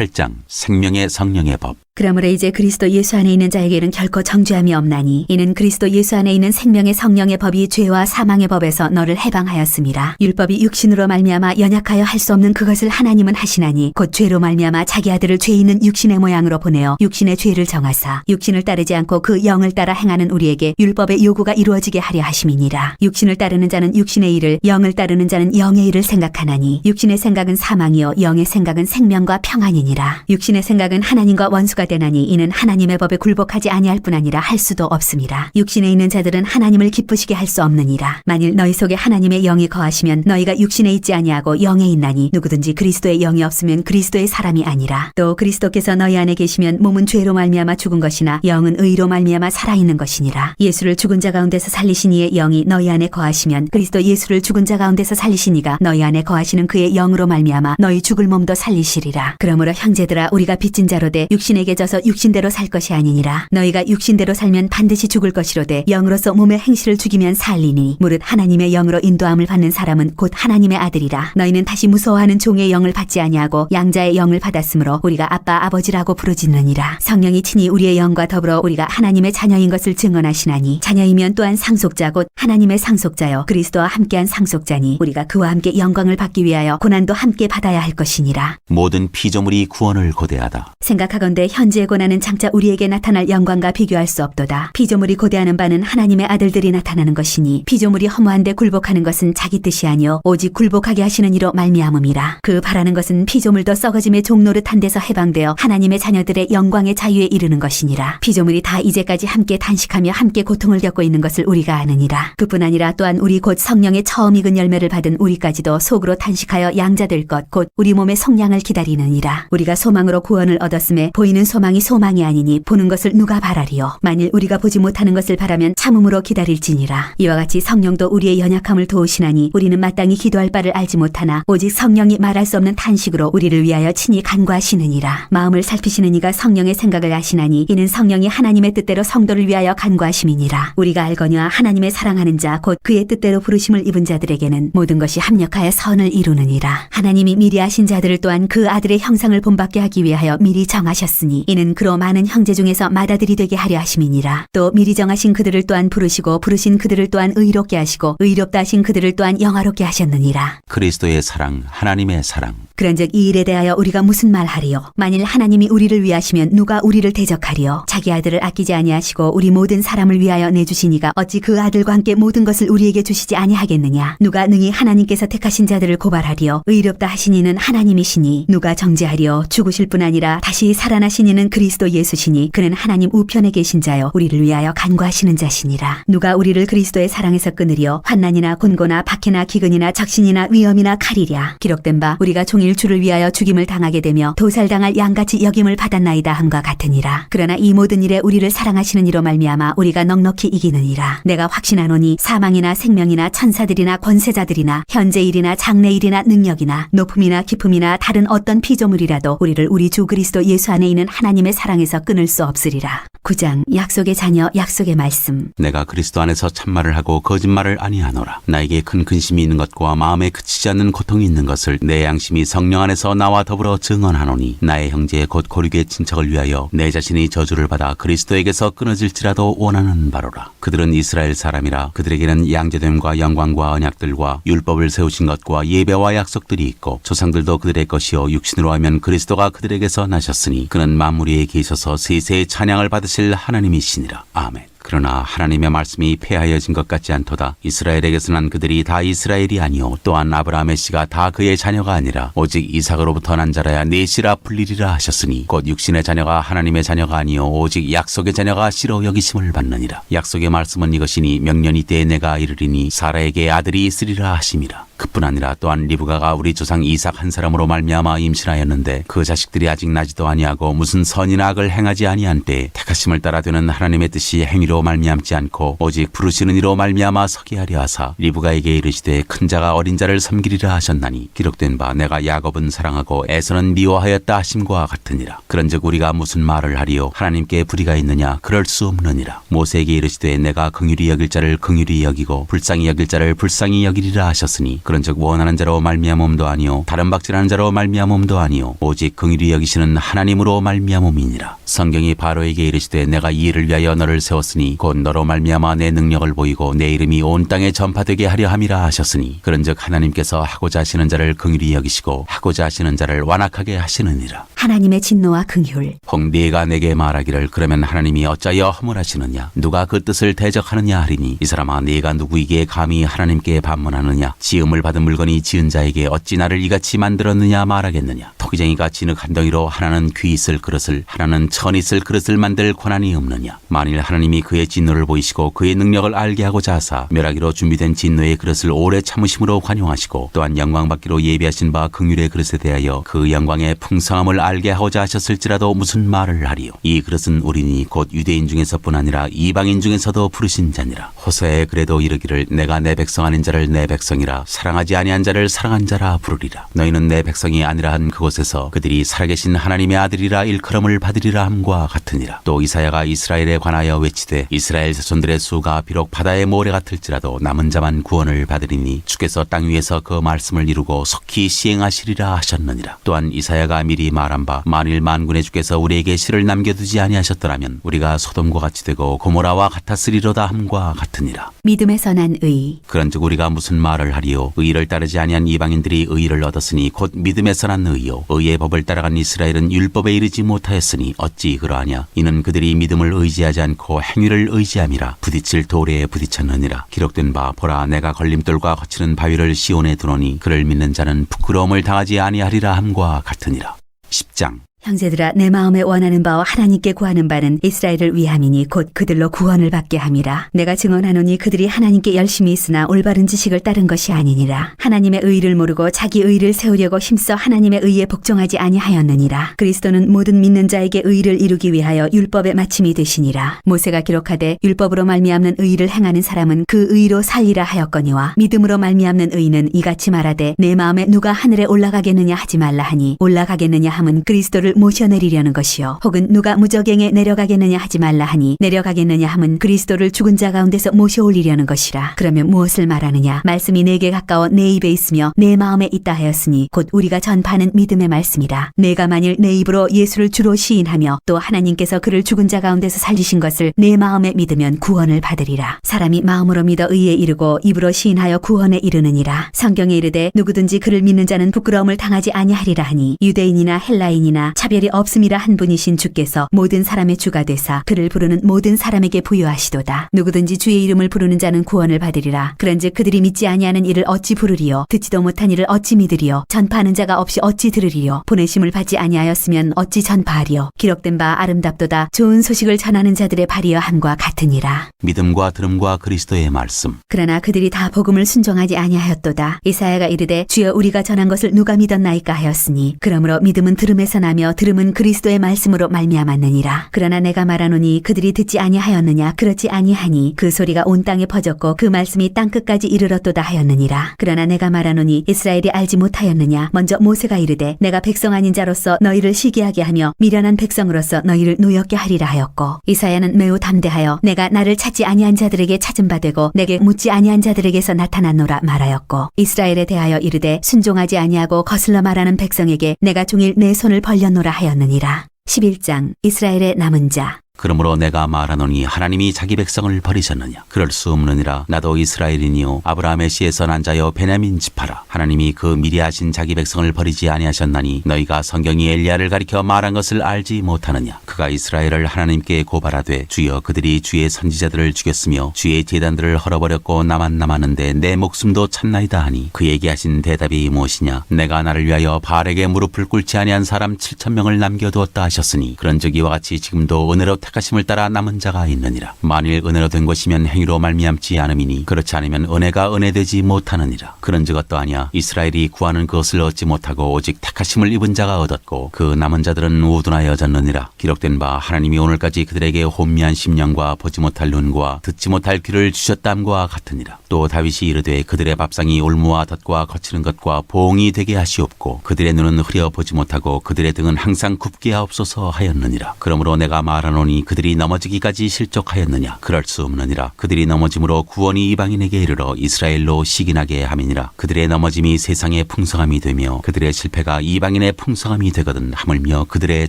8장 생명의 성령의 법. 그러므로 이제 그리스도 예수 안에 있는 자에게는 결코 정죄함이 없나니 이는 그리스도 예수 안에 있는 생명의 성령의 법이 죄와 사망의 법에서 너를 해방하였습니다. 율법이 육신으로 말미암아 연약하여 할 수 없는 그것을 하나님은 하시나니 곧 죄로 말미암아 자기 아들을 죄 있는 육신의 모양으로 보내어 육신의 죄를 정하사 육신을 따르지 않고 그 영을 따라 행하는 우리에게 율법의 요구가 이루어지게 하려 하심이니라. 육신을 따르는 자는 육신의 일을, 영을 따르는 자는 영의 일을 생각하나니 육신의 생각은 사망이요 영의 생각은 생명과 평안이니라. 육신의 생각은 하나님과 원수가 되나니 이는 하나님의 법에 굴복하지 아니할 뿐 아니라 할 수도 없습니다. 육신에 있는 자들은 하나님을 기쁘시게 할 수 없느니라. 만일 너희 속에 하나님의 영이 거하시면 너희가 육신에 있지 아니하고 영에 있나니 누구든지 그리스도의 영이 없으면 그리스도의 사람이 아니라. 또 그리스도께서 너희 안에 계시면 몸은 죄로 말미암아 죽은 것이나 영은 의로 말미암아 살아있는 것이니라. 예수를 죽은 자 가운데서 살리신 이의 영이 너희 안에 거하시면 그리스도 예수를 죽은 자 가운데서 살리신 이가 너희 안에 거하시는 그의 영으로 말미암아 너희 죽을 몸도 살리시리라. 그러므로 형제들아 우리가 빚진 자로되 육신에게 져서 육신대로 살 것이 아니니라. 너희가 육신대로 살면 반드시 죽을 것이로되 영으로서 몸의 행실을 죽이면 살리니 무릇 하나님의 영으로 인도함을 받는 사람은 곧 하나님의 아들이라. 너희는 다시 무서워하는 종의 영을 받지 아니하고 양자의 영을 받았으므로 우리가 아빠 아버지라고 부르짖느니라. 성령이 친히 우리의 영과 더불어 우리가 하나님의 자녀인 것을 증언하시나니 자녀이면 또한 상속자 곧 하나님의 상속자여 그리스도와 함께한 상속자니 우리가 그와 함께 영광을 받기 위하여 고난도 함께 받아야 할 것이니라. 모든 피조물이 구원을 고대하다. 생각하건대 현재의 고난은 장차 우리에게 나타날 영광과 비교할 수 없도다. 피조물이 고대하는 바는 하나님의 아들들이 나타나는 것이니 피조물이 허무한데 굴복하는 것은 자기 뜻이 아니요 오직 굴복하게 하시는 이로 말미암음이라. 그 바라는 것은 피조물도 썩어짐의 종노릇한 데서 해방되어 하나님의 자녀들의 영광의 자유에 이르는 것이니라. 피조물이 다 이제까지 함께 단식하며 함께 고통을 겪고 있는 것을 우리가 아느니라. 그뿐 아니라 또한 우리 곧 성령의 처음 익은 열매를 받은 우리까지도 속으로 단식하여 양자될 것 곧 우리 몸의 성량을 기다리느니라. 우리가 소망으로 구원을 얻었음에 보이는 소망이 소망이 아니니 보는 것을 누가 바라리요. 만일 우리가 보지 못하는 것을 바라면 참음으로 기다릴지니라. 이와 같이 성령도 우리의 연약함을 도우시나니 우리는 마땅히 기도할 바를 알지 못하나 오직 성령이 말할 수 없는 탄식으로 우리를 위하여 친히 간구하시느니라. 마음을 살피시는 이가 성령의 생각을 아시나니 이는 성령이 하나님의 뜻대로 성도를 위하여 간구하심이니라. 우리가 알거니와 하나님의 사랑하는 자 곧 그의 뜻대로 부르심을 입은 자들에게는 모든 것이 합력하여 선을 이루느니라. 하나님이 미리 아신 자들을 또한 그 아들의 형상을 본받게 하기 위하여 미리 정하셨으니 이는 그로 많은 형제 중에서 맏아들이 되게 하려 하심이니라. 또 미리 정하신 그들을 또한 부르시고 부르신 그들을 또한 의롭게 하시고 의롭다 하신 그들을 또한 영화롭게 하셨느니라. 그리스도의 사랑, 하나님의 사랑. 그런즉 이 일에 대하여 우리가 무슨 말하리요? 만일 하나님이 우리를 위하시면 누가 우리를 대적하리요? 자기 아들을 아끼지 아니하시고 우리 모든 사람을 위하여 내주시니가 어찌 그 아들과 함께 모든 것을 우리에게 주시지 아니하겠느냐? 누가 능히 하나님께서 택하신 자들을 고발하리요? 의롭다 하신 이는 하나님이시니 누가 정죄하리요? 죽으실 뿐 아니라 다시 살아나신 이는 그리스도 예수시니 그는 하나님 우편에 계신 자요 우리를 위하여 간구하시는 자시니라. 누가 우리를 그리스도의 사랑에서 끊으리요? 환난이나 곤고나 박해나 기근이나 적신이나 위험이나 칼이랴. 기록된 바 우리가 종일 주를 위하여 죽임을 당하게 되며 도살당할 양같이 여김을 받았나이다 함과 같으니라. 그러나 이 모든 일에 우리를 사랑하시는 이로 말미암아 우리가 넉넉히 이기느니라. 내가 확신하노니 사망이나 생명이나 천사들이나 권세자들이나 현재일이나 장래일이나 능력이나 높음이나 깊음이나 다른 어떤 피조물이라도 우리를 우리 주 그리스도 예수 안에 있는 하나님의 사랑에서 끊을 수 없으리라. 9장 약속의 자녀 약속의 말씀. 내가 그리스도 안에서 참말을 하고 거짓말을 아니하노라. 나에게 큰 근심이 있는 것과 마음에 그치지 않는 고통이 있는 것을 내 양심이 성령 안에서 나와 더불어 증언하노니 나의 형제 곧 고륙의 친척을 위하여 내 자신이 저주를 받아 그리스도에게서 끊어질지라도 원하는 바로라. 그들은 이스라엘 사람이라. 그들에게는 양제됨과 영광과 언약들과 율법을 세우신 것과 예배와 약속들이 있고 조상들도 그들의 것이요 육신으로 하면 그리스도가 그들에게서 나셨으니 그는 만물 위에 계셔서 세세의 찬양을 받으실 하나님이시니라. 아멘. 그러나 하나님의 말씀이 폐하여진 것 같지 않도다. 이스라엘에게서 난 그들이 다 이스라엘이 아니요 또한 아브라함의 씨가 다 그의 자녀가 아니라 오직 이삭으로부터 난 자라야 네 씨라 불리리라 하셨으니 곧 육신의 자녀가 하나님의 자녀가 아니요 오직 약속의 자녀가 씨로 여기심을 받느니라. 약속의 말씀은 이것이니 명년이 때에 내가 이르리니 사라에게 아들이 있으리라 하심이라. 그뿐 아니라 또한 리브가가 우리 조상 이삭 한 사람으로 말미암아 임신하였는데 그 자식들이 아직 나지도 아니하고 무슨 선이나 악을 행하지 아니한 때에 택하심을 따라 되는 하나님의 뜻이 행위로 말미암지 않고 오직 부르시는 이로 말미암아 서게 하려 하사 리브가에게 이르시되 큰 자가 어린 자를 섬기리라 하셨나니 기록된 바 내가 야곱은 사랑하고 에서는 미워하였다 하심과 같으니라. 그런즉 우리가 무슨 말을 하리요? 하나님께 불의가 있느냐? 그럴 수 없느니라. 모세에게 이르시되 내가 긍휼히 여길 자를 긍휼히 여기고 불쌍히 여길 자를 불쌍히 여기리라 하셨으니 그런즉 원하는 자로 말미암음도 아니요 다른 박질하는 자로 말미암음도 아니요 오직 긍휼히 여기시는 하나님으로 말미암음이니라. 성경이 바로에게 이르시되 내가 이 일을 위하여 너를 세웠으니 곧 너로 말미암아 내 능력을 보이고 내 이름이 온 땅에 전파되게 하려 함이라 하셨으니 그런즉 하나님께서 하고자 하시는 자를 긍휼히 여기시고 하고자 하시는 자를 완악하게 하시느니라. 하나님의 진노와 긍휼. 혹 네가 내게 말하기를 그러면 하나님이 어찌하여 허물하시느냐 누가 그 뜻을 대적하느냐 하리니 이 사람아 네가 누구에게 감히 하나님께 반문하느냐 지음을 받은 물건이 지은 자에게 어찌 나를 이같이 만들었느냐 말하겠느냐. 토기쟁이가 진흙 한 덩이로 하나는 귀 있을 그릇을 하나는 천 있을 그릇을 만들 권한이 없느냐. 만일 하나님이 그의 진노를 보이시고 그의 능력을 알게 하고자 하사 멸하기로 준비된 진노의 그릇을 오래 참으심으로 관용하시고 또한 영광받기로 예비하신 바 긍휼의 그릇에 대하여 그 영광의 풍성함을 알게 하고자 하셨을지라도 무슨 말을 하리요. 이 그릇은 우리니 곧 유대인 중에서뿐 아니라 이방인 중에서도 부르신 자니라. 호세에 그래도 이르기를 내가 내 백성 아닌 자를 내 백성이라 사랑하지 아니한 자를 사랑한 자라 부르리라. 너희는 내 백성이 아니라 한 그곳에서 그들이 살아계신 하나님의 아들이라 일컬음을 받으리라 함과 같으니라. 또 이사야가 이스라엘에 관하여 외치되 이스라엘 자손들의 수가 비록 바다의 모래 같을지라도 남은 자만 구원을 받으리니 주께서 땅 위에서 그 말씀을 이루고 속히 시행하시리라 하셨느니라. 또한 이사야가 미리 말한 바 만일 만군의 주께서 우리에게 실을 남겨두지 아니하셨더라면 우리가 소돔과 같이 되고 고모라와 같았으리로다 함과 같으니라. 믿음에서 난 의. 그런즉 우리가 무슨 말을 하리요. 의를 따르지 아니한 이방인들이 의를 얻었으니 곧 믿음에서 난 의요. 의의 법을 따라간 이스라엘은 율법에 이르지 못하였으니 어찌 그러하냐. 이는 그들이 믿음을 의지하지 않고 행위를 의지함이라. 부딪힐 돌에 부딪혔느니라. 기록된 바 보라 내가 걸림돌과 거치는 바위를 시온에 두노니 그를 믿는 자는 부끄러움을 당하지 아니하리라 함과 같으니라. 10장. 형제들아 내 마음에 원하는 바와 하나님께 구하는 바는 이스라엘을 위함이니 곧 그들로 구원을 받게 함이라. 내가 증언하노니 그들이 하나님께 열심히 있으나 올바른 지식을 따른 것이 아니니라. 하나님의 의를 모르고 자기 의를 세우려고 힘써 하나님의 의에 복종하지 아니하였느니라. 그리스도는 모든 믿는 자에게 의를 이루기 위하여 율법의 마침이 되시니라. 모세가 기록하되 율법으로 말미암는 의를 행하는 사람은 그 의로 살리라 하였거니와 믿음으로 말미암는 의는 이같이 말하되 내 마음에 누가 하늘에 올라가겠느냐 하지 말라 하니 올라가겠느냐 함은 그리스도를 모셔내리려는 것이요 혹은 누가 무저갱에 내려가겠느냐 하지 말라 하니 내려가겠느냐 함은 그리스도를 죽은 자 가운데서 모셔올리려는 것이라. 그러면 무엇을 말하느냐. 말씀이 내게 가까워 내 입에 있으며 내 마음에 있다 하였으니 곧 우리가 전파하는 믿음의 말씀이라. 내가 만일 내 입으로 예수를 주로 시인하며 또 하나님께서 그를 죽은 자 가운데서 살리신 것을 내 마음에 믿으면 구원을 받으리라. 사람이 마음으로 믿어 의에 이르고 입으로 시인하여 구원에 이르느니라. 성경에 이르되 누구든지 그를 믿는 자는 부끄러움을 당하지 아니하리라 하니 유대인이나 헬라인이나 차별이 없음이라 한 분이신 주께서 모든 사람의 주가 되사 그를 부르는 모든 사람에게 부여하시도다. 누구든지 주의 이름을 부르는 자는 구원을 받으리라. 그런즉 그들이 믿지 아니하는 이를 어찌 부르리요 듣지도 못한 이를 어찌 믿으리요 전파하는 자가 없이 어찌 들으리요 보내심을 받지 아니하였으면 어찌 전파하리요. 기록된 바 아름답도다 좋은 소식을 전하는 자들의 발이여 함과 같으니라. 믿음과 들음과 그리스도의 말씀. 그러나 그들이 다 복음을 순종하지 아니하였도다. 이사야가 이르되 주여 우리가 전한 것을 누가 믿었나이까 하였으니 그러므로 믿음은 들음에서 나며 들음은 그리스도의 말씀으로 말미암았느니라. 그러나 내가 말하노니 그들이 듣지 아니하였느냐. 그렇지 아니하니 그 소리가 온 땅에 퍼졌고 그 말씀이 땅끝까지 이르렀도다 하였느니라. 그러나 내가 말하노니 이스라엘이 알지 못하였느냐. 먼저 모세가 이르되 내가 백성 아닌 자로서 너희를 시기하게 하며 미련한 백성으로서 너희를 노엽게 하리라 하였고 이사야는 매우 담대하여 내가 나를 찾지 아니한 자들에게 찾은 바 되고 내게 묻지 아니한 자들에게서 나타났노라 말하였고 이스라엘에 대하여 이르되 순종하지 아니하고 거슬러 말하는 백성에게 내가 종일 내 손을 벌렸노라 하였느니라. 11장. 이스라엘의 남은 자. 그러므로 내가 말하노니 하나님이 자기 백성을 버리셨느냐. 그럴 수 없느니라. 나도 이스라엘이니요 아브라함의 씨에서 난 자여 베냐민 지파라. 하나님이 그 미리 하신 자기 백성을 버리지 아니하셨나니 너희가 성경이 엘리야를 가리켜 말한 것을 알지 못하느냐. 그가 이스라엘을 하나님께 고발하되 주여 그들이 주의 선지자들을 죽였으며 주의 제단들을 헐어버렸고 나만 남았는데 내 목숨도 찾나이다 하니 그에게 하신 대답이 무엇이냐. 내가 나를 위하여 바알에게 무릎을 꿇지 아니한 사람 7,000명을 남겨두었다 하셨으니 그런즉 이와 같이 지금도 은혜로 택하심을 따라 남은 자가 있느니라. 만일 은혜로 된 것이면 행위로 말미암지 않음이니 그렇지 않으면 은혜가 은혜되지 못하느니라. 그런즉 어떠하냐. 이스라엘이 구하는 그것을 얻지 못하고 오직 택하심을 입은 자가 얻었고 그 남은 자들은 우둔하여졌느니라. 기록된 바 하나님이 오늘까지 그들에게 혼미한 심령과 보지 못할 눈과 듣지 못할 귀를 주셨담과 같으니라. 또 다윗이 이르되 그들의 밥상이 올무와 덫과 거치는 것과 보응이 되게 하시옵고 그들의 눈은 흐려 보지 못하고 그들의 등은 항상 굽게 하옵소서 하였느니라. 그러므로 내가 말하노니 하나니 그들이 넘어지기까지 실족하였느냐? 그럴 수 없느니라. 그들이 넘어짐으로 구원이 이방인에게 이르러 이스라엘로 시기나게 함이니라. 그들의 넘어짐이 세상의 풍성함이 되며 그들의 실패가 이방인의 풍성함이 되거든 하물며 그들의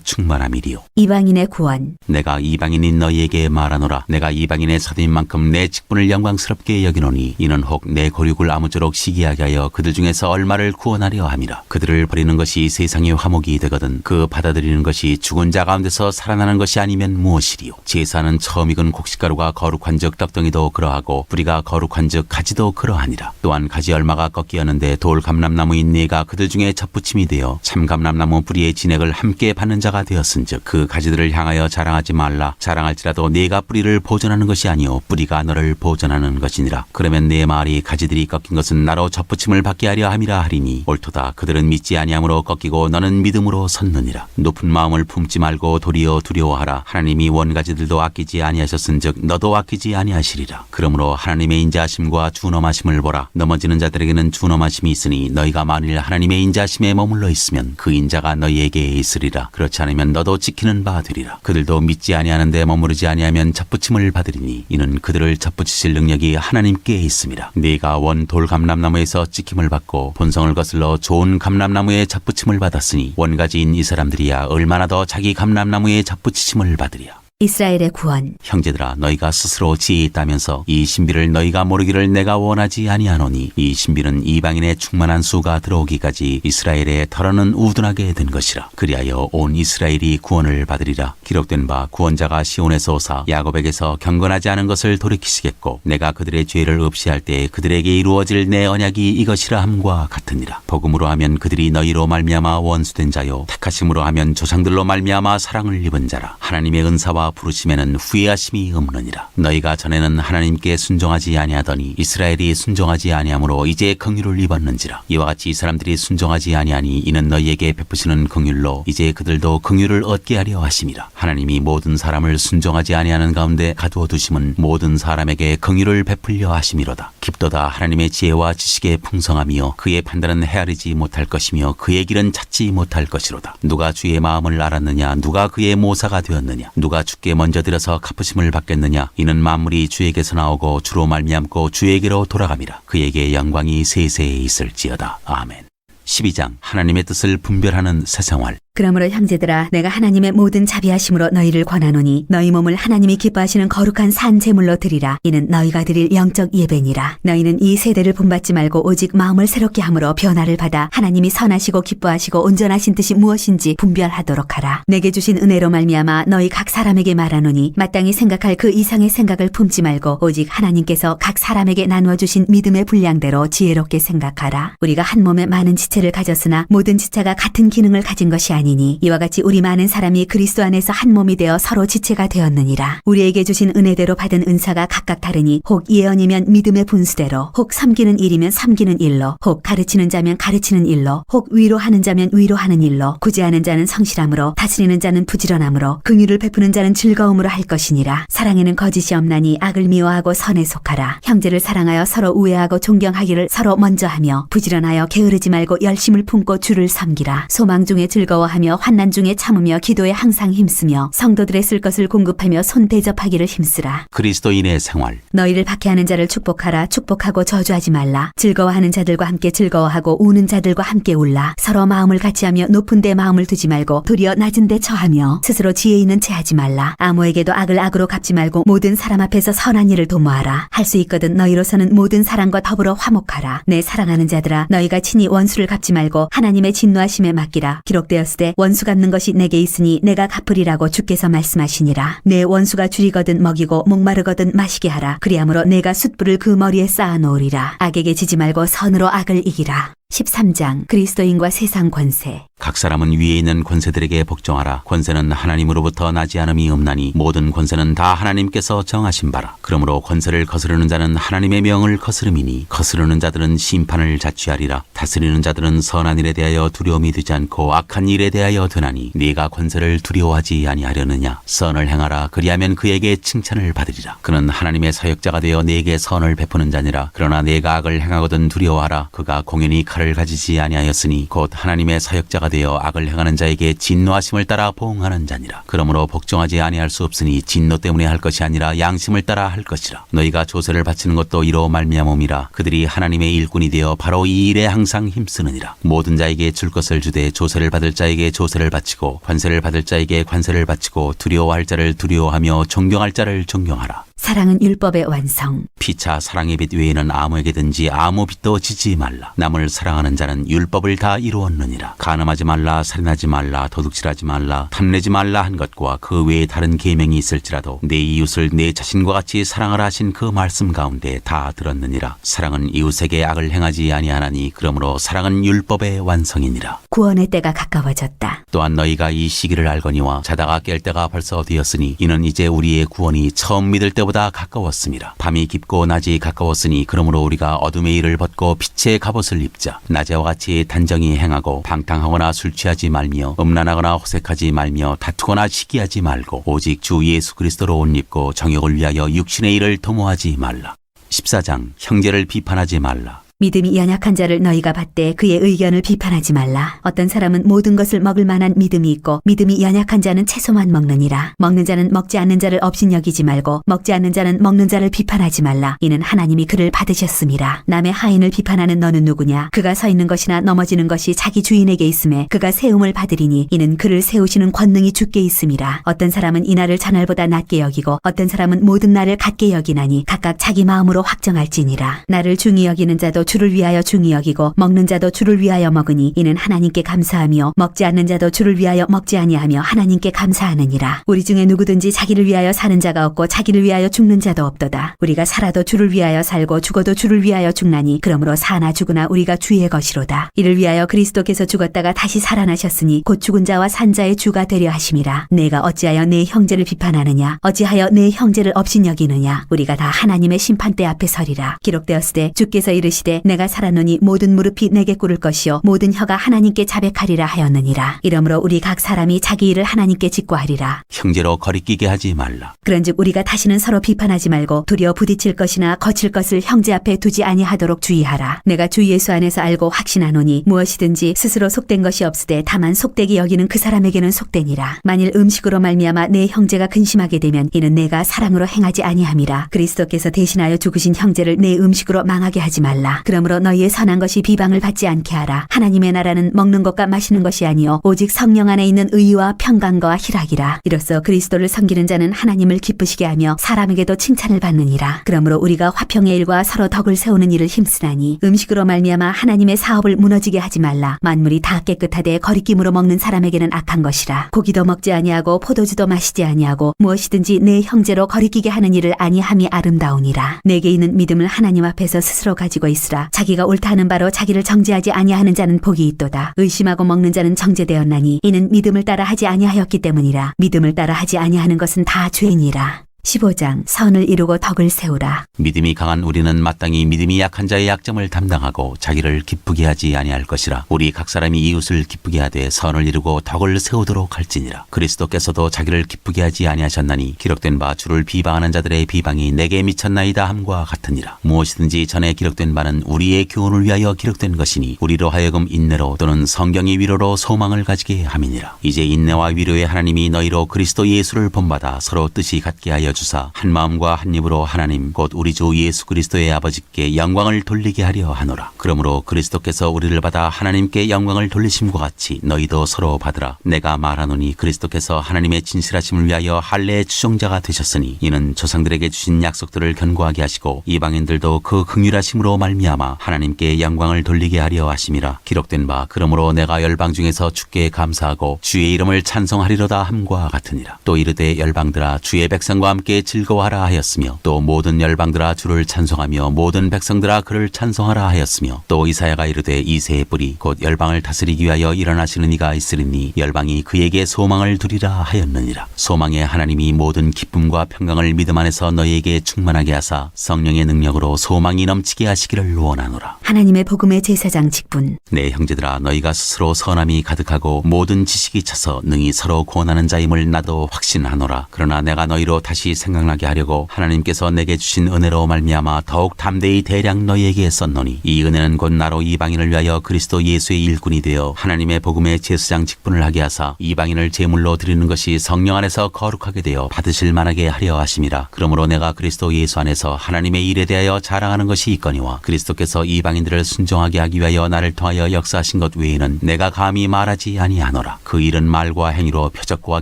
충만함이리요. 이방인의 구원. 내가 이방인인 너희에게 말하노라. 내가 이방인의 사도인 만큼 내 직분을 영광스럽게 여기노니 이는 혹 내 고륙을 아무쪼록 시기하게 하여 그들 중에서 얼마를 구원하려 함이라. 그들을 버리는 것이 세상의 화목이 되거든 그 받아들이는 것이 죽은 자 가운데서 살아나는 것이 아니면 무엇이리요. 제사는 처음 익은 곡식가루가 거룩한즉 떡덩이도 그러하고 뿌리가 거룩한즉 가지도 그러하니라. 또한 가지 얼마가 꺾이었는데 돌 감람나무인 네가 그들 중에 접붙임이 되어 참 감람나무 뿌리의 진액을 함께 받는 자가 되었은즉 그 가지들을 향하여 자랑하지 말라. 자랑할지라도 네가 뿌리를 보존하는 것이 아니요 뿌리가 너를 보존하는 것이니라. 그러면 네 말이 가지들이 꺾인 것은 나로 접붙임을 받게 하려 함이라 하리니 옳도다. 그들은 믿지 아니함으로 꺾이고 너는 믿음으로 섰느니라. 높은 마음을 품지 말고 도리어 두려워하라. 하나님이 원가지들도 아끼지 아니하셨은즉 너도 아끼지 아니하시리라. 그러므로 하나님의 인자하심과 준엄하심을 보라. 넘어지는 자들에게는 준엄하심이 있으니 너희가 만일 하나님의 인자하심에 머물러 있으면 그 인자가 너희에게 있으리라. 그렇지 않으면 너도 지키는 바 되리라. 그들도 믿지 아니하는데 머무르지 아니하면 접붙임을 받으리니 이는 그들을 접붙이실 능력이 하나님께 있음이라. 네가 원 돌 감람나무에서 찍힘을 받고 본성을 거슬러 좋은 감람나무에 접붙임을 받았으니 원가지인 이 사람들이야 얼마나 더 자기 감람나무에 접붙이심을 받으랴. 이스라엘의 구원. 형제들아 너희가 스스로 지혜 있다면서 이 신비를 너희가 모르기를 내가 원하지 아니하노니 이 신비는 이방인의 충만한 수가 들어오기까지 이스라엘에 털어는 우둔하게 된 것이라. 그리하여 온 이스라엘이 구원을 받으리라. 기록된 바 구원자가 시온에서 오사 야곱에게서 경건하지 않은 것을 돌이키시겠고 내가 그들의 죄를 없이할 때 그들에게 이루어질 내 언약이 이것이라 함과 같으니라. 복음으로 하면 그들이 너희로 말미암아 원수된 자요 택하심으로 하면 조상들로 말미암아 사랑을 입은 자라. 하나님의 은사와 부르심에는 후회하심이 없느니라. 너희가 전에는 하나님께 순종하지 아니하더니 이스라엘이 순종하지 아니하므로 이제 긍휼을 입었는지라. 이와 같이 이 사람들이 순종하지 아니하니 이는 너희에게 베푸시는 긍휼로 이제 그들도 긍휼을 얻게 하려 하심이라. 하나님이 모든 사람을 순종하지 아니하는 가운데 가두어 두심은 모든 사람에게 긍휼을 베풀려 하심이로다. 깊도다 하나님의 지혜와 지식의 풍성함이요 그의 판단은 헤아리지 못할 것이며 그의 길은 찾지 못할 것이로다. 누가 주의 마음을 알았느냐? 누가 그의 모사가 되었느냐? 누가 주께 먼저 들어서 갚으심을 받겠느냐? 이는 만물이 주에게서 나오고 주로 말미암고 주에게로 돌아감이라. 그에게 영광이 세세에 있을지어다. 아멘. 12장 하나님의 뜻을 분별하는 새 생활. 그러므로 형제들아 내가 하나님의 모든 자비하심으로 너희를 권하노니 너희 몸을 하나님이 기뻐하시는 거룩한 산 제물로 드리라. 이는 너희가 드릴 영적 예배니라. 너희는 이 세대를 본받지 말고 오직 마음을 새롭게 함으로 변화를 받아 하나님이 선하시고 기뻐하시고 온전하신 뜻이 무엇인지 분별하도록 하라. 내게 주신 은혜로 말미암아 너희 각 사람에게 말하노니 마땅히 생각할 그 이상의 생각을 품지 말고 오직 하나님께서 각 사람에게 나누어 주신 믿음의 분량대로 지혜롭게 생각하라. 우리가 한 몸에 많은 지체를 가졌으나 모든 지체가 같은 기능을 가진 것이 아니니 이와 같이 우리 많은 사람이 그리스도 안에서 한 몸이 되어 서로 지체가 되었느니라. 우리에게 주신 은혜대로 받은 은사가 각각 다르니 혹 예언이면 믿음의 분수대로, 혹 섬기는 일이면 섬기는 일로, 혹 가르치는 자면 가르치는 일로, 혹 위로하는 자면 위로하는 일로, 구제하는 자는 성실함으로, 다스리는 자는 부지런함으로, 긍휼을 베푸는 자는 즐거움으로 할 것이니라. 사랑에는 거짓이 없나니 악을 미워하고 선에 속하라. 형제를 사랑하여 서로 우애하고 존경하기를 서로 먼저 하며 부지런하여 게으르지 말고 열심을 품고 주를 섬기라. 소망 중에 즐거워하며 환난 중에 참으며 기도에 항상 힘쓰며 성도들의 쓸 것을 공급하며 손 대접하기를 힘쓰라. 그리스도인의 생활. 너희를 박해하는 자를 축복하라. 축복하고 저주하지 말라. 즐거워하는 자들과 함께 즐거워하고 우는 자들과 함께 울라. 서로 마음을 같이하며 높은 데 마음을 두지 말고 도리어 낮은 데 처하며 스스로 지혜 있는 채 하지 말라. 아무에게도 악을 악으로 갚지 말고 모든 사람 앞에서 선한 일을 도모하라. 할 수 있거든 너희로서는 모든 사람과 더불어 화목하라. 내 사랑하는 자들아 너희가 친히 원수를 갚지 말고 하나님의 진노하심에 맡기라. 기록되었으되 원수 갚는 것이 내게 있으니 내가 갚으리라고 주께서 말씀하시니라. 내 원수가 줄이거든 먹이고 목마르거든 마시게 하라. 그리하므로 내가 숯불을 그 머리에 쌓아 놓으리라. 악에게 지지 말고 선으로 악을 이기라. 13장 그리스도인과 세상 권세. 각 사람은 위에 있는 권세들에게 복종하라. 권세는 하나님으로부터 나지 않음이 없나니 모든 권세는 다 하나님께서 정하신 바라. 그러므로 권세를 거스르는 자는 하나님의 명을 거스름이니 거스르는 자들은 심판을 자취하리라. 다스리는 자들은 선한 일에 대하여 두려움이 되지 않고 악한 일에 대하여 되나니 네가 권세를 두려워하지 아니하려느냐. 선을 행하라. 그리하면 그에게 칭찬을 받으리라. 그는 하나님의 사역자가 되어 네게 선을 베푸는 자니라. 그러나 네가 악을 행하거든 두려워하라. 그가 공연히 칼을 칼을 가지지 아니하였으니 곧 하나님의 사역자가 되어 악을 행하는 자에게 진노하심을 따라 보응하는 자니라. 그러므로 복종하지 아니할 수 없으니 진노 때문에 할 것이 아니라 양심을 따라 할 것이라. 너희가 조세를 바치는 것도 이로 말미암음이라. 그들이 하나님의 일꾼이 되어 바로 이 일에 항상 힘쓰느니라. 모든 자에게 줄 것을 주되 조세를 받을 자에게 조세를 바치고 관세를 받을 자에게 관세를 바치고 두려워할 자를 두려워하며 존경할 자를 존경하라. 사랑은 율법의 완성. 피차 사랑의 빛 외에는 아무에게든지 아무 빛도 지지 말라. 남을 사랑하는 자는 율법을 다 이루었느니라. 간음하지 말라, 살인하지 말라, 도둑질하지 말라, 탐내지 말라 한 것과 그 외에 다른 계명이 있을지라도 내 이웃을 내 자신과 같이 사랑하라 하신 그 말씀 가운데 다 들었느니라. 사랑은 이웃에게 악을 행하지 아니하나니 그러므로 사랑은 율법의 완성이니라. 구원의 때가 가까워졌다. 또한 너희가 이 시기를 알거니와 자다가 깰 때가 벌써 되었으니 이는 이제 우리의 구원이 처음 믿을 때보다 가까웠습니다. 밤이 깊고 낮이 가까웠으니 그러므로 우리가 어둠의 일을 벗고 빛의 갑옷을 입자. 낮에와 같이 단정히 행하고 방탕하거나 술 취하지 말며 음란하거나 호색하지 말며 다투거나 시기하지 말고 오직 주 예수 그리스도로 옷 입고 정욕을 위하여 육신의 일을 도모하지 말라. 14장 형제를 비판하지 말라. 믿음이 연약한 자를 너희가 받되 그의 의견을 비판하지 말라. 어떤 사람은 모든 것을 먹을 만한 믿음이 있고 믿음이 연약한 자는 채소만 먹느니라. 먹는 자는 먹지 않는 자를 업신여기지 말고 먹지 않는 자는 먹는 자를 비판하지 말라. 이는 하나님이 그를 받으셨음이라. 남의 하인을 비판하는 너는 누구냐? 그가 서 있는 것이나 넘어지는 것이 자기 주인에게 있음에 그가 세움을 받으리니 이는 그를 세우시는 권능이 주께 있음이라. 어떤 사람은 이 날을 저날보다 낮게 여기고 어떤 사람은 모든 날을 같게 여기나니 각각 자기 마음으로 확정할지니라. 나를 중히 여기는 자도 주를 위하여 중히 여기고 먹는 자도 주를 위하여 먹으니 이는 하나님께 감사하며 먹지 않는 자도 주를 위하여 먹지 아니하며 하나님께 감사하느니라. 우리 중에 누구든지 자기를 위하여 사는 자가 없고 자기를 위하여 죽는 자도 없도다. 우리가 살아도 주를 위하여 살고 죽어도 주를 위하여 죽나니 그러므로 사나 죽으나 우리가 주의 것이로다. 이를 위하여 그리스도께서 죽었다가 다시 살아나셨으니 곧 죽은 자와 산 자의 주가 되려 하심이라. 내가 어찌하여 내 형제를 비판하느냐? 어찌하여 내 형제를 업신여기느냐? 우리가 다 하나님의 심판대 앞에 서리라. 기록되었으되 주께서 이르시되 내가 살았노니 모든 무릎이 내게 꿇을 것이요 모든 혀가 하나님께 자백하리라 하였느니라. 이러므로 우리 각 사람이 자기 일을 하나님께 직고하리라. 형제로 거리끼게 하지 말라. 그런즉 우리가 다시는 서로 비판하지 말고 도리어 부딪힐 것이나 거칠 것을 형제 앞에 두지 아니하도록 주의하라. 내가 주 예수 안에서 알고 확신하노니 무엇이든지 스스로 속된 것이 없으되 다만 속되게 여기는 그 사람에게는 속되니라. 만일 음식으로 말미암아 내 형제가 근심하게 되면 이는 내가 사랑으로 행하지 아니함이라. 그리스도께서 대신하여 죽으신 형제를 내 음식으로 망하게 하지 말라. 그러므로 너희의 선한 것이 비방을 받지 않게 하라. 하나님의 나라는 먹는 것과 마시는 것이 아니요 오직 성령 안에 있는 의와 평강과 희락이라. 이로써 그리스도를 섬기는 자는 하나님을 기쁘시게 하며 사람에게도 칭찬을 받느니라. 그러므로 우리가 화평의 일과 서로 덕을 세우는 일을 힘쓰나니 음식으로 말미암아 하나님의 사업을 무너지게 하지 말라. 만물이 다 깨끗하되 거리낌으로 먹는 사람에게는 악한 것이라. 고기도 먹지 아니하고 포도주도 마시지 아니하고 무엇이든지 내 형제로 거리끼게 하는 일을 아니함이 아름다우니라. 내게 있는 믿음을 하나님 앞에서 스스로 가지고 있으라. 자기가 옳다 하는 바로 자기를 정죄하지 아니하는 자는 복이 있도다. 의심하고 먹는 자는 정죄되었나니 이는 믿음을 따라 하지 아니하였기 때문이라. 믿음을 따라 하지 아니하는 것은 다 죄니라. 15장 선을 이루고 덕을 세우라. 믿음이 강한 우리는 마땅히 믿음이 약한 자의 약점을 담당하고 자기를 기쁘게 하지 아니할 것이라. 우리 각 사람이 이웃을 기쁘게 하되 선을 이루고 덕을 세우도록 할지니라. 그리스도께서도 자기를 기쁘게 하지 아니하셨나니 기록된 바 주를 비방하는 자들의 비방이 내게 미쳤나이다 함과 같으니라. 무엇이든지 전에 기록된 바는 우리의 교훈을 위하여 기록된 것이니 우리로 하여금 인내로 또는 성경의 위로로 소망을 가지게 함이니라. 이제 인내와 위로의 하나님이 너희로 그리스도 예수를 본받아 서로 뜻이 같게 하여 주사 한 마음과 한 입으로 하나님 곧 우리 주 예수 그리스도의 아버지께 영광을 돌리게 하려 하노라. 그러므로 그리스도께서 우리를 받아 하나님께 영광을 돌리심과 같이 너희도 서로 받으라. 내가 말하노니 그리스도께서 하나님의 진실하심을 위하여 할례의 추종자가 되셨으니 이는 조상들에게 주신 약속들을 견고하게 하시고 이방인들도 그 긍휼하심으로 말미암아 하나님께 영광을 돌리게 하려 하심이라. 기록된 바 그러므로 내가 열방 중에서 주께 감사하고 주의 이름을 찬송하리로다 함과 같으니라. 또 이르되 열방들아 주의 백성과 함께 즐거워하라 하였으며 또 모든 열방들아 주를 찬송하며 모든 백성들아 그를 찬송하라 하였으며 또 이사야가 이르되 이새의 뿌리 곧 열방을 다스리기 위하여 일어나시는 이가 있으리니 열방이 그에게 소망을 두리라 하였느니라. 소망의 하나님이 모든 기쁨과 평강을 믿음 안에서 너희에게 충만하게 하사 성령의 능력으로 소망이 넘치게 하시기를 원하노라. 하나님의 복음의 제사장 직분. 내 형제들아 너희가 스스로 선함이 가득하고 모든 지식이 차서 능히 서로 구원하는 자임을 나도 확신하노라. 그러나 내가 너희로 다시 다시 생각나게 하려고 하나님께서 내게 주신 은혜로 말미암아 더욱 담대히 대량 너희에게 썼노니 이 은혜는 곧 나로 이방인을 위하여 그리스도 예수의 일꾼이 되어 하나님의 복음의 제사장 직분을 하게 하사 이방인을 제물로 드리는 것이 성령 안에서 거룩하게 되어 받으실 만하게 하려 하심이라. 그러므로 내가 그리스도 예수 안에서 하나님의 일에 대하여 자랑하는 것이 있거니와 그리스도께서 이방인들을 순종하게 하기 위하여 나를 통하여 역사하신 것 외에는 내가 감히 말하지 아니하노라. 그 일은 말과 행위로 표적과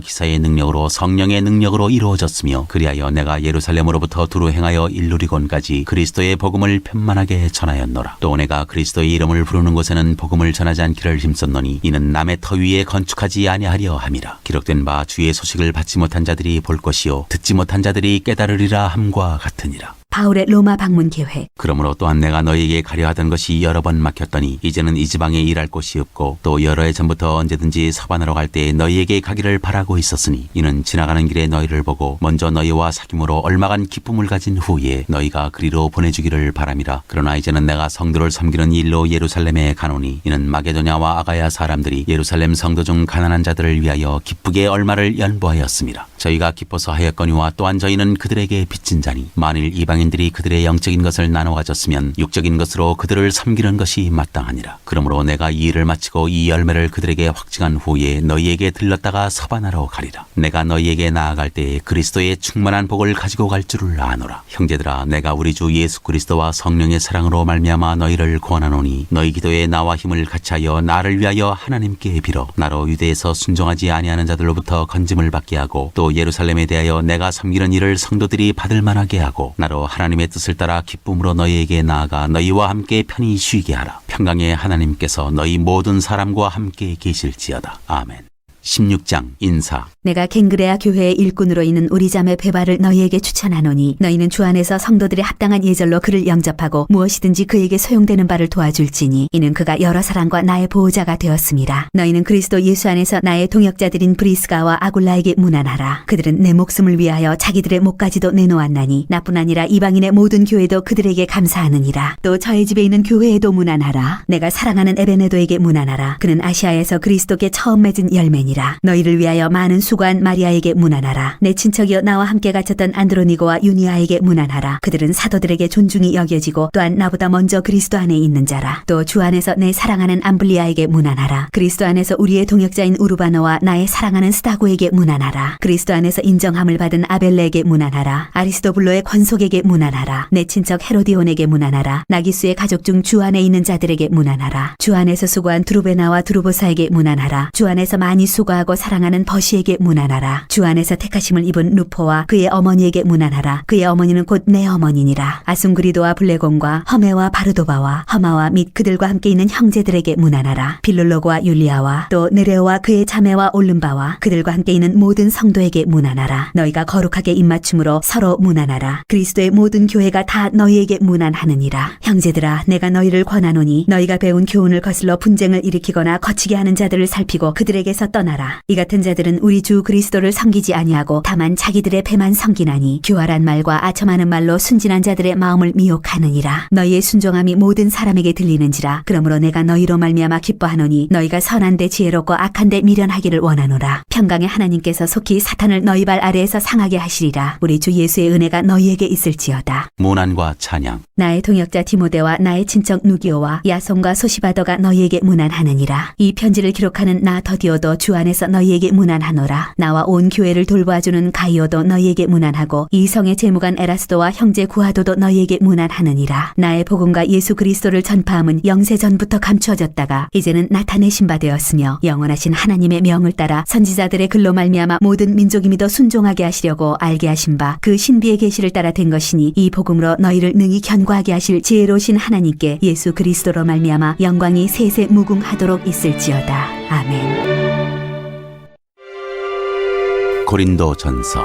기사의 능력으로 성령의 능력으로 이루어졌으며 그리하여 내가 예루살렘으로부터 두루 행하여 일루리곤까지 그리스도의 복음을 편만하게 전하였노라. 또 내가 그리스도의 이름을 부르는 곳에는 복음을 전하지 않기를 힘썼노니 이는 남의 터 위에 건축하지 아니하려 함이라. 기록된 바 주의 소식을 받지 못한 자들이 볼 것이요 듣지 못한 자들이 깨달으리라 함과 같으니라. 바울의 로마 방문 계획. 그러므로 또한 내가 너희에게 가려 하던 것이 여러 번 막혔더니 이제는 이 지방에 일할 곳이 없고 또 여러 해 전부터 언제든지 서반으로 갈 때 너희에게 가기를 바라고 있었으니 이는 지나가는 길에 너희를 보고 먼저 너희와 사귐으로 얼마간 기쁨을 가진 후에 너희가 그리로 보내주기를 바람이라. 그러나 이제는 내가 성도를 섬기는 일로 예루살렘에 가노니 이는 마게도냐와 아가야 사람들이 예루살렘 성도 중 가난한 자들을 위하여 기쁘게 얼마를 연보하였습니다. 저희가 기뻐서 하였거니와 또한 저희는 그들에게 빚진 자니 만일 이방인들이 그들의 영적인 것을 나눠 가졌으면 육적인 것으로 그들을 섬기는 것이 마땅하니라. 그러므로 내가 이 일을 마치고 이 열매를 그들에게 확증한 후에 너희에게 들렀다가 서반하러 가리라. 내가 너희에게 나아갈 때에 그리스도의 충만한 복을 가지고 갈 줄을 아노라. 형제들아, 내가 우리 주 예수 그리스도와 성령의 사랑으로 말미암아 너희를 권하노니 너희 기도에 나와 힘을 같이하여 나를 위하여 하나님께 빌어 나로 유대에서 순종하지 아니하는 자들로부터 건짐을 받게 하고 또 예루살렘에 대하여 내가 섬기는 일을 성도들이 받을 만하게 하고 나로 하나님의 뜻을 따라 기쁨으로 너희에게 나아가 너희와 함께 편히 쉬게 하라. 평강의 하나님께서 너희 모든 사람과 함께 계실지어다. 아멘. 16장 인사. 내가 갱그레아 교회의 일꾼으로 있는 우리 자매 베바를 너희에게 추천하노니 너희는 주 안에서 성도들의 합당한 예절로 그를 영접하고 무엇이든지 그에게 소용되는 바를 도와줄지니 이는 그가 여러 사람과 나의 보호자가 되었습니다. 너희는 그리스도 예수 안에서 나의 동역자들인 브리스가와 아굴라에게 문안하라. 그들은 내 목숨을 위하여 자기들의 목까지도 내놓았나니 나뿐 아니라 이방인의 모든 교회도 그들에게 감사하느니라. 또 저의 집에 있는 교회에도 문안하라. 내가 사랑하는 에베네도에게 문안하라. 그는 아시아에서 그리스도께 처음 맺은 열매니라. 너희를 위하여 많은 수고한 마리아에게 문안하라. 내 친척이여 나와 함께 갇혔던 안드로니고와 유니아에게 문안하라. 그들은 사도들에게 존중이 여겨지고 또한 나보다 먼저 그리스도 안에 있는 자라. 또 주 안에서 내 사랑하는 암블리아에게 문안하라. 그리스도 안에서 우리의 동역자인 우르바노와 나의 사랑하는 스다고에게 문안하라. 그리스도 안에서 인정함을 받은 아벨레에게 문안하라. 아리스도블로의 권속에게 문안하라. 내 친척 헤로디온에게 문안하라. 나기수의 가족 중 주 안에 있는 자들에게 문안하라. 주 안에서 수고한 드루베나와 드루보사에게 문안하라. 주 안에서 많이 수고하고 사랑하는 버시에게 문안하라. 주 안에서 택하심을 입은 루포와 그의 어머니에게 문안하라. 그의 어머니는 곧 내 어머니니라. 아순그리도와 블레곤과 허메와 바르도바와 허마와 및 그들과 함께 있는 형제들에게 문안하라. 빌룰로고와 율리아와 또 느레오와 그의 자매와 올름바와 그들과 함께 있는 모든 성도에게 문안하라. 너희가 거룩하게 입맞춤으로 서로 문안하라. 그리스도의 모든 교회가 다 너희에게 문안하느니라. 형제들아, 내가 너희를 권하노니 너희가 배운 교훈을 거슬러 분쟁을 일으키거나 거치게 하는 자들을 살피고 그들에게서 떠나라. 이 같은 자들은 우리 주 그리스도를 섬기지 아니하고 다만 자기들의 배만 섬기나니 교활한 말과 아첨하는 말로 순진한 자들의 마음을 미혹하느니라. 너희의 순종함이 모든 사람에게 들리는지라. 그러므로 내가 너희로 말미암아 기뻐하노니 너희가 선한데 지혜롭고 악한데 미련하기를 원하노라. 평강의 하나님께서 속히 사탄을 너희 발 아래에서 상하게 하시리라. 우리 주 예수의 은혜가 너희에게 있을지어다. 문안과 찬양. 나의 동역자 디모데와 나의 친척 누기오와 야손과 소시바더가 너희에게 문안하느니라. 이 편지를 기록하는 나 더디오도 주 안에서 너희에게 문안하노라. 나와 온 교회를 돌보아주는 가이오도 너희에게 문안하고 이 성의 재무관 에라스도와 형제 구하도도 너희에게 문안하느니라. 나의 복음과 예수 그리스도를 전파함은 영세 전부터 감추어졌다가 이제는 나타내신 바 되었으며 영원하신 하나님의 명을 따라 선지자들의 글로 말미암아 모든 민족이 믿어 순종하게 하시려고 알게 하신 바 그 신비의 계시를 따라 된 것이니 이 복음으로 너희를 능히 견고하게 하실 지혜로우신 하나님께 예수 그리스도로 말미암아 영광이 세세 무궁하도록 있을지어다. 아멘. 고린도 전서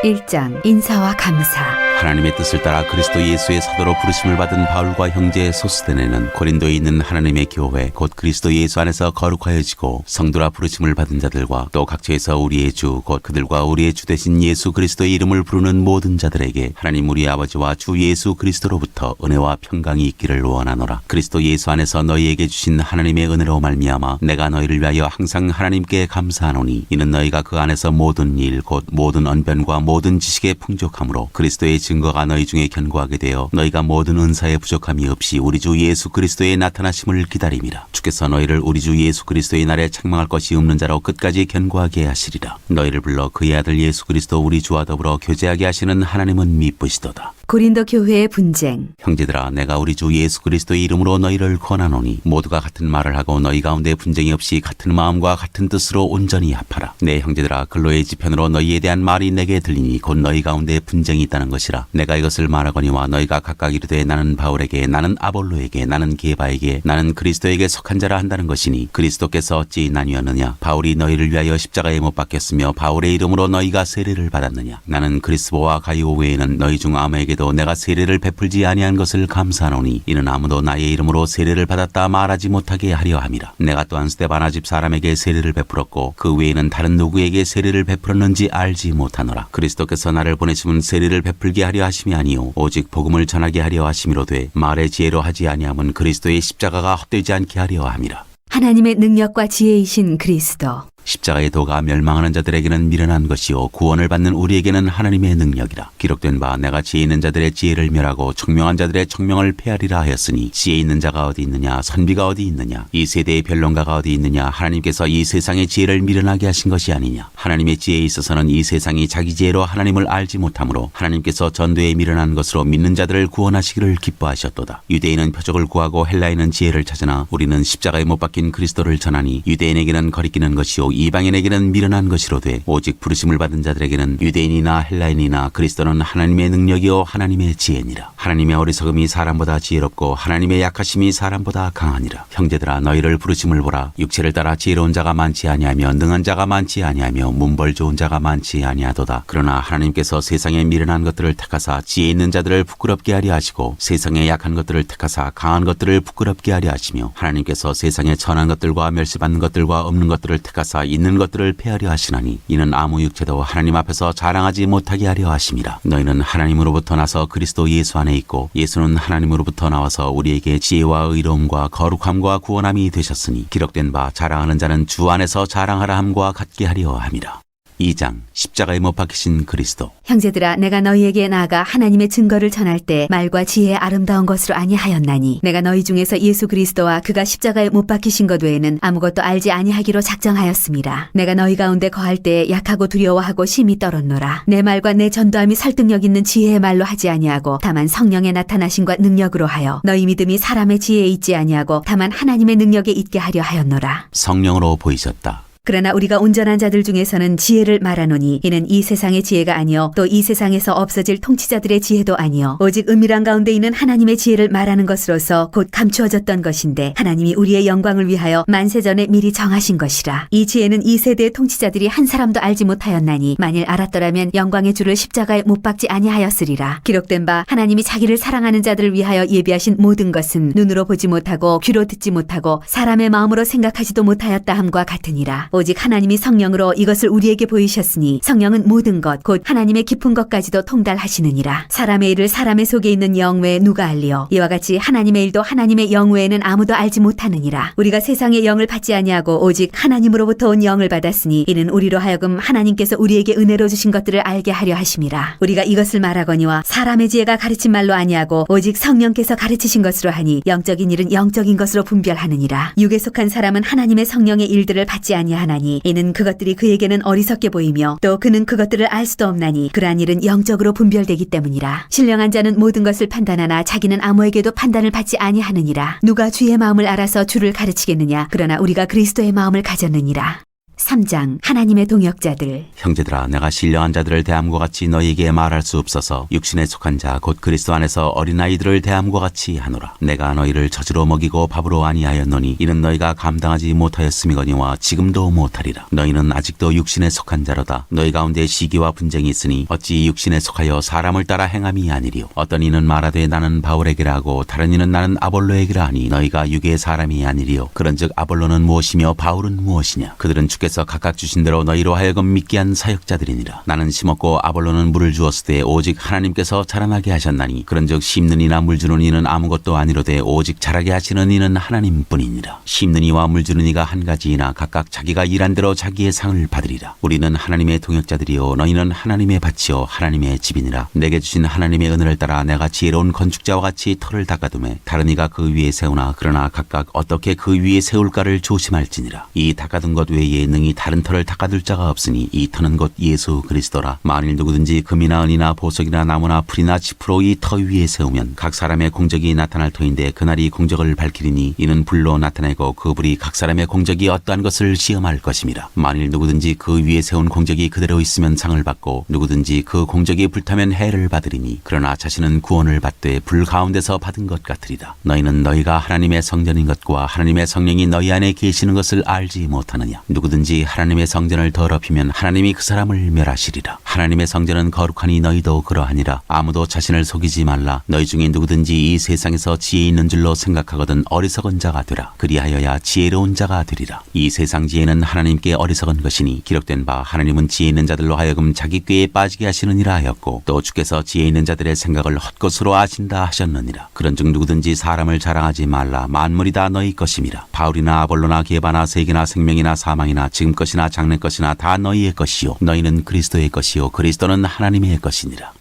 1장 인사와 감사. 하나님의 뜻을 따라 그리스도 예수의 사도로 부르심을 받은 바울과 형제 소스데네는 고린도에 있는 하나님의 교회 곧 그리스도 예수 안에서 거룩하여지고 성도라 부르심을 받은 자들과 또 각처에서 우리의 주 곧 그들과 우리의 주 되신 예수 그리스도의 이름을 부르는 모든 자들에게 하나님 우리 아버지와 주 예수 그리스도로부터 은혜와 평강이 있기를 원하노라. 그리스도 예수 안에서 너희에게 주신 하나님의 은혜로 말미암아 내가 너희를 위하여 항상 하나님께 감사하노니 이는 너희가 그 안에서 모든 일 곧 모든 언변과 모든 지식에 풍족함으로 그리스도의 증거가 너희 중에 견고하게 되어 너희가 모든 은사에 부족함이 없이 우리 주 예수 그리스도의 나타나심을 기다림이라. 주께서 너희를 우리 주 예수 그리스도의 날에 책망할 것이 없는 자로 끝까지 견고하게 하시리라. 너희를 불러 그의 아들 예수 그리스도 우리 주와 더불어 교제하게 하시는 하나님은 미쁘시도다. 고린도 교회의 분쟁. 형제들아 내가 우리 주 예수 그리스도의 이름으로 너희를 권하노니 모두가 같은 말을 하고 너희 가운데 분쟁이 없이 같은 마음과 같은 뜻으로 온전히 합하라. 내 형제들아 근로의 지편으로 너희에 대한 말이 내게 들리니 곧 너희 가운데 분쟁이 있다는 것이라. 내가 이것을 말하거니와 너희가 각각 이르되 나는 바울에게 나는 아볼로에게 나는 게바에게 나는 그리스도에게 속한 자라 한다는 것이니 그리스도께서 어찌 나뉘었느냐. 바울이 너희를 위하여 십자가에 못 박혔으며 바울의 이름으로 너희가 세례를 받았느냐. 나는 그리스보와 가이오 외에는 너희 중 아무에게도 내가 세례를 베풀지 아니한 것을 감사하노니 이는 아무도 나의 이름으로 세례를 받았다 말하지 못하게 하려 함이라. 내가 또한 스데바나 집 사람에게 세례를 베풀었고 그 외에는 다른 누구에게 세례를 베풀었는지 알지 못하노라. 그리스도께서 나를 보내심은 세례를 베풀게 하려 하심이 아니요 오직 복음을 전하게 하려 하심이로되 말의 지혜로 하지 아니함은 그리스도의 십자가가 헛되지 않게 하려 함이라. 하나님의 능력과 지혜이신 그리스도. 십자가의 도가 멸망하는 자들에게는 미련한 것이요 구원을 받는 우리에게는 하나님의 능력이라. 기록된 바 내가 지혜 있는 자들의 지혜를 멸하고 총명한 자들의 총명을 폐하리라 하였으니 지혜 있는 자가 어디 있느냐 선비가 어디 있느냐 이 세대의 변론가가 어디 있느냐. 하나님께서 이 세상의 지혜를 미련하게 하신 것이 아니냐. 하나님의 지혜에 있어서는 이 세상이 자기 지혜로 하나님을 알지 못하므로 하나님께서 전도에 미련한 것으로 믿는 자들을 구원하시기를 기뻐하셨도다. 유대인은 표적을 구하고 헬라인은 지혜를 찾으나 우리는 십자가에 못 박힌 그리스도를 전하니 유대인에게는 거리끼는 것이요 이방인에게는 미련한 것이로되 오직 부르심을 받은 자들에게는 유대인이나 헬라인이나 그리스도는 하나님의 능력이요 하나님의 지혜니라. 하나님의 어리석음이 사람보다 지혜롭고 하나님의 약하심이 사람보다 강하니라. 형제들아 너희를 부르심을 보라. 육체를 따라 지혜로운 자가 많지 아니하며 능한 자가 많지 아니하며 문벌 좋은 자가 많지 아니하도다. 그러나 하나님께서 세상에 미련한 것들을 택하사 지혜 있는 자들을 부끄럽게 하려 하시고 세상에 약한 것들을 택하사 강한 것들을 부끄럽게 하려 하시며 하나님께서 세상에 천한 것들과 멸시받는 것들과 없는 것들을 택하사 있는 것들을 폐하려 하시나니 이는 아무 육체도 하나님 앞에서 자랑하지 못하게 하려 하심이라. 너희는 하나님으로부터 나서 그리스도 예수 안에 있고 예수는 하나님으로부터 나와서 우리에게 지혜와 의로움과 거룩함과 구원함이 되셨으니 기록된 바 자랑하는 자는 주 안에서 자랑하라 함과 같게 하려 함이라. 2장 십자가에 못 박히신 그리스도. 형제들아 내가 너희에게 나아가 하나님의 증거를 전할 때 말과 지혜의 아름다운 것으로 아니하였나니 내가 너희 중에서 예수 그리스도와 그가 십자가에 못 박히신 것 외에는 아무것도 알지 아니하기로 작정하였습니다. 내가 너희 가운데 거할 때 약하고 두려워하고 심히 떨었노라. 내 말과 내 전도함이 설득력 있는 지혜의 말로 하지 아니하고 다만 성령의 나타나심과 능력으로 하여 너희 믿음이 사람의 지혜에 있지 아니하고 다만 하나님의 능력에 있게 하려 하였노라. 성령으로 보이셨다. 그러나 우리가 온전한 자들 중에서는 지혜를 말하노니 이는 이 세상의 지혜가 아니요 또 이 세상에서 없어질 통치자들의 지혜도 아니요 오직 은밀한 가운데 있는 하나님의 지혜를 말하는 것으로서 곧 감추어졌던 것인데 하나님이 우리의 영광을 위하여 만세전에 미리 정하신 것이라. 이 지혜는 이 세대의 통치자들이 한 사람도 알지 못하였나니 만일 알았더라면 영광의 주를 십자가에 못 박지 아니하였으리라. 기록된 바 하나님이 자기를 사랑하는 자들을 위하여 예비하신 모든 것은 눈으로 보지 못하고 귀로 듣지 못하고 사람의 마음으로 생각하지도 못하였다 함과 같으니라. 오직 하나님이 성령으로 이것을 우리에게 보이셨으니 성령은 모든 것 곧 하나님의 깊은 것까지도 통달하시느니라. 사람의 일을 사람의 속에 있는 영 외에 누가 알리요. 이와 같이 하나님의 일도 하나님의 영 외에는 아무도 알지 못하느니라. 우리가 세상의 영을 받지 아니하고 오직 하나님으로부터 온 영을 받았으니 이는 우리로 하여금 하나님께서 우리에게 은혜로 주신 것들을 알게 하려 하심이라. 우리가 이것을 말하거니와 사람의 지혜가 가르친 말로 아니하고 오직 성령께서 가르치신 것으로 하니 영적인 일은 영적인 것으로 분별하느니라. 육에 속한 사람은 하나님의 성령의 일들을 받지 아니하나니 이는 그것들이 그에게는 어리석게 보이며 또 그는 그것들을 알 수도 없나니 그러한 일은 영적으로 분별되기 때문이라. 신령한 자는 모든 것을 판단하나 자기는 아무에게도 판단을 받지 아니하느니라. 누가 주의 마음을 알아서 주를 가르치겠느냐. 그러나 우리가 그리스도의 마음을 가졌느니라. 3장 하나님의 동역자들. 형제들아, 내가 신령한 자들을 대함과 같이 너희에게 말할 수 없어서 육신에 속한 자 곧 그리스도 안에서 어린아이들을 대함과 같이 하노라. 내가 너희를 젖으로 먹이고 밥으로 아니하였노니 이는 너희가 감당하지 못하였음이거니와 지금도 못하리라. 너희는 아직도 육신에 속한 자로다. 너희 가운데 시기와 분쟁이 있으니 어찌 육신에 속하여 사람을 따라 행함이 아니리요. 어떤 이는 말하되 나는 바울에게라 하고 다른 이는 나는 아볼로에게라 하니 너희가 육의 사람이 아니리요. 그런즉 아볼로는 무엇이며 바울은 무엇이냐? 그들은 주께서 각각 주신 대로 너희로 하여금 믿게 한 사역자들이니라. 나는 심었고 아볼로는 물을 주었을 때 오직 하나님께서 자라나게 하셨나니 그런즉 심는 이나 물 주는 이는 아무것도 아니로되 오직 자라게 하시는 이는 하나님뿐이니라. 심는 이와 물 주는 이가 한 가지이나 각각 자기가 일한 대로 자기의 상을 받으리라. 우리는 하나님의 동역자들이요 너희는 하나님의 밭이요 하나님의 집이니라. 내게 주신 하나님의 은혜를 따라 내가 지혜로운 건축자와 같이 터를 닦아두매 다른 이가 그 위에 세우나 그러나 각각 어떻게 그 위에 세울까를 조심할지니라. 이 닦아둔 것 외에 능히 다른 터를 닦아둘 자가 없으니 이 터는 곧 예수 그리스도라. 만일 누구든지 금이나 은이나 보석이나 나무나 풀이나 짚으로 이 터 위에 세우면 각 사람의 공적이 나타날 터인데 그날이 공적을 밝히리니 이는 불로 나타내고 그 불이 각 사람의 공적이 어떠한 것을 시험할 것임이라. 만일 누구든지 그 위에 세운 공적이 그대로 있으면 상을 받고 누구든지 그 공적이 불타면 해를 받으리니 그러나 자신은 구원을 받되 불 가운데서 받은 것 같으리라. 너희는 너희가 하나님의 성전인 것과 하나님의 성령이 너희 안에 계시는 것을 알지 못하느냐? 누구든지 하나님의 성전을 더럽히면 하나님이 그 사람을 멸하시리라. 하나님의 성전은 거룩하니 너희도 그러하니라. 아무도 자신을 속이지 말라. 너희 중에 누구든지 이 세상에서 지혜 있는 줄로 생각하거든 어리석은 자가 되라. 그리하여야 지혜로운 자가 되리라. 이 세상 지혜는 하나님께 어리석은 것이니 기록된 바 하나님은 지혜 있는 자들로 하여금 자기 꾀에 빠지게 하시느니라 하였고 또 주께서 지혜 있는 자들의 생각을 헛것으로 아신다 하셨느니라. 그런즉 누구든지 사람을 자랑하지 말라. 만물이 다 너희 것임이라. 바울이나 아볼로나 게바나 세계나 생명이나 사망이나 지금 것이나 장래 것이나 다 너희의 것이요 너희는 그리스도의 것이요 그리스도는 하나님의 것이니라.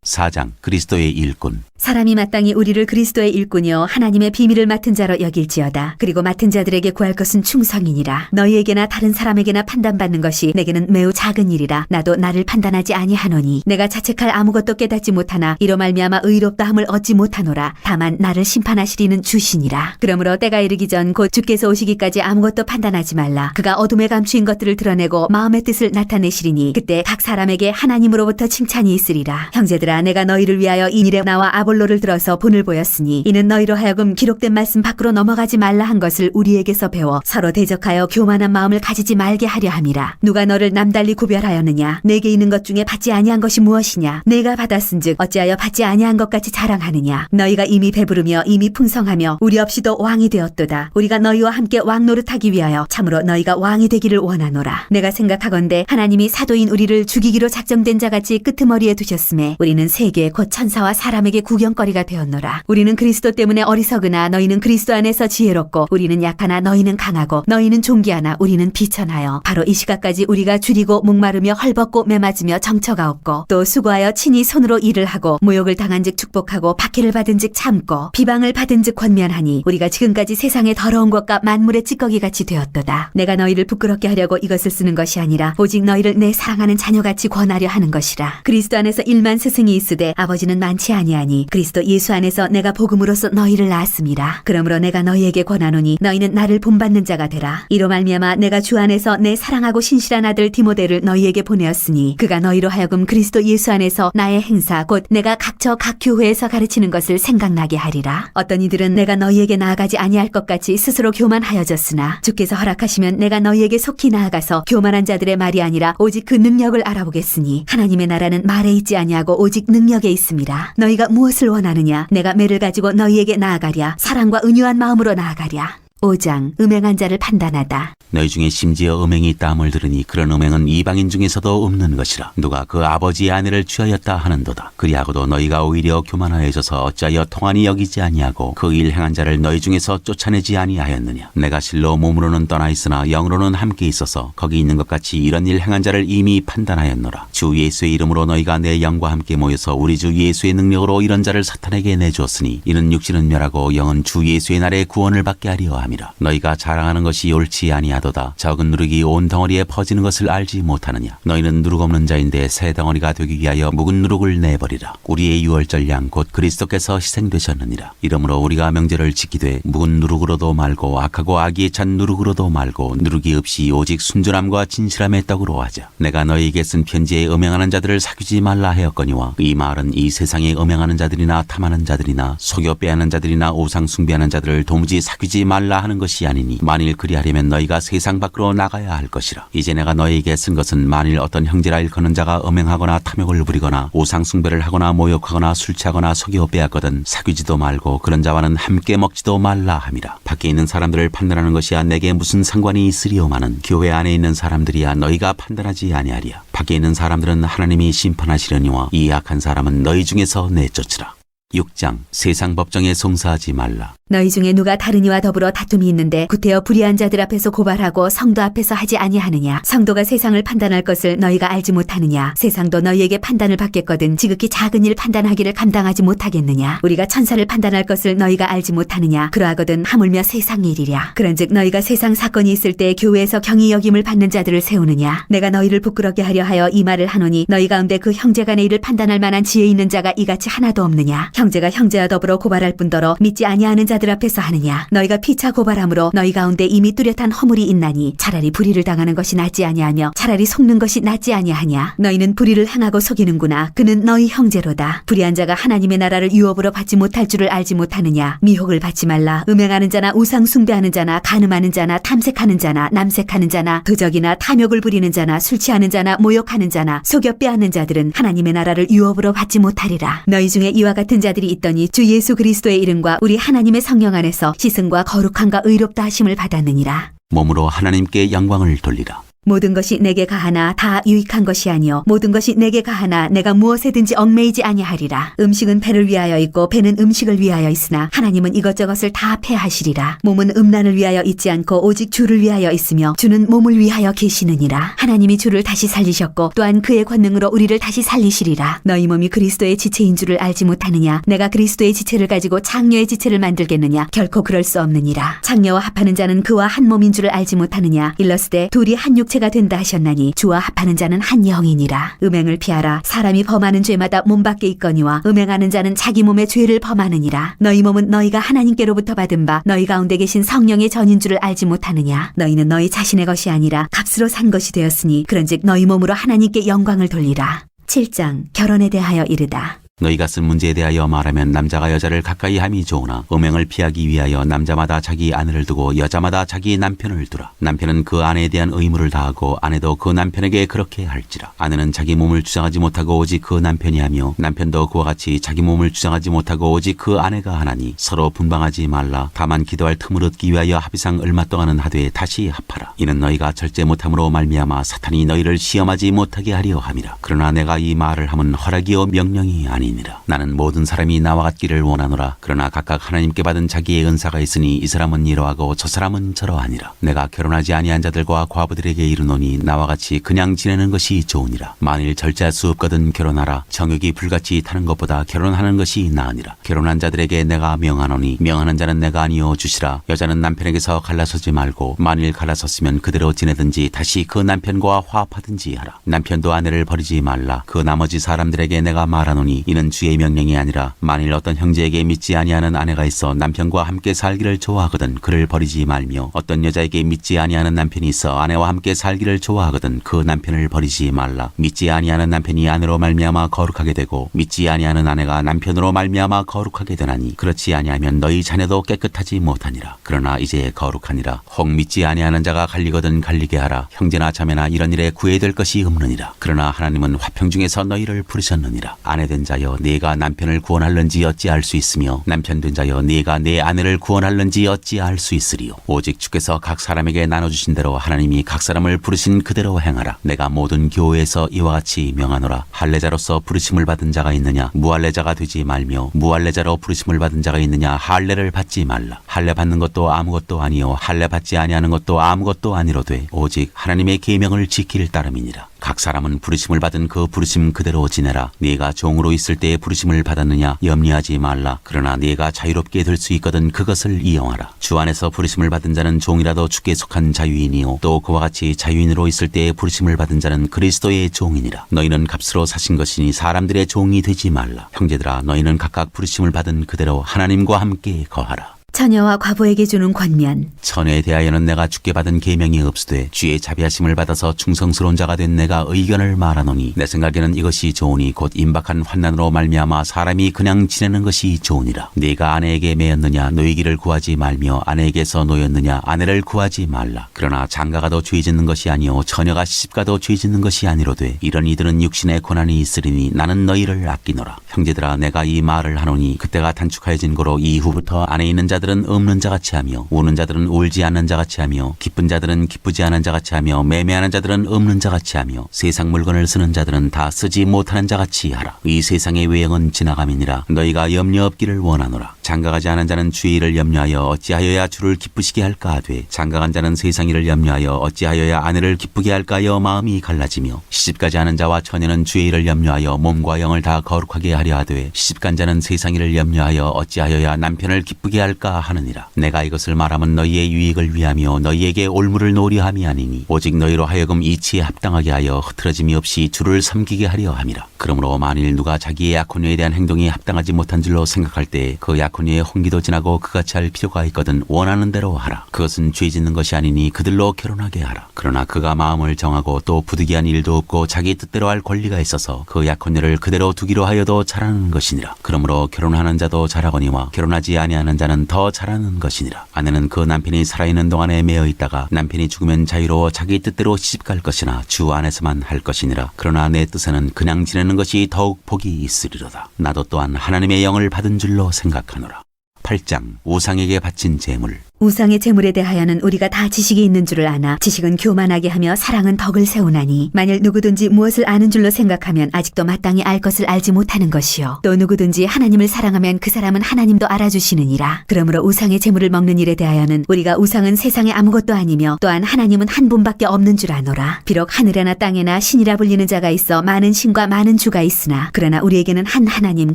4장 그리스도의 일꾼. 사람이 마땅히 우리를 그리스도의 일꾼이요 하나님의 비밀을 맡은 자로 여길지어다. 그리고 맡은 자들에게 구할 것은 충성이니라. 너희에게나 다른 사람에게나 판단받는 것이 내게는 매우 작은 일이라. 나도 나를 판단하지 아니하노니 내가 자책할 아무것도 깨닫지 못하나 이로 말미암아 의롭다함을 얻지 못하노라. 다만 나를 심판하시리는 주시니라. 그러므로 때가 이르기 전 곧 주께서 오시기까지 아무것도 판단하지 말라. 그가 어둠에 감추인 것들을 드러내고 마음의 뜻을 나타내시리니 그때 각 사람에게 하나님으로부터 칭찬이 있으리라. 형제들아, 내가 너희를 위하여 이 일에 나와 아볼로를 들어서 본을 보였으니 이는 너희로 하여금 기록된 말씀 밖으로 넘어가지 말라 한 것을 우리에게서 배워 서로 대적하여 교만한 마음을 가지지 말게 하려 함이라. 누가 너를 남달리 구별하였느냐? 내게 있는 것 중에 받지 아니한 것이 무엇이냐? 내가 받았은즉 어찌하여 받지 아니한 것 같이 자랑하느냐? 너희가 이미 배부르며 이미 풍성하며 우리 없이도 왕이 되었도다. 우리가 너희와 함께 왕 노릇하기 위하여 참으로 너희가 왕이 되기를 원하노라. 내가 생각하건대 하나님이 사도인 우리를 죽이기로 작정된 자같이 끄트머리에 두셨음에 우리는 세계 곧 천사와 사람에게 구경거리가 되었노라. 우리는 그리스도 때문에 어리석으나 너희는 그리스도 안에서 지혜롭고 우리는 약하나 너희는 강하고 너희는 존귀하나 우리는 비천하여 바로 이 시각까지 우리가 줄이고 목마르며 헐벗고 매맞으며 정처가 없고 또 수고하여 친히 손으로 일을 하고 모욕을 당한즉 축복하고 박해를 받은즉 참고 비방을 받은즉 권면하니 우리가 지금까지 세상의 더러운 것과 만물의 찌꺼기같이 되었도다. 내가 너희를 부끄럽게 하려고 이것을 쓰는 것이 아니라 오직 너희를 내 사랑하는 자녀같이 권하려 하는 것이라. 그리스도 안에서 1만 스승이 있으되 아버지는 많지 아니하니 그리스도 예수 안에서 내가 복음으로써 너희를 낳았음이라. 그러므로 내가 너희에게 권하노니 너희는 나를 본받는 자가 되라. 이로 말미암아 내가 주 안에서 내 사랑하고 신실한 아들 디모데를 너희에게 보내었으니 그가 너희로 하여금 그리스도 예수 안에서 나의 행사 곧 내가 각처 각 교회에서 가르치는 것을 생각나게 하리라. 어떤 이들은 내가 너희에게 나아가지 아니할 것 같이 스스로 교만하여졌으나 주께서 허락하시면 내가 너희에게 속히 나아가서 교만한 자들의 말이 아니라 오직 그 능력을 알아보겠으니 하나님의 나라는 말에 있지 아니하고 오직 능력에 있습니다. 너희가 무엇을 원하느냐? 내가 매를 가지고 너희에게 나아가랴. 사랑과 은유한 마음으로 나아가랴. 5장 음행한 자를 판단하다. 너희 중에 심지어 음행이 있다함을 들으니 그런 음행은 이방인 중에서도 없는 것이라. 누가 그 아버지의 아내를 취하였다 하는도다. 그리하고도 너희가 오히려 교만하여져서 어찌하여 통한이 여기지 아니하고 그 일 행한 자를 너희 중에서 쫓아내지 아니하였느냐? 내가 실로 몸으로는 떠나 있으나 영으로는 함께 있어서 거기 있는 것 같이 이런 일 행한 자를 이미 판단하였노라. 주 예수의 이름으로 너희가 내 영과 함께 모여서 우리 주 예수의 능력으로 이런 자를 사탄에게 내주었으니 이는 육신은 멸하고 영은 주 예수의 날에 구원을 받게 하려 함이라. 함이라. 너희가 자랑하는 것이 옳지 아니하도다. 적은 누룩이 온 덩어리에 퍼지는 것을 알지 못하느냐. 너희는 누룩 없는 자인데 새 덩어리가 되기 위하여 묵은 누룩을 내버리라. 우리의 유월절 양 곧 그리스도께서 희생되셨느니라. 이러므로 우리가 명제를 지키되 묵은 누룩으로도 말고 악하고 악의에 찬 누룩으로도 말고 누룩이 없이 오직 순전함과 진실함의 떡으로 하자. 내가 너희에게 쓴 편지에 음행하는 자들을 사귀지 말라 하였거니와 이 말은 이 세상에 음행하는 자들이나 탐하는 자들이나 속여 빼앗는 자들이나 우상 숭배하는 자들을 도무지 사귀지 말라 하는 것이 아니니 만일 그리하려면 너희가 세상 밖으로 나가야 할 것이라. 이제 내가 너희에게 쓴 것은 만일 어떤 형제라 일컫는 자가 음행하거나 탐욕을 부리거나 우상 숭배를 하거나 모욕하거나 술 취하거나 속여 빼앗거든 사귀지도 말고 그런 자와는 함께 먹지도 말라 함이라. 밖에 있는 사람들을 판단하는 것이야 내게 무슨 상관이 있으리오마는 교회 안에 있는 사람들이야 너희가 판단하지 아니하리야. 밖에 있는 사람들은 하나님이 심판하시려니와 이 악한 사람은 너희 중에서 내쫓으라. 6장 세상 법정에 송사하지 말라. 너희 중에 누가 다른 이와 더불어 다툼이 있는데 구태여 불의한 자들 앞에서 고발하고 성도 앞에서 하지 아니하느냐. 성도가 세상을 판단할 것을 너희가 알지 못하느냐. 세상도 너희에게 판단을 받겠거든 지극히 작은 일 판단하기를 감당하지 못하겠느냐. 우리가 천사를 판단할 것을 너희가 알지 못하느냐. 그러하거든 하물며 세상 일이랴. 그런즉 너희가 세상 사건이 있을 때 교회에서 경히 여김을 받는 자들을 세우느냐. 내가 너희를 부끄럽게 하려 하여 이 말을 하노니 너희 가운데 그 형제간의 일을 판단할 만한 지혜 있는 자가 이같이 하나도 없느냐. 형제가 형제와 더불어 고발할 뿐더러 믿지 아니하는 자들 앞에서 하느냐. 너희가 피차 고발함으로 너희 가운데 이미 뚜렷한 허물이 있나니 차라리 불의를 당하는 것이 낫지 아니하며 차라리 속는 것이 낫지 아니하냐. 너희는 불의를 행하고 속이는구나. 그는 너희 형제로다. 불의한 자가 하나님의 나라를 유업으로 받지 못할 줄을 알지 못하느냐. 미혹을 받지 말라. 음행하는 자나 우상 숭배하는 자나 간음하는 자나 탐색하는 자나 남색하는 자나 도적이나 탐욕을 부리는 자나 술 취하는 자나 모욕하는 자나 속여 빼앗는 자들은 하나님의 나라를 유업으로 받지 못하리라. 너희 중에 이와 같은 자들이 있더니 주 예수 그리스도의 이름과 우리 하나님의 성령 안에서 시승과 거룩함과 의롭다 하심을 받았느니라. 몸으로 하나님께 영광을 돌리라. 모든 것이 내게 가하나 다 유익한 것이 아니요 모든 것이 내게 가하나 내가 무엇에든지 얽매이지 아니하리라. 음식은 배를 위하여 있고 배는 음식을 위하여 있으나 하나님은 이것저것을 다 패하시리라. 몸은 음란을 위하여 있지 않고 오직 주를 위하여 있으며 주는 몸을 위하여 계시느니라. 하나님이 주를 다시 살리셨고 또한 그의 권능으로 우리를 다시 살리시리라. 너희 몸이 그리스도의 지체인 줄을 알지 못하느냐. 내가 그리스도의 지체를 가지고 장녀의 지체를 만들겠느냐. 결코 그럴 수 없느니라. 장녀와 합하는 자는 그와 한 몸인 줄을 알지 못하느냐. 일러스되 둘이 한 육체가 된다 하셨나니 주와 합하는 자는 한 영이니라. 음행을 피하라. 사람이 범하는 죄마다 몸 밖에 있거니와 음행하는 자는 자기 몸의 죄를 범하느니라. 너희 몸은 너희가 하나님께로부터 받은 바 너희 가운데 계신 성령의 전인 줄을 알지 못하느냐. 너희는 너희 자신의 것이 아니라 값으로 산 것이 되었으니 그런즉 너희 몸으로 하나님께 영광을 돌리라. 7장 결혼에 대하여 이르다. 너희가 쓴 문제에 대하여 말하면 남자가 여자를 가까이 함이 좋으나 음행을 피하기 위하여 남자마다 자기 아내를 두고 여자마다 자기 남편을 두라. 남편은 그 아내에 대한 의무를 다하고 아내도 그 남편에게 그렇게 할지라. 아내는 자기 몸을 주장하지 못하고 오직 그 남편이 하며 남편도 그와 같이 자기 몸을 주장하지 못하고 오직 그 아내가 하나니 서로 분방하지 말라. 다만 기도할 틈을 얻기 위하여 합의상 얼마 동안은 하되 다시 합하라. 이는 너희가 절제 못함으로 말미암아 사탄이 너희를 시험하지 못하게 하려 함이라. 그러나 내가 이 말을 함은 허락이요 명령이 아니 나는 모든 사람이 나와 같기를 원하노라. 그러나 각각 하나님께 받은 자기의 은사가 있으니 이 사람은 이러하고 저 사람은 저러하니라. 내가 결혼하지 아니한 자들과 과부들에게 이르노니 나와 같이 그냥 지내는 것이 좋으니라. 만일 절제할 수 없거든 결혼하라. 정욕이 불같이 타는 것보다 결혼하는 것이 나으니라. 결혼한 자들에게 내가 명하노니 명하는 자는 내가 아니요 주시라. 여자는 남편에게서 갈라서지 말고 만일 갈라섰으면 그대로 지내든지 다시 그 남편과 화합하든지 하라. 남편도 아내를 버리지 말라. 그 나머지 사람들에게 내가 말하노니 이는 주의 명령이 아니라 만일 어떤 형제에게 믿지 아니하는 아내가 있어 남편과 함께 살기를 좋아하거든 그를 버리지 말며 어떤 여자에게 믿지 아니하는 남편이 있어 아내와 함께 살기를 좋아하거든 그 남편을 버리지 말라. 믿지 아니하는 남편이 아내로 말미암아 거룩하게 되고 믿지 아니하는 아내가 남편으로 말미암아 거룩하게 되나니 그렇지 아니하면 너희 자녀도 깨끗하지 못하니라. 그러나 이제 거룩하니라. 혹 믿지 아니하는 자가 갈리거든 갈리게 하라. 형제나 자매나 이런 일에 구애될 것이 없느니라. 그러나 하나님은 화평 중에서 너희를 부르셨느니라. 아내된 자여 네가 남편을 구원할는지 어찌할 수 있으며 남편 된 자여 네가 내 아내를 구원할는지 어찌할 수 있으리요. 오직 주께서 각 사람에게 나눠주신 대로 하나님이 각 사람을 부르신 그대로 행하라. 내가 모든 교회에서 이와 같이 명하노라. 할례자로서 부르심을 받은 자가 있느냐 무할례자가 되지 말며 무할례자로 부르심을 받은 자가 있느냐 할례를 받지 말라. 할례 받는 것도 아무것도 아니요 할례 받지 아니하는 것도 아무것도 아니로되 오직 하나님의 계명을 지킬 따름이니라. 각 사람은 부르심을 받은 그 부르심 그대로 지내라. 네가 종으로 있을 때에 부르심을 받았느냐 염려하지 말라. 그러나 네가 자유롭게 될 수 있거든 그것을 이용하라. 주 안에서 부르심을 받은 자는 종이라도 주께 속한 자유인이요 또 그와 같이 자유인으로 있을 때에 부르심을 받은 자는 그리스도의 종이니라. 너희는 값으로 사신 것이니 사람들의 종이 되지 말라. 형제들아 너희는 각각 부르심을 받은 그대로 하나님과 함께 거하라. 처녀와 과부에게 주는 권면. 처녀에 대하여는 내가 주께 받은 계명이 없으되 주의 자비하심을 받아서 충성스러운 자가 된 내가 의견을 말하노니 내 생각에는 이것이 좋으니 곧 임박한 환난으로 말미암아 사람이 그냥 지내는 것이 좋으니라. 네가 아내에게 매였느냐 노이기를 구하지 말며 아내에게서 노였느냐 아내를 구하지 말라. 그러나 장가가도 죄 짓는 것이 아니요 처녀가 시집가도 죄 짓는 것이 아니로되 이런 이들은 육신의 고난이 있으리니 나는 너희를 아끼노라. 형제들아 내가 이 말을 하노니 그때가 단축하여진 고로 이후부터 안에 있는 자들은 없는 자같이 하며 우는 자들은 울지 않는 자같이 하며 기쁜 자들은 기쁘지 않은 자같이 하며 매매하는 자들은 없는 자같이 하며 세상 물건을 쓰는 자들은 다 쓰지 못하는 자같이 하라. 이 세상의 외형은 지나감이니라. 너희가 염려 없기를 원하노라. 장가가지 않은 자는 주의 일을 염려하여 어찌하여야 주를 기쁘시게 할까 하되 장가간 자는 세상 일을 염려하여 어찌하여야 아내를 기쁘게 할까 하여 마음이 갈라지며 시집가지 않은 자와 처녀는 주의 일을 염려하여 몸과 영을 다 거룩하게 하려 하되 시집간 자는 세상 일을 염려하여 어찌하여야 남편을 기쁘게 할까 하느니라. 내가 이것을 말하면 너희의 유익을 위하며 너희에게 올무를 놓으려 함이 아니니 오직 너희로 하여금 이치에 합당하게 하여 흐트러짐이 없이 주를 섬기게 하려 함이라. 그러므로 만일 누가 자기의 약혼녀에 대한 행동이 합당하지 못한 줄로 생각할 때 그 약혼녀의 혼기도 지나고 그같이 할 필요가 있거든 원하는 대로 하라. 그것은 죄 짓는 것이 아니니 그들로 결혼하게 하라. 그러나 그가 마음을 정하고 또 부득이한 일도 없고 자기 뜻대로 할 권리가 있어서 그 약혼녀를 그대로 두기로 하여도 잘하는 것이니라. 그러므로 결혼하는 자도 잘하거니와 결혼하지 아니하는 자는 더 잘하는 것이니라. 아내는 그 남편이 살아있는 동안에 매어 있다가 남편이 죽으면 자유로워 자기 뜻대로 시집갈 것이나 주 안에서만 할 것이니라. 그러나 내 뜻에는 그냥 지내는 것이 더욱 복이 있으리로다. 나도 또한 하나님의 영을 받은 줄로 생각하노라. 8장 우상에게 바친 제물. 우상의 제물에 대하여는 우리가 다 지식이 있는 줄을 아나 지식은 교만하게 하며 사랑은 덕을 세우나니 만일 누구든지 무엇을 아는 줄로 생각하면 아직도 마땅히 알 것을 알지 못하는 것이요 또 누구든지 하나님을 사랑하면 그 사람은 하나님도 알아주시느니라. 그러므로 우상의 제물을 먹는 일에 대하여는 우리가 우상은 세상에 아무것도 아니며 또한 하나님은 한 분밖에 없는 줄 아노라. 비록 하늘에나 땅에나 신이라 불리는 자가 있어 많은 신과 많은 주가 있으나 그러나 우리에게는 한 하나님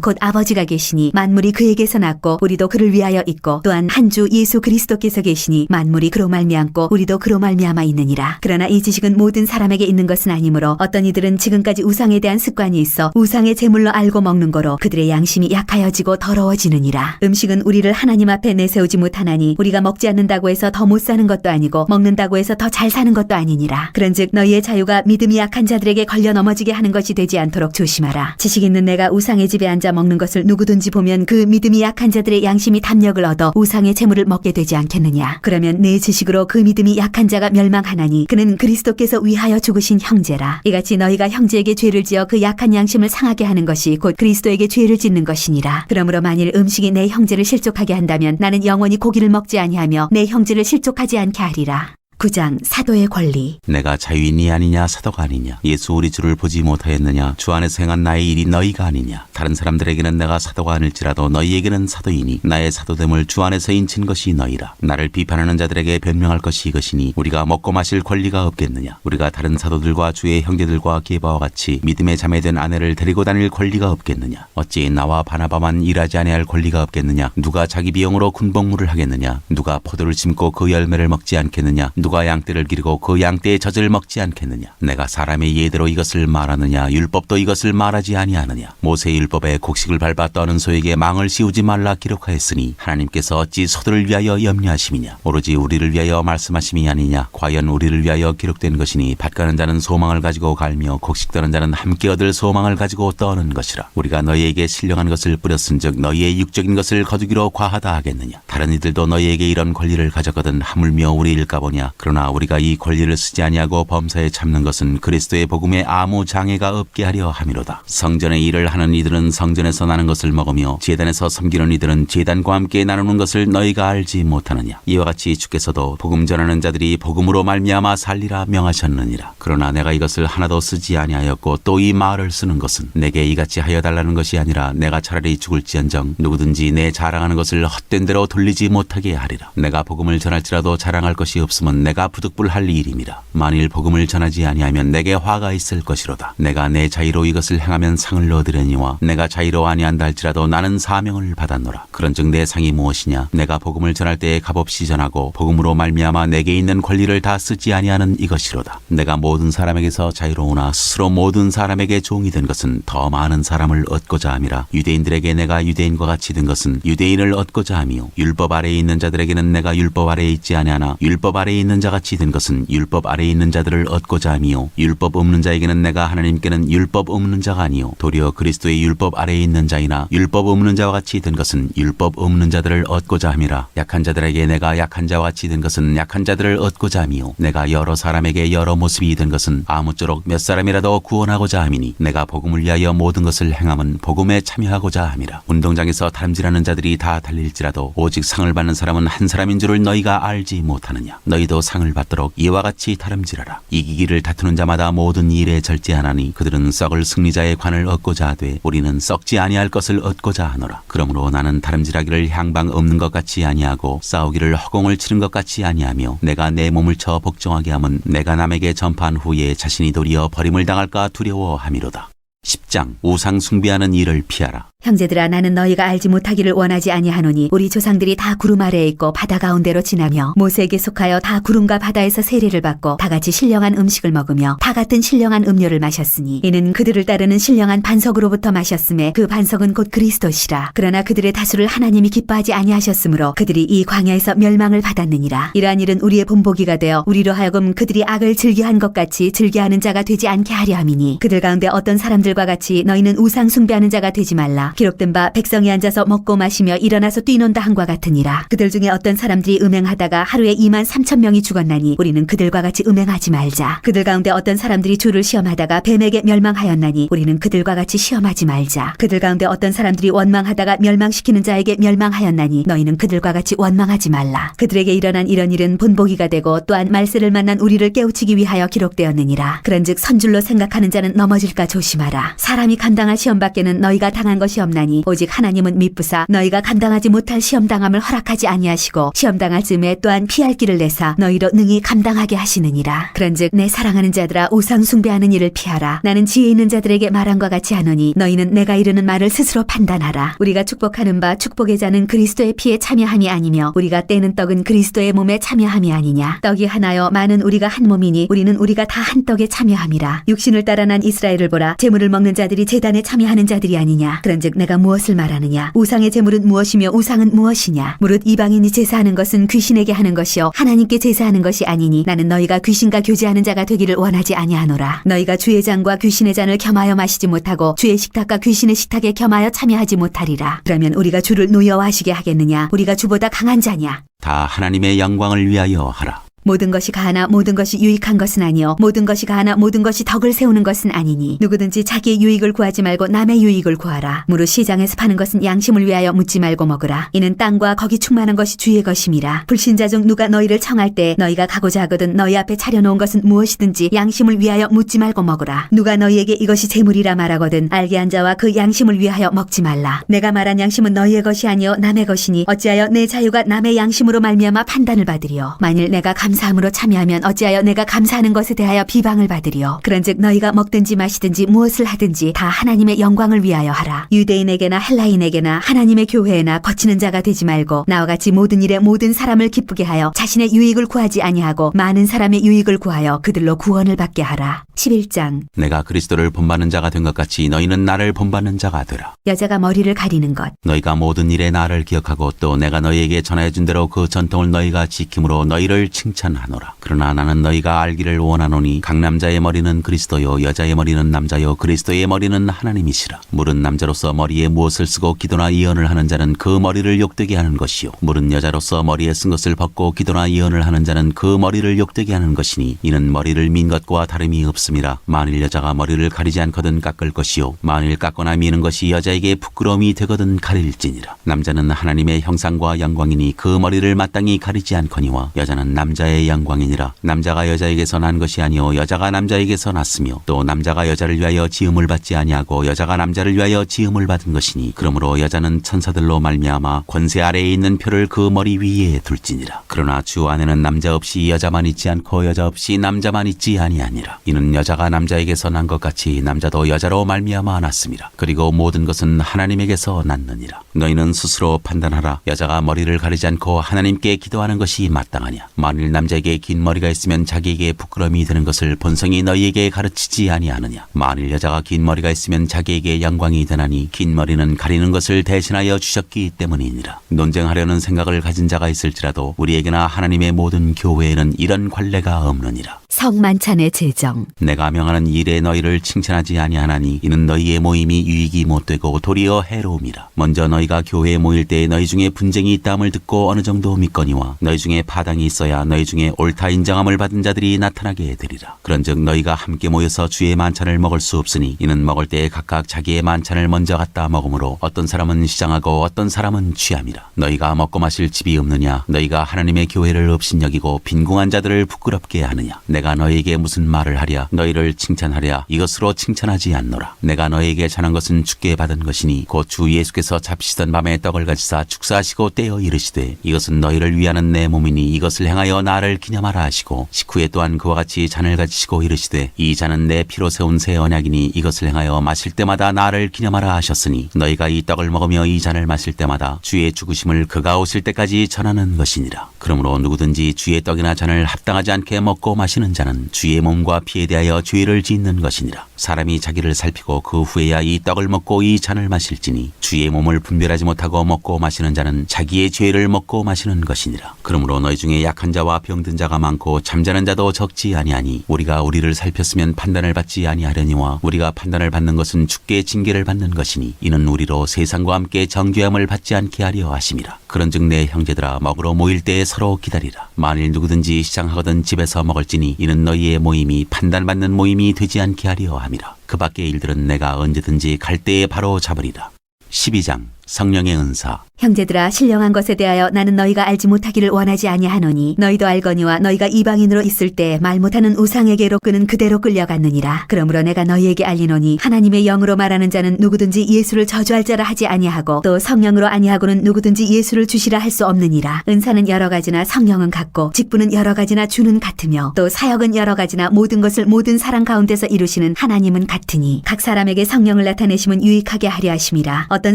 곧 아버지가 계시니 만물이 그에게서 났고 우리도 그를 위하여 있고 또한 한 주 예수 그리스도께서 계시니 만물이 그로 말미암고 우리도 그로 말미암아 있느니라. 그러나 이 지식은 모든 사람에게 있는 것은 아니므로 어떤 이들은 지금까지 우상에 대한 습관이 있어 우상의 제물로 알고 먹는 거로 그들의 양심이 약하여지고 더러워지느니라. 음식은 우리를 하나님 앞에 내세우지 못하나니 우리가 먹지 않는다고 해서 더 못 사는 것도 아니고 먹는다고 해서 더 잘 사는 것도 아니니라. 그런즉 너희의 자유가 믿음이 약한 자들에게 걸려 넘어지게 하는 것이 되지 않도록 조심하라. 지식 있는 내가 우상의 집에 앉아 먹는 것을 누구든지 보면 그 믿음이 약한 자들의 양심이 담력을 얻어 우상의 제물을 먹게 되지 않겠느냐. 그러면 내 지식으로 그 믿음이 약한 자가 멸망하나니 그는 그리스도께서 위하여 죽으신 형제라. 이같이 너희가 형제에게 죄를 지어 그 약한 양심을 상하게 하는 것이 곧 그리스도에게 죄를 짓는 것이니라. 그러므로 만일 음식이 내 형제를 실족하게 한다면 나는 영원히 고기를 먹지 아니하며 내 형제를 실족하지 않게 하리라. 9장 사도의 권리. 내가 자유인이 아니냐 사도가 아니냐. 예수 우리 주를 보지 못하였느냐. 주 안에서 행한 나의 일이 너희가 아니냐. 다른 사람들에게는 내가 사도가 아닐지라도 너희에게는 사도이니 나의 사도됨을 주 안에서 인친 것이 너희라. 나를 비판하는 자들에게 변명할 것이 이것이니 우리가 먹고 마실 권리가 없겠느냐. 우리가 다른 사도들과 주의 형제들과 게바와 같이 믿음에 자매된 아내를 데리고 다닐 권리가 없겠느냐. 어찌 나와 바나바만 일하지 아니할 권리가 없겠느냐. 누가 자기 비용으로 군복무를 하겠느냐. 누가 포도를 심고 그 열매를 먹지 않겠느냐. 누가 양떼를 기르고 그 양떼의 젖을 먹지 않겠느냐. 내가 사람의 예대로 이것을 말하느냐. 율법도 이것을 말하지 아니하느냐. 모세의 율법에 곡식을 밟아 떠는 소에게 망을 씌우지 말라 기록하였으니 하나님께서 어찌 소들을 위하여 염려하심이냐. 오로지 우리를 위하여 말씀하심이 아니냐. 과연 우리를 위하여 기록된 것이니 밭 가는 자는 소망을 가지고 갈며 곡식 떠는 자는 함께 얻을 소망을 가지고 떠는 것이라. 우리가 너희에게 신령한 것을 뿌렸은즉 너희의 육적인 것을 거두기로 과하다 하겠느냐. 다른 이들도 너희에게 이런 권리를 가졌거든 하물며 우리일까 보냐. 그러나 우리가 이 권리를 쓰지 아니하고 범사에 참는 것은 그리스도의 복음에 아무 장애가 없게 하려 함이로다. 성전의 일을 하는 이들은 성전에서 나는 것을 먹으며 제단에서 섬기는 이들은 제단과 함께 나누는 것을 너희가 알지 못하느냐. 이와 같이 주께서도 복음 전하는 자들이 복음으로 말미암아 살리라 명하셨느니라. 그러나 내가 이것을 하나도 쓰지 아니하였고 또 이 말을 쓰는 것은 내게 이같이 하여 달라는 것이 아니라 내가 차라리 죽을지언정 누구든지 내 자랑하는 것을 헛된 대로 돌리지 못하게 하리라. 내가 복음을 전할지라도 자랑할 것이 없으면 내가 부득불할 일임이라. 만일 복음을 전하지 아니하면 내게 화가 있을 것이로다. 내가 내 자의로 이것을 행하면 상을 얻으려니와 내가 자의로 아니한다 할지라도 나는 사명을 받았노라. 그런즉 내 상이 무엇이냐? 내가 복음을 전할 때에 값없이 전하고 복음으로 말미암아 내게 있는 권리를 다 쓰지 아니하는 이것이로다. 내가 모든 사람에게서 자유로우나 스스로 모든 사람에게 종이 된 것은 더 많은 사람을 얻고자 함이라. 유대인들에게 내가 유대인과 같이 된 것은 유대인을 얻고자 함이요 율법 아래에 있는 자들에게는 내가 율법 아래에 있지 아니하나 율법 아래에 있는 자 같이 된 것은 율법 아래에 있는 자들을 얻고자 함이요 율법 없는 자에게는 내가 하나님께는 율법 없는 자가 아니요 도리어 그리스도의 율법 아래에 있는 자이나 율법 없는 자와 같이 된 것은 율법 없는 자들을 얻고자 함이라. 약한 자들에게 내가 약한 자와 같이 된 것은 약한 자들을 얻고자 함이요 내가 여러 사람에게 여러 모습이 된 것은 아무쪼록 몇 사람이라도 구원하고자 함이니 내가 복음을 위하여 모든 것을 행함은 복음에 참여하고자 함이라. 운동장에서 다름질하는 자들이 다 달릴지라도 오직 상을 받는 사람은 한 사람인 줄을 너희가 알지 못하느냐? 너희도 상을 받도록 이와 같이 다름질하라. 이기기를 다투는 자마다 모든 일에 절제하나니 그들은 썩을 승리자의 관을 얻고자 하되 우리는 썩지 아니할 것을 얻고자 하노라. 그러므로 나는 다름질하기를 향방 없는 것 같이 아니하고 싸우기를 허공을 치는 것 같이 아니하며 내가 내 몸을 쳐 복종하게 함은 내가 남에게 전파한 후에 자신이 도리어 버림을 당할까 두려워함이로다. 10장 우상 숭배하는 일을 피하라. 형제들아 나는 너희가 알지 못하기를 원하지 아니하노니 우리 조상들이 다 구름 아래에 있고 바다 가운데로 지나며 모세에게 속하여 다 구름과 바다에서 세례를 받고 다 같이 신령한 음식을 먹으며 다 같은 신령한 음료를 마셨으니 이는 그들을 따르는 신령한 반석으로부터 마셨음에 그 반석은 곧 그리스도시라. 그러나 그들의 다수를 하나님이 기뻐하지 아니하셨으므로 그들이 이 광야에서 멸망을 받았느니라. 이러한 일은 우리의 본보기가 되어 우리로 하여금 그들이 악을 즐겨한 것 같이 즐겨하는 자가 되지 않게 하려 함이니 그들 가운데 어떤 사람들과 같이 너희는 우상 숭배하는 자가 되지 말라. 기록된 바 백성이 앉아서 먹고 마시며 일어나서 뛰논다 한과 같으니라. 그들 중에 어떤 사람들이 음행하다가 하루에 23,000명이 죽었나니 우리는 그들과 같이 음행하지 말자. 그들 가운데 어떤 사람들이 주를 시험하다가 뱀에게 멸망하였나니 우리는 그들과 같이 시험하지 말자. 그들 가운데 어떤 사람들이 원망하다가 멸망시키는 자에게 멸망하였나니 너희는 그들과 같이 원망하지 말라. 그들에게 일어난 이런 일은 본보기가 되고 또한 말세를 만난 우리를 깨우치기 위하여 기록되었느니라. 그런즉 선줄로 생각하는 자는 넘어질까 조심하라. 사람이 감당할 시험 밖에는 너희가 당한 것이 없나니 오직 하나님은 미쁘사 너희가 감당하지 못할 시험당함을 허락하지 아니하시고 시험당할 즈음에 또한 피할 길을 내사 너희로 능히 감당하게 하시느니라. 그런즉 내 사랑하는 자들아 우상 숭배하는 일을 피하라. 나는 지혜 있는 자들에게 말함과 같이 하노니 너희는 내가 이르는 말을 스스로 판단하라. 우리가 축복하는 바 축복의 자는 그리스도의 피에 참여함이 아니며 우리가 떼는 떡은 그리스도의 몸에 참여함이 아니냐. 떡이 하나여 많은 우리가 한 몸이니 우리는 우리가 다 한 떡에 참여함이라. 육신을 따라 난 이스라엘을 보라. 제물을 먹는 자들이 제단에 참여하는 자들이 아니냐. 그런즉 내가 무엇을 말하느냐. 우상의 제물은 무엇이며 우상은 무엇이냐. 무릇 이방인이 제사하는 것은 귀신에게 하는 것이요 하나님께 제사하는 것이 아니니 나는 너희가 귀신과 교제하는 자가 되기를 원하지 아니하노라. 너희가 주의 잔과 귀신의 잔을 겸하여 마시지 못하고 주의 식탁과 귀신의 식탁에 겸하여 참여하지 못하리라. 그러면 우리가 주를 노여워하시게 하겠느냐. 우리가 주보다 강한 자냐. 다 하나님의 영광을 위하여 하라. 모든 것이 가하나 모든 것이 유익한 것은 아니요 모든 것이 가하나 모든 것이 덕을 세우는 것은 아니니 누구든지 자기의 유익을 구하지 말고 남의 유익을 구하라. 무릇 시장에서 파는 것은 양심을 위하여 묻지 말고 먹으라. 이는 땅과 거기 충만한 것이 주의 것임이라. 불신자 중 누가 너희를 청할 때 너희가 가고자 하거든 너희 앞에 차려놓은 것은 무엇이든지 양심을 위하여 묻지 말고 먹으라. 누가 너희에게 이것이 재물이라 말하거든 알게 한 자와 그 양심을 위하여 먹지 말라. 내가 말한 양심은 너희의 것이 아니요 남의 것이니 어찌하여 내 자유가 남의 양심으로 말미암아 판단을 받으리요. 만일 내가 감사함으로 참여하면 어찌하여 내가 감사하는 것에 대하여 비방을 받으리요. 그런즉 너희가 먹든지 마시든지 무엇을 하든지 다 하나님의 영광을 위하여 하라. 유대인에게나 헬라인에게나 하나님의 교회에나 거치는 자가 되지 말고 나와 같이 모든 일에 모든 사람을 기쁘게 하여 자신의 유익을 구하지 아니하고 많은 사람의 유익을 구하여 그들로 구원을 받게 하라. 11장 내가 그리스도를 본받는 자가 된 것 같이 너희는 나를 본받는 자가 되라. 여자가 머리를 가리는 것. 너희가 모든 일에 나를 기억하고 또 내가 너희에게 전하여 준 대로 그 전통을 너희가 지킴으로 너희를 칭찬하노라. 그러나 나는 너희가 알기를 원하노니 각 남자의 머리는 그리스도요 여자의 머리는 남자요 그리스도의 머리는 하나님이시라. 물은 남자로서 머리에 무엇을 쓰고 기도나 예언을 하는 자는 그 머리를 욕되게 하는 것이요 물은 여자로서 머리에 쓴 것을 벗고 기도나 예언을 하는 자는 그 머리를 욕되게 하는 것이니 이는 머리를 민 것과 다름이 없음이라. 만일 여자가 머리를 가리지 않거든 깎을 것이요 만일 깎거나 미는 것이 여자에게 부끄러움이 되거든 가릴지니라. 남자는 하나님의 형상과 영광이니 그 머리를 마땅히 가리지 않거니와 여자는 남자의 여자의 영광이니라. 남자가 여자에게서 난 것이 아니요 여자가 남자에게서 났으며 또 남자가 여자를 위하여 지음을 받지 아니하고 여자가 남자를 위하여 지음을 받은 것이니 그러므로 여자는 천사들로 말미암아 권세 아래에 있는 표를 그 머리 위에 둘지니라. 그러나 주 안에는 남자 없이 여자만 있지 않고 여자 없이 남자만 있지 아니하니라. 이는 여자가 남자에게서 난 것 같이 남자도 여자로 말미암아 났음이라. 그리고 모든 것은 하나님에게서 났느니라. 너희는 스스로 판단하라. 여자가 머리를 가리지 않고 하나님께 기도하는 것이 마땅하냐. 만일 남자에게 긴 머리가 있으면 자기에게 부끄러움이 되는 것을 본성이 너희에게 가르치지 아니하느냐. 만일 여자가 긴 머리가 있으면 자기에게 영광이 되나니 긴 머리는 가리는 것을 대신하여 주셨기 때문이니라. 논쟁하려는 생각을 가진 자가 있을지라도 우리에게나 하나님의 모든 교회에는 이런 관례가 없느니라. 성만찬의 제정. 내가 명하는 일에 너희를 칭찬하지 아니하나니 이는 너희의 모임이 유익이 못되고 도리어 해로움이라. 먼저 너희가 교회에 모일 때에 너희 중에 분쟁이 있다함을 듣고 어느 정도 믿거니와 너희 중에 파당이 있어야 너희 중에 옳다 인정함을 받은 자들이 나타나게 되리라. 그런즉 너희가 함께 모여서 주의 만찬을 먹을 수 없으니 이는 먹을 때에 각각 자기의 만찬을 먼저 갖다 먹으므로 어떤 사람은 시장하고 어떤 사람은 취함이라. 너희가 먹고 마실 집이 없느냐. 너희가 하나님의 교회를 업신여기고 빈궁한 자들을 부끄럽게 하느냐. 내가 너희에게 무슨 말을 하랴. 너희를 칭찬하랴. 이것으로 칭찬하지 않노라. 내가 너희에게 전한 것은 주께 받은 것이니 곧 주 예수께서 잡시던 밤에 떡을 가지사 축사하시고 떼어 이르시되 이것은 너희를 위하는 내 몸이니 이것을 행하여 나를 기념하라 하시고 식후에 또한 그와 같이 잔을 가지시고 이르시되 이 잔은 내 피로 세운 새 언약이니 이것을 행하여 마실 때마다 나를 기념하라 하셨으니 너희가 이 떡을 먹으며 이 잔을 마실 때마다 주의 죽으심을 그가 오실 때까지 전하는 것이니라. 그러므로 누구든지 주의 떡이나 잔을 합당하지 않게 먹고 마시는 자는 주의 몸과 피에 대하여 죄를 짓는 것이니라. 사람이 자기를 살피고 그 후에야 이 떡을 먹고 이 잔을 마실지니 주의 몸을 분별하지 못하고 먹고 마시는 자는 자기의 죄를 먹고 마시는 것이니라. 그러므로 너희 중에 약한 자와 병든 자가 많고 잠자는 자도 적지 아니하니 우리가 우리를 살폈으면 판단을 받지 아니하려니와 우리가 판단을 받는 것은 주께 징계를 받는 것이니 이는 우리로 세상과 함께 정죄함을 받지 않게 하려 하심이라. 그런즉 내 형제들아 먹으러 모일 때에 서로 기다리라. 만일 누구든지 시장하거든 집에서 먹을지니 이는 너희의 모임이 판단받는 모임이 되지 않게 하려 함이라. 그 밖의 일들은 내가 언제든지 갈 때에 바로 잡으리라. 12장 성령의 은사. 형제들아 신령한 것에 대하여 나는 너희가 알지 못하기를 원하지 아니하노니 너희도 알거니와 너희가 이방인으로 있을 때 말 못하는 우상에게로 끄는 그대로 끌려갔느니라. 그러므로 내가 너희에게 알리노니 하나님의 영으로 말하는 자는 누구든지 예수를 저주할 자라 하지 아니하고 또 성령으로 아니하고는 누구든지 예수를 주시라 할 수 없느니라. 은사는 여러 가지나 성령은 같고 직분은 여러 가지나 주는 같으며 또 사역은 여러 가지나 모든 것을 모든 사람 가운데서 이루시는 하나님은 같으니 각 사람에게 성령을 나타내심은 유익하게 하려 하심이라. 어떤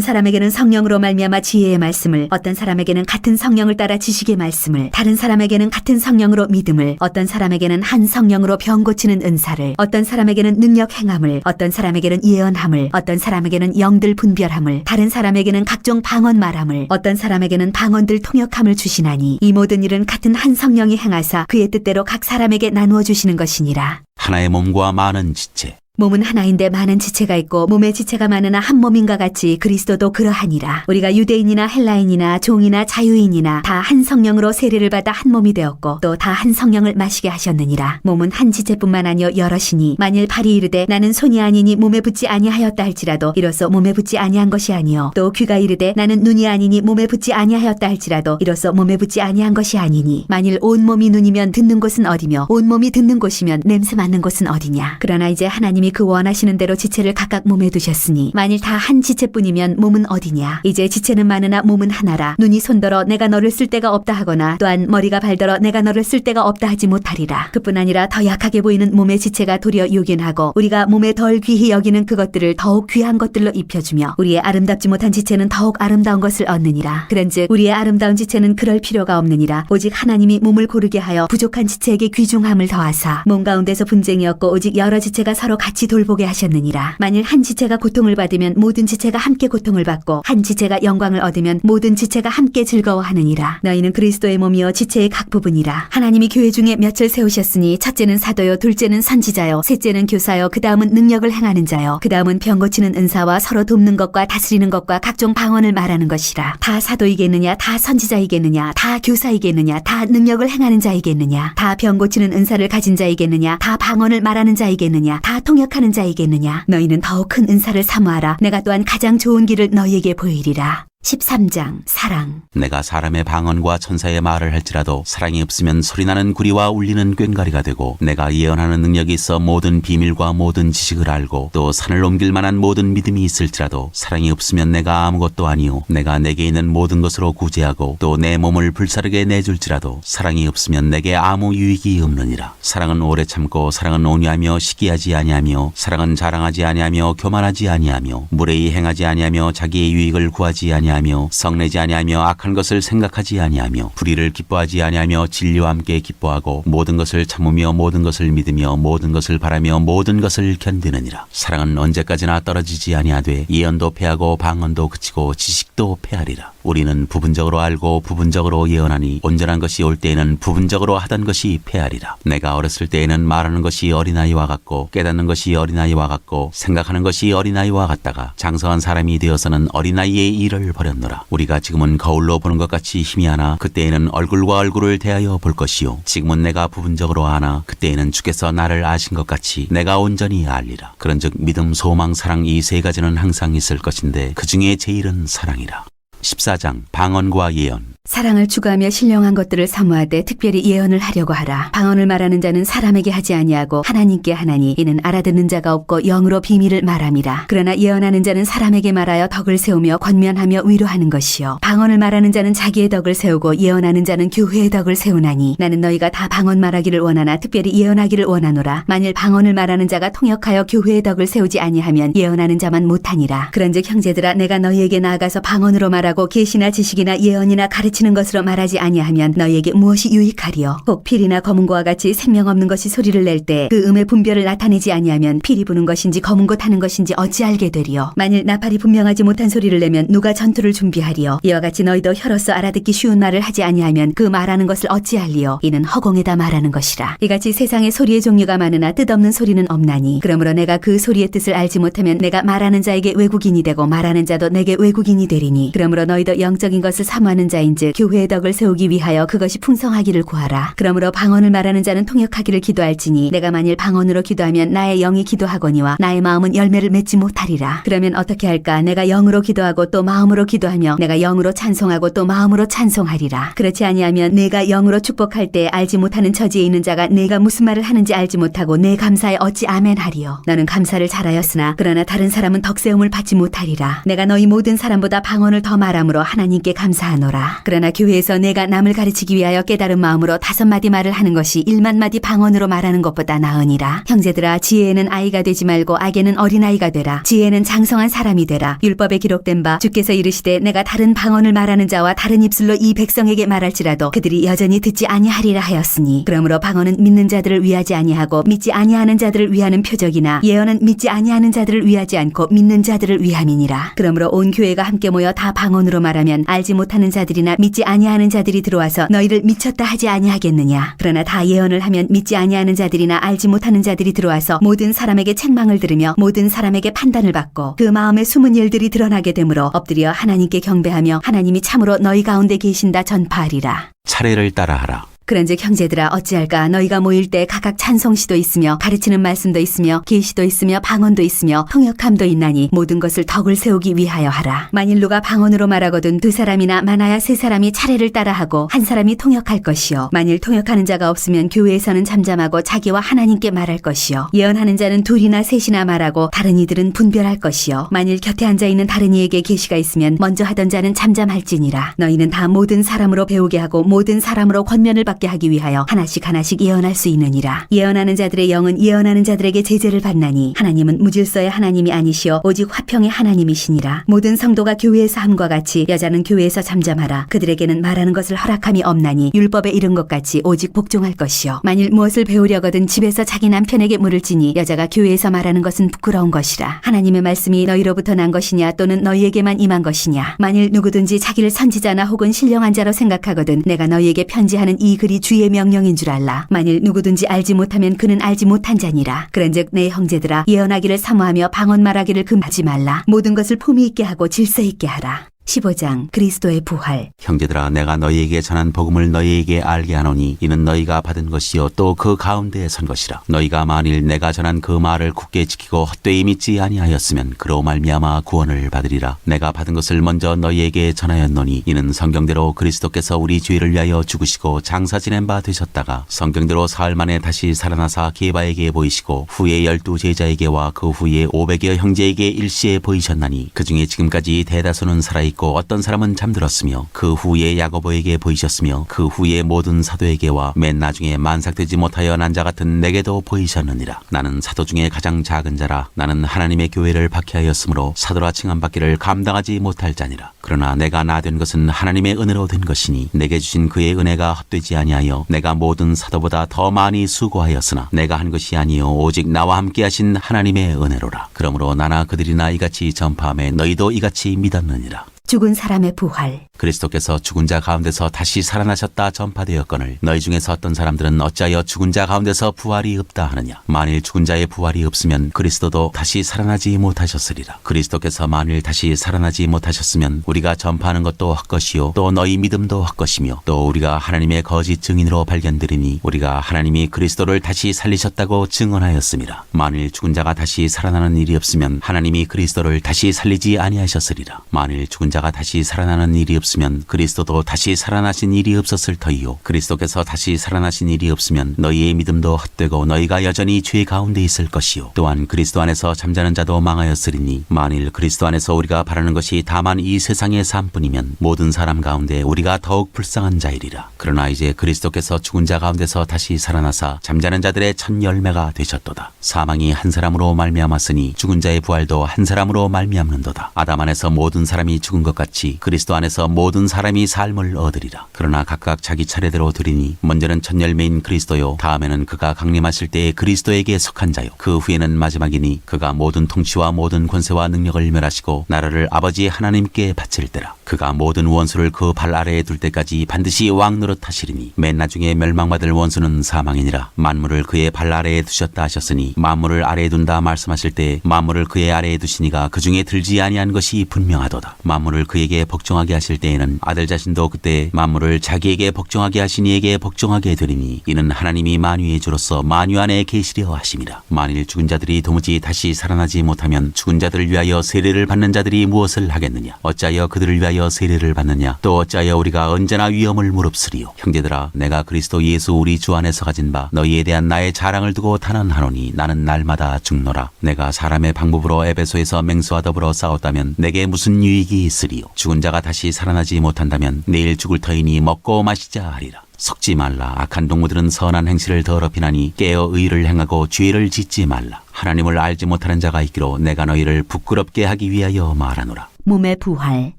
사람에게는 성령으로 말미암아 지혜의 말씀을, 어떤 사람에게는 같은 성령을 따라 지식의 말씀을, 다른 사람에게는 같은 성령으로 믿음을, 어떤 사람에게는 한 성령으로 병 고치는 은사를, 어떤 사람에게는 능력 행함을, 어떤 사람에게는 예언함을, 어떤 사람에게는 영들 분별함을, 다른 사람에게는 각종 방언 말함을, 어떤 사람에게는 방언들 통역함을 주시나니 이 모든 일은 같은 한 성령이 행하사 그의 뜻대로 각 사람에게 나누어 주시는 것이니라. 하나의 몸과 많은 지체. 몸은 하나인데 많은 지체가 있고 몸의 지체가 많으나 한 몸인가 같이 그리스도도 그러하니라. 우리가 유대인이나 헬라인이나 종이나 자유인이나 다 한 성령으로 세례를 받아 한 몸이 되었고 또 다 한 성령을 마시게 하셨느니라. 몸은 한 지체뿐만 아니요 여럿이니 만일 발이 이르되 나는 손이 아니니 몸에 붙지 아니하였다 할지라도 이로써 몸에 붙지 아니한 것이 아니요 또 귀가 이르되 나는 눈이 아니니 몸에 붙지 아니하였다 할지라도 이로써 몸에 붙지 아니한 것이 아니니 만일 온 몸이 눈이면 듣는 곳은 어디며 온 몸이 듣는 곳이면 냄새 맡는 곳은 어디냐. 그러나 이제 하나님이 그 원하시는 대로 지체를 각각 몸에 두셨으니 만일 다 한 지체뿐이면 몸은 어디냐. 이제 지체는 많으나 몸은 하나라. 눈이 손더러 내가 너를 쓸 데가 없다 하거나 또한 머리가 발더러 내가 너를 쓸 데가 없다 하지 못하리라. 그뿐 아니라 더 약하게 보이는 몸의 지체가 도리어 요긴하고 우리가 몸에 덜 귀히 여기는 그것들을 더욱 귀한 것들로 입혀주며 우리의 아름답지 못한 지체는 더욱 아름다운 것을 얻느니라. 그런즉 우리의 아름다운 지체는 그럴 필요가 없느니라. 오직 하나님이 몸을 고르게 하여 부족한 지체에게 귀중함을 더하사 몸 가운데서 분쟁이 없고 오직 여러 지체가 서로 같이 돌보게 하셨느니라. 만일 한 지체가 고통을 받으면 모든 지체가 함께 고통을 받고 한 지체가 영광을 얻으면 모든 지체가 함께 즐거워하느니라. 너희는 그리스도의 몸이요 지체의 각 부분이라. 하나님이 교회 중에 몇을 세우셨으니 첫째는 사도요 둘째는 선지자요 셋째는 교사요 그 다음은 능력을 행하는 자요 그 다음은 병 고치는 은사와 서로 돕는 것과 다스리는 것과 각종 방언을 말하는 것이라. 다 사도이겠느냐 다 선지자이겠느냐 다 교사이겠느냐 다 능력을 행하는 자이겠느냐 다 병 고치는 은사를 가진 자이겠느냐 다 방언을 말하는 자이겠느냐 다 통역하는 자이겠느냐. 너희는 더욱 큰 은사를 사모하라. 내가 또한 가장 좋은 길을 너희에게 보이리라. 13장 사랑. 내가 사람의 방언과 천사의 말을 할지라도 사랑이 없으면 소리나는 구리와 울리는 꽹과리가 되고, 내가 예언하는 능력이 있어 모든 비밀과 모든 지식을 알고 또 산을 옮길 만한 모든 믿음이 있을지라도 사랑이 없으면 내가 아무것도 아니요 내가 내게 있는 모든 것으로 구제하고 또 내 몸을 불사르게 내줄지라도 사랑이 없으면 내게 아무 유익이 없느니라. 사랑은 오래 참고 사랑은 온유하며 시기하지 아니하며 사랑은 자랑하지 아니하며 교만하지 아니하며 무례히 행하지 아니하며 자기의 유익을 구하지 아니하며 성내지 아니하며 악한 것을 생각하지 아니하며 불의를 기뻐하지 아니하며 진리와 함께 기뻐하고 모든 것을 참으며 모든 것을 믿으며 모든 것을 바라며 모든 것을 견디느니라. 사랑은 언제까지나 떨어지지 아니하되 예언도 패하고 방언도 그치고 지식도 패하리라. 우리는 부분적으로 알고 부분적으로 예언하니 온전한 것이 올 때에는 부분적으로 하던 것이 패하리라. 내가 어렸을 때에는 말하는 것이 어린아이와 같고 깨닫는 것이 어린아이와 같고 생각하는 것이 어린아이와 같다가 장성한 사람이 되어서는 어린아이의 일을 버렸노라. 우리가 지금은 거울로 보는 것 같이 희미하나 그때에는 얼굴과 얼굴을 대하여 볼 것이요 지금은 내가 부분적으로 아나 그때에는 주께서 나를 아신 것 같이 내가 온전히 알리라. 그런즉 믿음, 소망, 사랑 이 세 가지는 항상 있을 것인데 그 중에 제일은 사랑이라. 14장 방언과 예언. 사랑을 추구하며 신령한 것들을 사모하되 특별히 예언을 하려고 하라. 방언을 말하는 자는 사람에게 하지 아니하고 하나님께 하나니 이는 알아듣는 자가 없고 영으로 비밀을 말함이라. 그러나 예언하는 자는 사람에게 말하여 덕을 세우며 권면하며 위로하는 것이요 방언을 말하는 자는 자기의 덕을 세우고 예언하는 자는 교회의 덕을 세우나니 나는 너희가 다 방언 말하기를 원하나 특별히 예언하기를 원하노라. 만일 방언을 말하는 자가 통역하여 교회의 덕을 세우지 아니하면 예언하는 자만 못하니라. 그런즉 형제들아 내가 너희에게 나아가서 방언으로 말하고 계시나 지식이나 예언이나 가르치는 것으로 말하지 아니하면 너희에게 무엇이 유익하리요. 혹 필이나 검은고와 같이 생명 없는 것이 소리를 낼 때 그 음의 분별을 나타내지 아니하면 필이 부는 것인지 검은 고 타는 것인지 어찌 알게 되리요. 만일 나팔이 분명하지 못한 소리를 내면 누가 전투를 준비하리요. 이와 같이 너희도 혀로서 알아듣기 쉬운 말을 하지 아니하면 그 말하는 것을 어찌 알리요. 이는 허공에다 말하는 것이라. 이같이 세상에 소리의 종류가 많으나 뜻없는 소리는 없나니 그러므로 내가 그 소리의 뜻을 알지 못하면 내가 말하는 자에게 외국인이 되고 말하는 자도 내게 외국인이 되리니 그러므로 너희도 영적인 것을 사모하는 자인즉 교회의 덕을 세우기 위하여 그것이 풍성하기를 구하라. 그러므로 방언을 말하는 자는 통역하기를 기도할지니 내가 만일 방언으로 기도하면 나의 영이 기도하거니와 나의 마음은 열매를 맺지 못하리라. 그러면 어떻게 할까? 내가 영으로 기도하고 또 마음으로 기도하며 내가 영으로 찬송하고 또 마음으로 찬송하리라. 그렇지 아니하면 내가 영으로 축복할 때 알지 못하는 처지에 있는 자가 내가 무슨 말을 하는지 알지 못하고 내 감사에 어찌 아멘하리요. 너는 감사를 잘하였으나 그러나 다른 사람은 덕세움을 받지 못하리라. 내가 너희 모든 사람보다 방언을 더 말함으로 하나님께 감사하노라. 그러나 교회에서 내가 남을 가르치기 위하여 깨달은 마음으로 5마디 말을 하는 것이 1만 마디 방언으로 말하는 것보다 나으니라. 형제들아 지혜에는 아이가 되지 말고 악에는 어린아이가 되라. 지혜는 장성한 사람이 되라. 율법에 기록된 바 주께서 이르시되 내가 다른 방언을 말하는 자와 다른 입술로 이 백성에게 말할지라도 그들이 여전히 듣지 아니하리라 하였으니 그러므로 방언은 믿는 자들을 위하지 아니하고 믿지 아니하는 자들을 위하는 표적이나 예언은 믿지 아니하는 자들을 위하지 않고 믿는 자들을 위함이니라. 그러므로 온 교회가 함께 모여 다 방언으로 말하면 알지 못하는 자들이나 믿지 아니하는 자들이 들어와서 너희를 미쳤다 하지 아니하겠느냐. 그러나 다 예언을 하면 믿지 아니하는 자들이나 알지 못하는 자들이 들어와서 모든 사람에게 책망을 들으며 모든 사람에게 판단을 받고 그 마음에 숨은 일들이 드러나게 되므로 엎드려 하나님께 경배하며 하나님이 참으로 너희 가운데 계신다 전파하리라. 차례를 따라하라. 그런즉 형제들아 어찌할까? 너희가 모일 때 각각 찬송시도 있으며 가르치는 말씀도 있으며 계시도 있으며 방언도 있으며 통역함도 있나니 모든 것을 덕을 세우기 위하여 하라. 만일 누가 방언으로 말하거든 2사람이나 많아야 3사람이 차례를 따라하고 1사람이 통역할 것이요 만일 통역하는 자가 없으면 교회에서는 잠잠하고 자기와 하나님께 말할 것이요 예언하는 자는 2이나 3이나 말하고 다른 이들은 분별할 것이요 만일 곁에 앉아있는 다른 이에게 계시가 있으면 먼저 하던 자는 잠잠할지니라. 너희는 다 모든 사람으로 배우게 하고 모든 사람으로 권면을 받게 하기 위하여 하나씩 하나씩 예언할 수 있느니라. 예언하는 자들의 영은 예언하는 자들에게 제재를 받나니 하나님은 무질서의 하나님이 아니시오 오직 화평의 하나님이시니라. 모든 성도가 교회에서 함과 같이 여자는 교회에서 잠잠하라. 그들에게는 말하는 것을 허락함이 없나니 율법에 이른 것 같이 오직 복종할 것이요 만일 무엇을 배우려거든 집에서 자기 남편에게 물을지니 여자가 교회에서 말하는 것은 부끄러운 것이라. 하나님의 말씀이 너희로부터 난 것이냐 또는 너희에게만 임한 것이냐. 만일 누구든지 자기를 선지자나 혹은 신령한 자로 생각하거든 내가 너희에게 편지하는 이 글이 주의 명령인 줄 알라. 만일 누구든지 알지 못하면 그는 알지 못한 자니라. 그런즉 내 형제들아 예언하기를 사모하며 방언 말하기를 금하지 말라. 모든 것을 품위 있게 하고 질서 있게 하라. 15장 그리스도의 부활. 형제들아 내가 너희에게 전한 복음을 너희에게 알게 하노니 이는 너희가 받은 것이요 또 그 가운데에 선 것이라. 너희가 만일 내가 전한 그 말을 굳게 지키고 헛되이 믿지 아니하였으면 그로 말미암아 구원을 받으리라. 내가 받은 것을 먼저 너희에게 전하였노니 이는 성경대로 그리스도께서 우리 죄를 위하여 죽으시고 장사 지낸 바 되셨다가 성경대로 사흘 만에 다시 살아나사 게바에게 보이시고 후에 12 제자에게와 그 후에 500여 형제에게 일시에 보이셨나니 그 중에 지금까지 대다수는 살아있고 어떤 사람은 잠들었으며 그 후에 야고보에게 보이셨으며 그 후에 모든 사도에게와 맨 나중에 만삭되지 못하여 난 자 같은 내게도 보이셨느니라. 나는 사도 중에 가장 작은 자라. 나는 하나님의 교회를 박해하였으므로 사도라 칭함받기를 감당하지 못할 자니라. 그러나 내가 나 된 것은 하나님의 은혜로 된 것이니 내게 주신 그의 은혜가 헛되지 아니하여 내가 모든 사도보다 더 많이 수고하였으나 내가 한 것이 아니요 오직 나와 함께 하신 하나님의 은혜로라. 그러므로 나나 그들이나 이같이 전파하며 너희도 이같이 믿었느니라. 죽은 사람의 부활. 그리스도께서 죽은 자 가운데서 다시 살아나셨다 전파되었거늘 너희 중에서 어떤 사람들은 어찌하여 죽은 자 가운데서 부활이 없다 하느냐. 만일 죽은 자의 부활이 없으면 그리스도도 다시 살아나지 못하셨으리라. 그리스도께서 만일 다시 살아나지 못하셨으면 우리가 전파하는 것도 헛것이요 또 너희 믿음도 헛것이며 또 우리가 하나님의 거짓 증인으로 발견되리니 우리가 하나님이 그리스도를 다시 살리셨다고 증언하였습니다. 만일 죽은 자가 다시 살아나는 일이 없으면 하나님이 그리스도를 다시 살리지 아니하셨으리라. 만일 죽은 자가 다시 살아나는 일이 없으면 그리스도도 다시 살아나신 일이 없었을 터이요 그리스도께서 다시 살아나신 일이 없으면 너희의 믿음도 헛되고 너희가 여전히 죄 가운데 있을 것이요 또한 그리스도 안에서 잠자는 자도 망하였으리니 만일 그리스도 안에서 우리가 바라는 것이 다만 이 세상의 삶뿐이면 모든 사람 가운데 우리가 더욱 불쌍한 자이리라. 그러나 이제 그리스도께서 죽은 자 가운데서 다시 살아나사 잠자는 자들의 첫 열매가 되셨도다. 사망이 한 사람으로 말미암았으니 죽은 자의 부활도 한 사람으로 말미암는도다. 아담 안에서 모든 사람이 죽은 것 같이 그리스도 안에서 모든 사람이 삶을 얻으리라. 그러나 각각 자기 차례대로 드리니 먼저는 첫 열매인 그리스도요 다음에는 그가 강림하실 때에 그리스도에게 속한 자요 그 후에는 마지막이니 그가 모든 통치와 모든 권세와 능력을 멸하시고 나라를 아버지 하나님께 바칠 때라. 그가 모든 원수를 그 발 아래에 둘 때까지 반드시 왕 노릇하시리니 맨 나중에 멸망받을 원수는 사망이니라. 만물을 그의 발 아래에 두셨다 하셨으니 만물을 아래에 둔다 말씀하실 때 만물을 그의 아래에 두시니가 그 중에 들지 아니한 것이 분명하도다. 만물을 그에게 복종하게 하실 때에는 아들 자신도 그때 만물을 자기에게 복종하게 하신 이에게 복종하게 되리니 이는 하나님이 만유의 주로서 만유 안에 계시려 하심이라. 만일 죽은 자들이 도무지 다시 살아나지 못하면 죽은 자들을 위하여 세례를 받는 자들이 무엇을 하겠느냐. 어찌하여 그들을 위하여 세례를 받느냐. 또 어찌하여 우리가 언제나 위험을 무릅쓰리요. 형제들아 내가 그리스도 예수 우리 주 안에서 가진 바 너희에 대한 나의 자랑을 두고 단언하노니 나는 날마다 죽노라. 내가 사람의 방법으로 에베소에서 맹수와 더불어 싸웠다면 내게 무슨 유익이 있으리요. 죽은 자가 다시 살아나지 못한다면 내일 죽을 터이니 먹고 마시자 하리라. 섞지 말라. 악한 동무들은 선한 행실을 더럽히나니 깨어 의를 행하고 죄를 짓지 말라. 하나님을 알지 못하는 자가 있기로 내가 너희를 부끄럽게 하기 위하여 말하노라. 몸의 부활.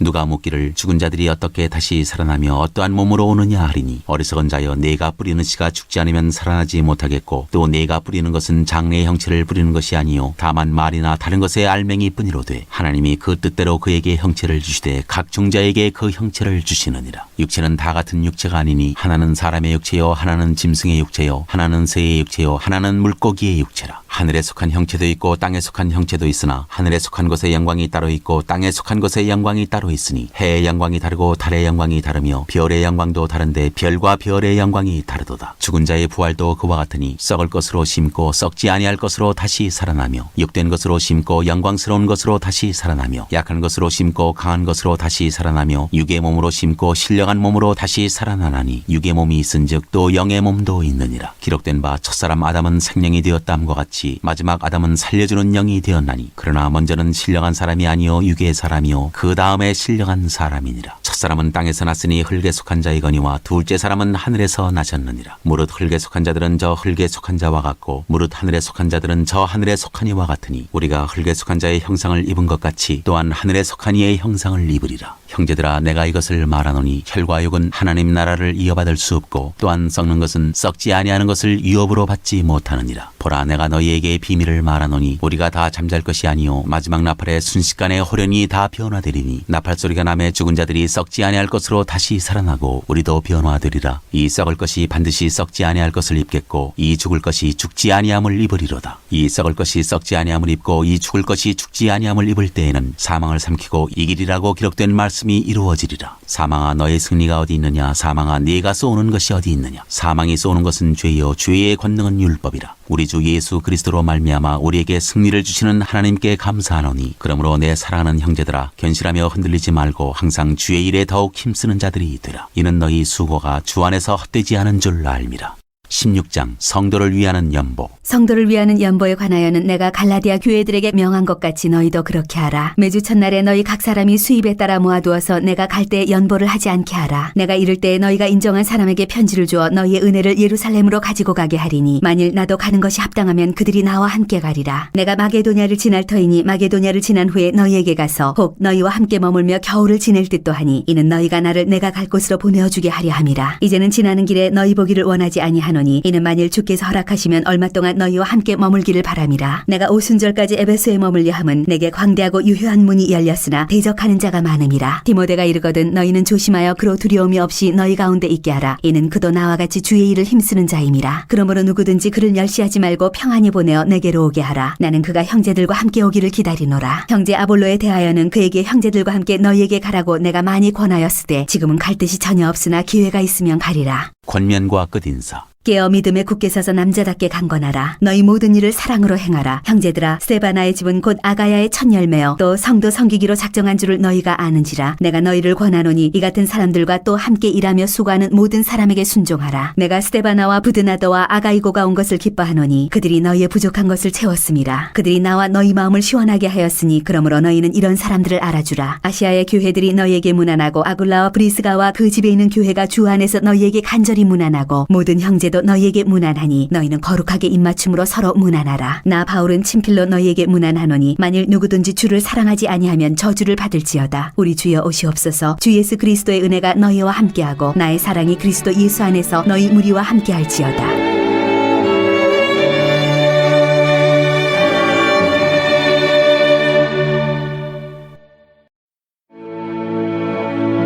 누가 묻기를 죽은 자들이 어떻게 다시 살아나며 어떠한 몸으로 오느냐 하리니 어리석은 자여 네가 뿌리는 씨가 죽지 않으면 살아나지 못하겠고 또 네가 뿌리는 것은 장래의 형체를 뿌리는 것이 아니요 다만 말이나 다른 것의 알맹이 뿐이로되 하나님이 그 뜻대로 그에게 형체를 주시되 각 종자에게 그 형체를 주시느니라. 육체는 다 같은 육체가 아니니 하나는 사람의 육체요 하나는 짐승의 육체요 하나는 새의 육체요 하나는 물고기의 육체라. 하늘에 속한 형체도 있고 땅에 속한 형체도 있으나 하늘에 속한 것의 영광이 따로 있고 땅에 속한 것의 영광이 따로 있으니 해의 영광이 다르고 달의 영광이 다르며 별의 영광도 다른데 별과 별의 영광이 다르도다. 죽은 자의 부활도 그와 같으니 썩을 것으로 심고 썩지 아니할 것으로 다시 살아나며 육된 것으로 심고 영광스러운 것으로 다시 살아나며 약한 것으로 심고 강한 것으로 다시 살아나며 육의 몸으로 심고 신령한 몸으로 다시 살아나나니 육의 몸이 있은즉 또 영의 몸도 있느니라. 기록된 바 첫사람 아담은 생명이 되었다함과 같이 마지막 아담은 살려주는 영이 되었나니 그러나 먼저는 신령한 사람이 아니요 육의 사람이요 그 다음에 신령한 사람이니라. 첫사람은 땅에서 났으니 흙에 속한 자이거니와 둘째 사람은 하늘에서 나셨느니라. 무릇 흙에 속한 자들은 저 흙에 속한 자와 같고 무릇 하늘에 속한 자들은 저 하늘에 속한 이와 같으니 우리가 흙에 속한 자의 형상을 입은 것 같이 또한 하늘에 속한 이의 형상을 입으리라. 형제들아 내가 이것을 말하노니 혈과 육은 하나님 나라를 이어받을 수 없고 또한 썩는 것은 썩지 아니하는 것을 위협으로 받지 못하느니라. 보라 내가 너희에게 비밀을 말하노니 우리가 다 잠잘 것이 아니요 마지막 나팔에 순식간에 호련히 다 변화되리니 나팔 소리가 나매 죽은 자들이 썩지 아니할 것으로 다시 살아나고 우리도 변화되리라. 이 썩을 것이 반드시 썩지 아니할 것을 입겠고 이 죽을 것이 죽지 아니함을 입으리로다. 이 썩을 것이 썩지 아니함을 입고 이 죽을 것이 죽지 아니함을 입을 때에는 사망을 삼키고 이기리라고 기록된 말씀이 말씀이 이루어지리라. 사망아 너의 승리가 어디 있느냐. 사망아 네가 쏘는 것이 어디 있느냐. 사망이 쏘는 것은 죄요 죄의 권능은 율법이라. 우리 주 예수 그리스도로 말미암아 우리에게 승리를 주시는 하나님께 감사하노니 그러므로 내 사랑하는 형제들아 견실하며 흔들리지 말고 항상 주의 일에 더욱 힘쓰는 자들이 되라. 이는 너희 수고가 주 안에서 헛되지 않은 줄 알미라. 16장 성도를 위하는 연보. 성도를 위하는 연보에 관하여는 내가 갈라디아 교회들에게 명한 것 같이 너희도 그렇게 하라. 매주 첫날에 너희 각 사람이 수입에 따라 모아두어서 내가 갈 때 연보를 하지 않게 하라. 내가 이를 때 너희가 인정한 사람에게 편지를 주어 너희의 은혜를 예루살렘으로 가지고 가게 하리니 만일 나도 가는 것이 합당하면 그들이 나와 함께 가리라. 내가 마게도냐를 지날 터이니 마게도냐를 지난 후에 너희에게 가서 혹 너희와 함께 머물며 겨울을 지낼 듯도 하니 이는 너희가 나를 내가 갈 곳으로 보내어주게 하려 함이라. 이제는 지나는 길에 너희 보기를 원하지 아니하노니 이는 만일 주께서 허락하시면 얼마 동안 너희와 함께 머물기를 바람이라. 내가 오순절까지 에베소에 머물려 함은 내게 광대하고 유효한 문이 열렸으나 대적하는 자가 많음이라. 디모데가 이르거든 너희는 조심하여 그로 두려움이 없이 너희 가운데 있게 하라. 이는 그도 나와 같이 주의 일을 힘쓰는 자임이라. 그러므로 누구든지 그를 멸시하지 말고 평안히 보내어 내게로 오게 하라. 나는 그가 형제들과 함께 오기를 기다리노라. 형제 아볼로에 대하여는 그에게 형제들과 함께 너희에게 가라고 내가 많이 권하였으되 지금은 갈 뜻이 전혀 없으나 기회가 있으면 가리라. 권면과 끝인사. 깨어 믿음에 굳게 서서 남자답게 강건하라. 너희 모든 일을 사랑으로 행하라. 형제들아 스데바나의 집은 곧 아가야의 첫 열매요 또 성도 섬기기로 작정한 줄을 너희가 아는지라. 내가 너희를 권하노니 이 같은 사람들과 또 함께 일하며 수고하는 모든 사람에게 순종하라. 내가 스데바나와 부드나더와 아가이고가 온 것을 기뻐하노니 그들이 너희의 부족한 것을 채웠음이라. 그들이 나와 너희 마음을 시원하게 하였으니 그러므로 너희는 이런 사람들을 알아주라. 아시아의 교회들이 너희에게 문안하고 아굴라와 브리스가와 그 집에 있는 교회가 주 안에서 너희에게 간절히 문안하고 모든 형제도 너희에게 문안하니 너희는 거룩하게 입맞춤으로 서로 문안하라. 나 바울은 친필로 너희에게 문안하노니 만일 누구든지 주를 사랑하지 아니하면 저주를 받을지어다. 우리 주여 오시옵소서. 주 예수 그리스도의 은혜가 너희와 함께하고 나의 사랑이 그리스도 예수 안에서 너희 무리와 함께할지어다.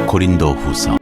고린도 후서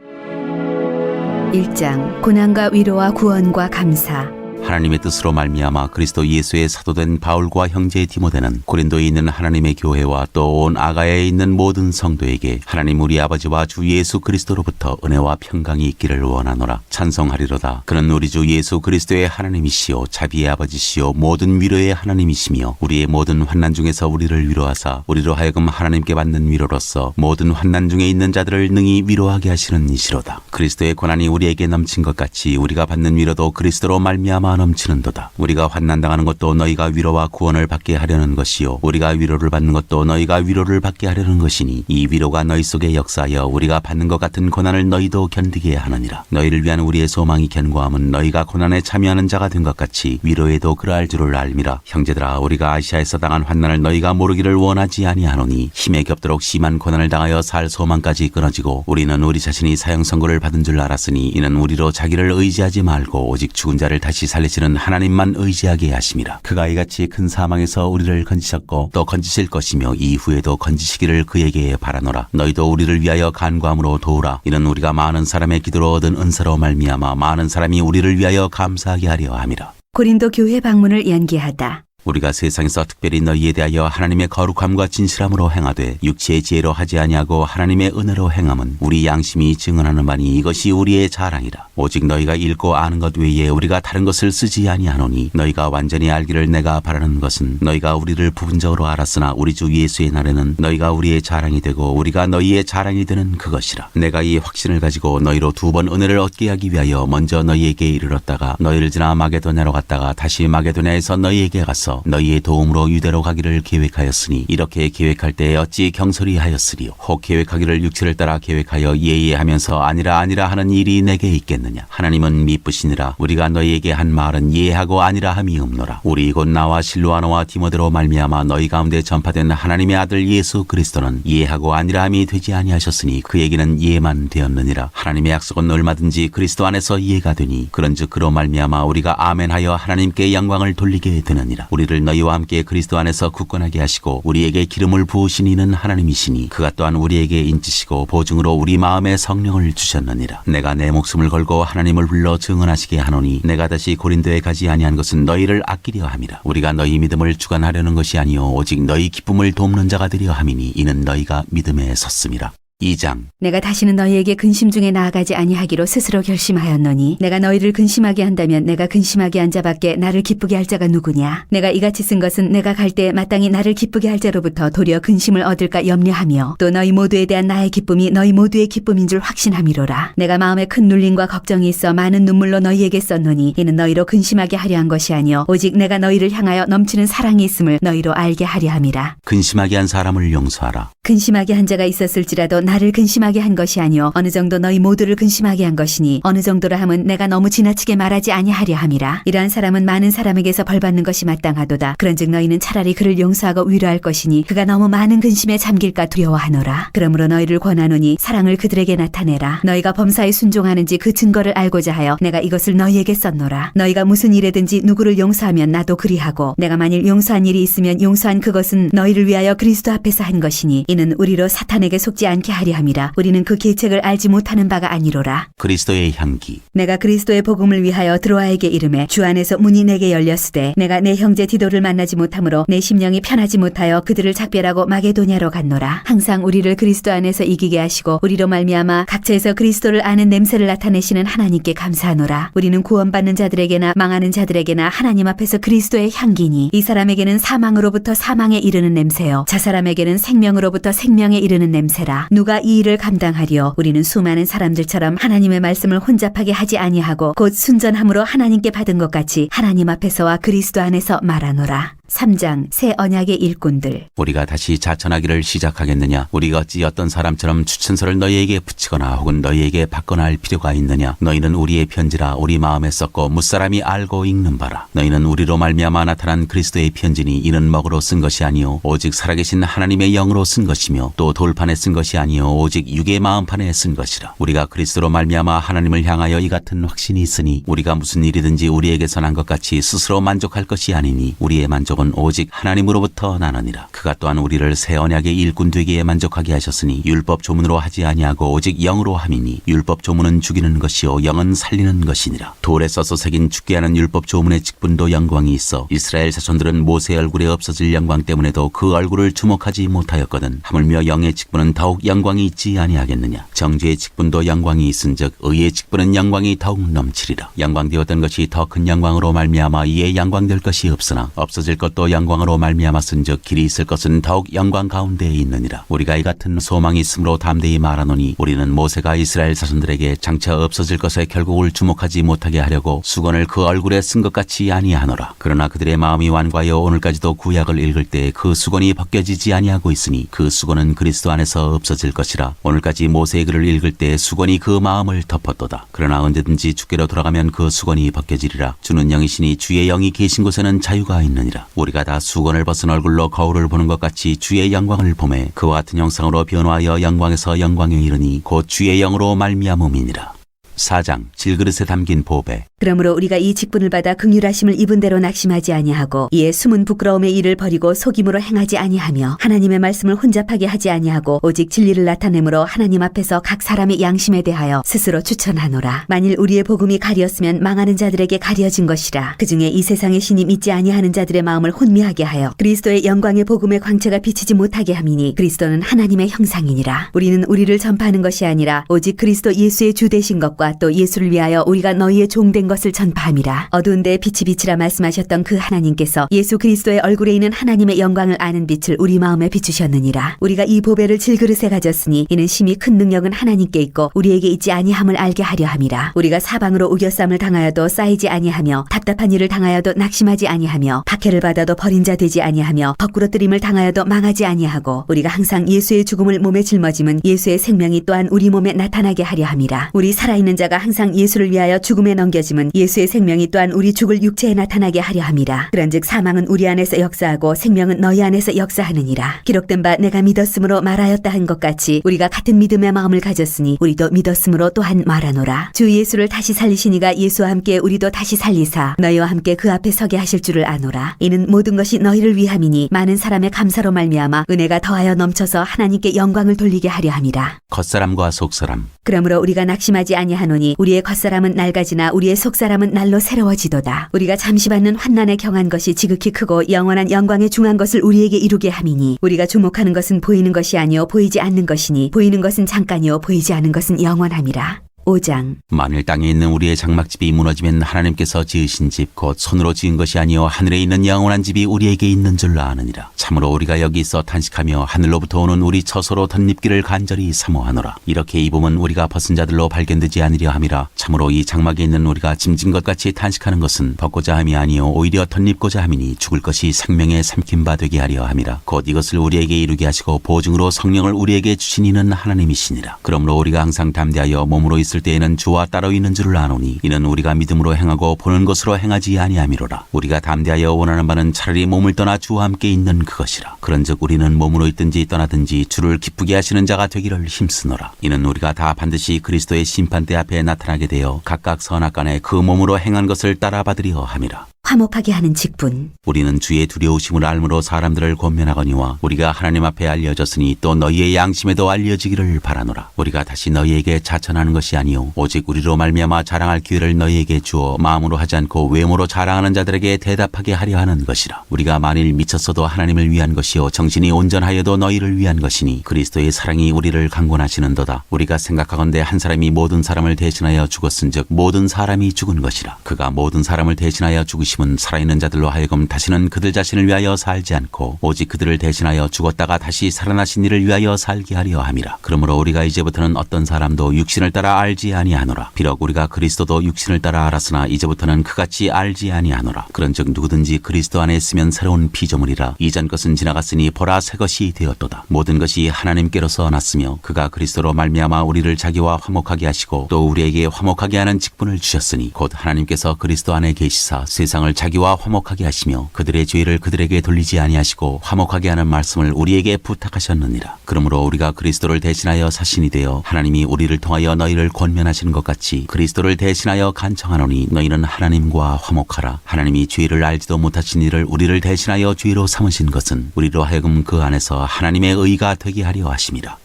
1장 고난과 위로와 구원과 감사. 하나님의 뜻으로 말미암아 그리스도 예수의 사도된 바울과 형제 디모데는 고린도에 있는 하나님의 교회와 또 온 아가야에 있는 모든 성도에게 하나님 우리 아버지와 주 예수 그리스도로부터 은혜와 평강이 있기를 원하노라. 찬송하리로다. 그는 우리 주 예수 그리스도의 하나님이시요 자비의 아버지시요 모든 위로의 하나님이시며 우리의 모든 환난 중에서 우리를 위로하사 우리로 하여금 하나님께 받는 위로로서 모든 환난 중에 있는 자들을 능히 위로하게 하시는 이시로다. 그리스도의 고난이 우리에게 넘친 것 같이 우리가 받는 위로도 그리스도로 말미암아 넘치는도다. 우리가 환난당하는 것도 너희가 위로와 구원을 받게 하려는 것이요 우리가 위로를 받는 것도 너희가 위로를 받게 하려는 것이니 이 위로가 너희 속에 역사하여 우리가 받는 것 같은 고난을 너희도 견디게 하느니라. 너희를 위한 우리의 소망이 견고함은 너희가 고난에 참여하는 자가 된 것 같이 위로에도 그러할 줄을 알미라. 형제들아 우리가 아시아에서 당한 환난을 너희가 모르기를 원하지 아니하노니 힘에 겹도록 심한 고난을 당하여 살 소망까지 끊어지고 우리는 우리 자신이 사형 선고를 받은 줄 알았으니 이는 우리로 자기를 의지하지 말고 오직 죽은 자를 다시 살리시는 하나님만 의지하게 하심이라. 그가 이같이 큰 사망에서 우리를 건지셨고 또 건지실 것이며 이후에도 건지시기를 그에게 바라노라. 너희도 우리를 위하여 간구함으로 도우라. 이는 우리가 많은 사람의 기도로 얻은 은사로 말미암아 많은 사람이 우리를 위하여 감사하게 하려 함이라. 고린도 교회 방문을 연기하다. 우리가 세상에서 특별히 너희에 대하여 하나님의 거룩함과 진실함으로 행하되 육체의 지혜로 하지 아니하고 하나님의 은혜로 행함은 우리 양심이 증언하는 바니 이것이 우리의 자랑이라. 오직 너희가 읽고 아는 것 외에 우리가 다른 것을 쓰지 아니하노니 너희가 완전히 알기를 내가 바라는 것은 너희가 우리를 부분적으로 알았으나 우리 주 예수의 날에는 너희가 우리의 자랑이 되고 우리가 너희의 자랑이 되는 그것이라. 내가 이 확신을 가지고 너희로 2번 은혜를 얻게 하기 위하여 먼저 너희에게 이르렀다가 너희를 지나 마게도냐로 갔다가 다시 마게도냐에서 너희에게 가서 너희의 도움으로 유대로 가기를 계획하였으니 이렇게 계획할 때 어찌 경솔히 하였으리요. 혹 계획하기를 육체를 따라 계획하여 예의하면서 아니라 하는 일이 내게 있겠느냐. 하나님은 미쁘시니라. 우리가 너희에게 한 말은 예하고 아니라 함이 없노라. 우리 곧 나와 실로아노와 디모데로 말미암아 너희 가운데 전파된 하나님의 아들 예수 그리스도는 예하고 아니라 함이 되지 아니하셨으니 그 얘기는 예만 되었느니라. 하나님의 약속은 얼마든지 그리스도 안에서 이해가 되니 그런즉 그로 말미암아 우리가 아멘하여 하나님께 영광을 돌리게 되느니라. 우리를 너희와 함께 그리스도 안에서 굳건하게 하시고 우리에게 기름을 부으신 이는 하나님이시니 그가 또한 우리에게 인치시고 보증으로 우리 마음에 성령을 주셨느니라. 내가 내 목숨을 걸고 하나님을 불러 증언하시게 하노니 내가 다시 고린도에 가지 아니한 것은 너희를 아끼려 함이라. 우리가 너희 믿음을 주관하려는 것이 아니요 오직 너희 기쁨을 돕는 자가 되려 함이니 이는 너희가 믿음에 섰음이라. 2장. 내가 다시는 너희에게 근심 중에 나아가지 아니하기로 스스로 결심하였노니 내가 너희를 근심하게 한다면 내가 근심하게 한 자밖에 나를 기쁘게 할 자가 누구냐. 내가 이같이 쓴 것은 내가 갈 때 마땅히 나를 기쁘게 할 자로부터 도리어 근심을 얻을까 염려하며 또 너희 모두에 대한 나의 기쁨이 너희 모두의 기쁨인 줄 확신함이로라. 내가 마음에 큰 눌림과 걱정이 있어 많은 눈물로 너희에게 썼노니 이는 너희로 근심하게 하려 한 것이 아니요 오직 내가 너희를 향하여 넘치는 사랑이 있음을 너희로 알게 하려 함이라. 근심하게 한 사람을 용서하라. 근심하게 한 자가 있었을지라도 나를 근심하게 한 것이 아니요 어느 정도 너희 모두를 근심하게 한 것이니 어느 정도라 함은 내가 너무 지나치게 말하지 아니하려 함이라. 이러한 사람은 많은 사람에게서 벌받는 것이 마땅하도다. 그런즉 너희는 차라리 그를 용서하고 위로할 것이니 그가 너무 많은 근심에 잠길까 두려워하노라. 그러므로 너희를 권하노니 사랑을 그들에게 나타내라. 너희가 범사에 순종하는지 그 증거를 알고자 하여 내가 이것을 너희에게 썼노라. 너희가 무슨 일에든지 누구를 용서하면 나도 그리하고 내가 만일 용서한 일이 있으면 용서한 그것은 너희를 위하여 그리스도 앞에서 한 것이니 이는 우리로 사탄에게 속지 않게 하려 함이라. 우리는 그 계책을 알지 못하는 바가 아니로라. 그리스도의 향기. 내가 그리스도의 복음을 위하여 드로아에게 이르매 주 안에서 문이 내게 열렸으되 내가 내 형제 디도를 만나지 못하므로 내 심령이 편하지 못하여 그들을 작별하고 마게도냐로 갔노라. 항상 우리를 그리스도 안에서 이기게 하시고 우리로 말미암아 각처에서 그리스도를 아는 냄새를 나타내시는 하나님께 감사하노라. 우리는 구원받는 자들에게나 망하는 자들에게나 하나님 앞에서 그리스도의 향기니 이 사람에게는 사망으로부터 사망에 이르는 냄새요 저 사람에게는 생명으로부터 생명에 이르는 냄새라. 누가 이 일을 감당하리요. 우리는 수많은 사람들처럼 하나님의 말씀을 혼잡하게 하지 아니하고 곧 순전함으로 하나님께 받은 것 같이 하나님 앞에서와 그리스도 안에서 말하노라. 3장 새 언약의 일꾼들. 우리가 다시 자천하기를 시작하겠느냐? 우리가 어찌 어떤 사람처럼 추천서를 너희에게 붙이거나 혹은 너희에게 받거나 할 필요가 있느냐? 너희는 우리의 편지라 우리 마음에 썼고 무사람이 알고 읽는 바라. 너희는 우리로 말미암아 나타난 그리스도의 편지니 이는 먹으로 쓴 것이 아니요 오직 살아계신 하나님의 영으로 쓴 것이며 또 돌판에 쓴 것이 아니요 오직 육의 마음판에 쓴 것이라. 우리가 그리스도로 말미암아 하나님을 향하여 이 같은 확신이 있으니 우리가 무슨 일이든지 우리에게서 난 것 같이 스스로 만족할 것이 아니니 우리의 만족은 오직 하나님으로부터 나느니라. 그가 또한 우리를 새 언약의 일꾼 되기에 만족하게 하셨으니 율법 조문으로 하지 아니하고 오직 영으로 함이니 율법 조문은 죽이는 것이요 영은 살리는 것이니라. 돌에 써서 새긴 죽게 하는 율법 조문의 직분도 영광이 있어 이스라엘 자손들은 모세의 얼굴에 없어질 영광 때문에도 그 얼굴을 주목하지 못하였거든. 하물며 영의 직분은 더욱 영광이 있지 아니하겠느냐. 정죄의 직분도 영광이 있은즉 의의 직분은 영광이 더욱 넘치리라. 영광되었던 것이 더 큰 영광으로 말미암아 이에 영광될 것이 없으나 없어질 것도 영광으로 말미암았은즉 길이 있을 것은 더욱 영광 가운데에 있느니라. 우리가 이 같은 소망이 있으므로 담대히 말하노니 우리는 모세가 이스라엘 자손들에게 장차 없어질 것의 결국을 주목하지 못하게 하려고 수건을 그 얼굴에 쓴 것 같이 아니하노라. 그러나 그들의 마음이 완고하여 오늘까지도 구약을 읽을 때 그 수건이 벗겨지지 아니하고 있으니 그 수건은 그리스도 안에서 없어질 것이라. 오늘까지 모세의 글을 읽을 때 수건이 그 마음을 덮었도다. 그러나 언제든지 주께로 돌아가면 그 수건이 벗겨지리라. 주는 영이시니 주의 영이 계신 곳에는 자유가 있느니라. 우리가 다 수건을 벗은 얼굴로 거울을 보는 것 같이 주의 영광을 보매 그와 같은 형상으로 변화하여 영광에서 영광에 이르니 곧 주의 영으로 말미암음이니라. 4장 질그릇에 담긴 보배. 그러므로 우리가 이 직분을 받아 긍휼하심을 입은 대로 낙심하지 아니하고 이에 숨은 부끄러움의 일을 버리고 속임으로 행하지 아니하며 하나님의 말씀을 혼잡하게 하지 아니하고 오직 진리를 나타내므로 하나님 앞에서 각 사람의 양심에 대하여 스스로 추천하노라. 만일 우리의 복음이 가리었으면 망하는 자들에게 가려진 것이라. 그중에 이 세상의 신이 믿지 아니하는 자들의 마음을 혼미하게 하여 그리스도의 영광의 복음의 광채가 비치지 못하게 함이니 그리스도는 하나님의 형상이니라. 우리는 우리를 전파하는 것이 아니라 오직 그리스도 예수의 주 되신 것과 또 예수를 위하여 우리가 너희의 종된 것을 전파함이라. 어두운 데에 빛이 비치라 말씀하셨던 그 하나님께서 예수 그리스도의 얼굴에 있는 하나님의 영광을 아는 빛을 우리 마음에 비추셨느니라. 우리가 이 보배를 질그릇에 가졌으니 이는 심히 큰 능력은 하나님께 있고 우리에게 있지 아니함을 알게 하려 함이라. 우리가 사방으로 우겨쌈을 당하여도 쌓이지 아니하며 답답한 일을 당하여도 낙심하지 아니하며 박해를 받아도 버린 자 되지 아니하며 거꾸러뜨림을 당하여도 망하지 아니하고 우리가 항상 예수의 죽음을 몸에 짊어짐은 예수의 생명이 또한 우리 몸에 나타나게 하려 함이라. 우리 살아있는 자가 항상 예수를 위하여 죽음에 넘겨짐은 예수의 생명이 또한 우리 죽을 육체에 나타나게 하려 함이라. 그런즉 사망은 우리 안에서 역사하고 생명은 너희 안에서 역사하느니라. 기록된 바 내가 믿었으므로 말하였다 한 것 같이 우리가 같은 믿음의 마음을 가졌으니 우리도 믿었으므로 또한 말하노라. 주 예수를 다시 살리시니가 예수와 함께 우리도 다시 살리사 너희와 함께 그 앞에 서게 하실 줄을 아노라. 이는 모든 것이 너희를 위함이니 많은 사람의 감사로 말미암아 은혜가 더하여 넘쳐서 하나님께 영광을 돌리게 하려 함이라. 겉사람과 속사람. 그러므로 우리가 낙심하지 아니하며 아니하노니 우리의 겉사람은 낡아지나 우리의 속사람은 날로 새로워지도다. 우리가 잠시 받는 환난에 경한 것이 지극히 크고 영원한 영광에 중한 것을 우리에게 이루게 함이니 우리가 주목하는 것은 보이는 것이 아니요 보이지 않는 것이니 보이는 것은 잠깐이요 보이지 않는 것은 영원함이라. 5장. 만일 땅에 있는 우리의 장막집이 무너지면 하나님께서 지으신 집 곧 손으로 지은 것이 아니요 하늘에 있는 영원한 집이 우리에게 있는 줄 아느니라. 참으로 우리가 여기 있어 탄식하며 하늘로부터 오는 우리 처소로 덧입기를 간절히 사모하노라. 이렇게 입으면 우리가 벗은 자들로 발견되지 않으려 함이라. 참으로 이 장막에 있는 우리가 짐진 것 같이 탄식하는 것은 벗고자 함이 아니요 오히려 덧입고자 함이니 죽을 것이 생명에 삼킨 바 되게 하려 함이라. 곧 이것을 우리에게 이루게 하시고 보증으로 성령을 우리에게 주신 이는 하나님이시니라. 그러므로 우리가 항상 담대하여 몸으로 있을 때에는 주와 따로 있는 줄을 아노니 이는 우리가 믿음으로 행하고 보는 것으로 행하지 아니함이로라. 우리가 담대하여 원하는 바는 차라리 몸을 떠나 주와 함께 있는 그것이라. 그런즉 우리는 몸으로 있든지 떠나든지 주를 기쁘게 하시는 자가 되기를 힘쓰노라. 이는 우리가 다 반드시 그리스도의 심판대 앞에 나타나게 되어 각각 선악간에 그 몸으로 행한 것을 따라받으려 함이라. 화목하게 하는 직분. 우리는 주의 두려우심을 알므로 사람들을 권면하거니와 우리가 하나님 앞에 알려졌으니 또 너희의 양심에도 알려지기를 바라노라. 우리가 다시 너희에게 자천하는 것이 아니요 오직 우리로 말미암아 자랑할 기회를 너희에게 주어 마음으로 하지 않고 외모로 자랑하는 자들에게 대답하게 하려 하는 것이라. 우리가 만일 미쳤어도 하나님을 위한 것이요 정신이 온전하여도 너희를 위한 것이니 그리스도의 사랑이 우리를 강권하시는도다. 우리가 생각하건대 한 사람이 모든 사람을 대신하여 죽었은즉 모든 사람이 죽은 것이라. 그가 모든 사람을 대신하여 죽으심은 살아있는 자들로 하여금 다시는 그들 자신을 위하여 살지 않고 오직 그들을 대신하여 죽었다가 다시 살아나신 이를 위하여 살게 하려 함이라. 그러므로 우리가 이제부터는 어떤 사람도 육신을 따라 알지 아니하노라. 비록 우리가 그리스도도 육신을 따라 알았으나 이제부터는 그같이 알지 아니하노라. 그런즉 누구든지 그리스도 안에 있으면 새로운 피조물이라. 이전 것은 지나갔으니 보라 새 것이 되었도다. 모든 것이 하나님께로서 났으며 그가 그리스도로 말미암아 우리를 자기와 화목하게 하시고 또 우리에게 화목하게 하는 직분을 주셨으니 곧 하나님께서 그리스도 안에 계시사 세상을 자기와 화목하게 하시며 그들의 죄를 그들에게 돌리지 아니하시고 화목하게 하는 말씀을 우리에게 부탁하셨느니라. 그러므로 우리가 그리스도를 대신하여 사신이 되어 하나님이 우리를 통하여 너희를 권면하시는 것 같이 그리스도를 대신하여 간청하노니 너희는 하나님과 화목하라. 하나님이 죄를 알지도 못하신 이를 우리를 대신하여 죄로 삼으신 것은 우리로 하여금 그 안에서 하나님의 의가 되게 하려 하심이라.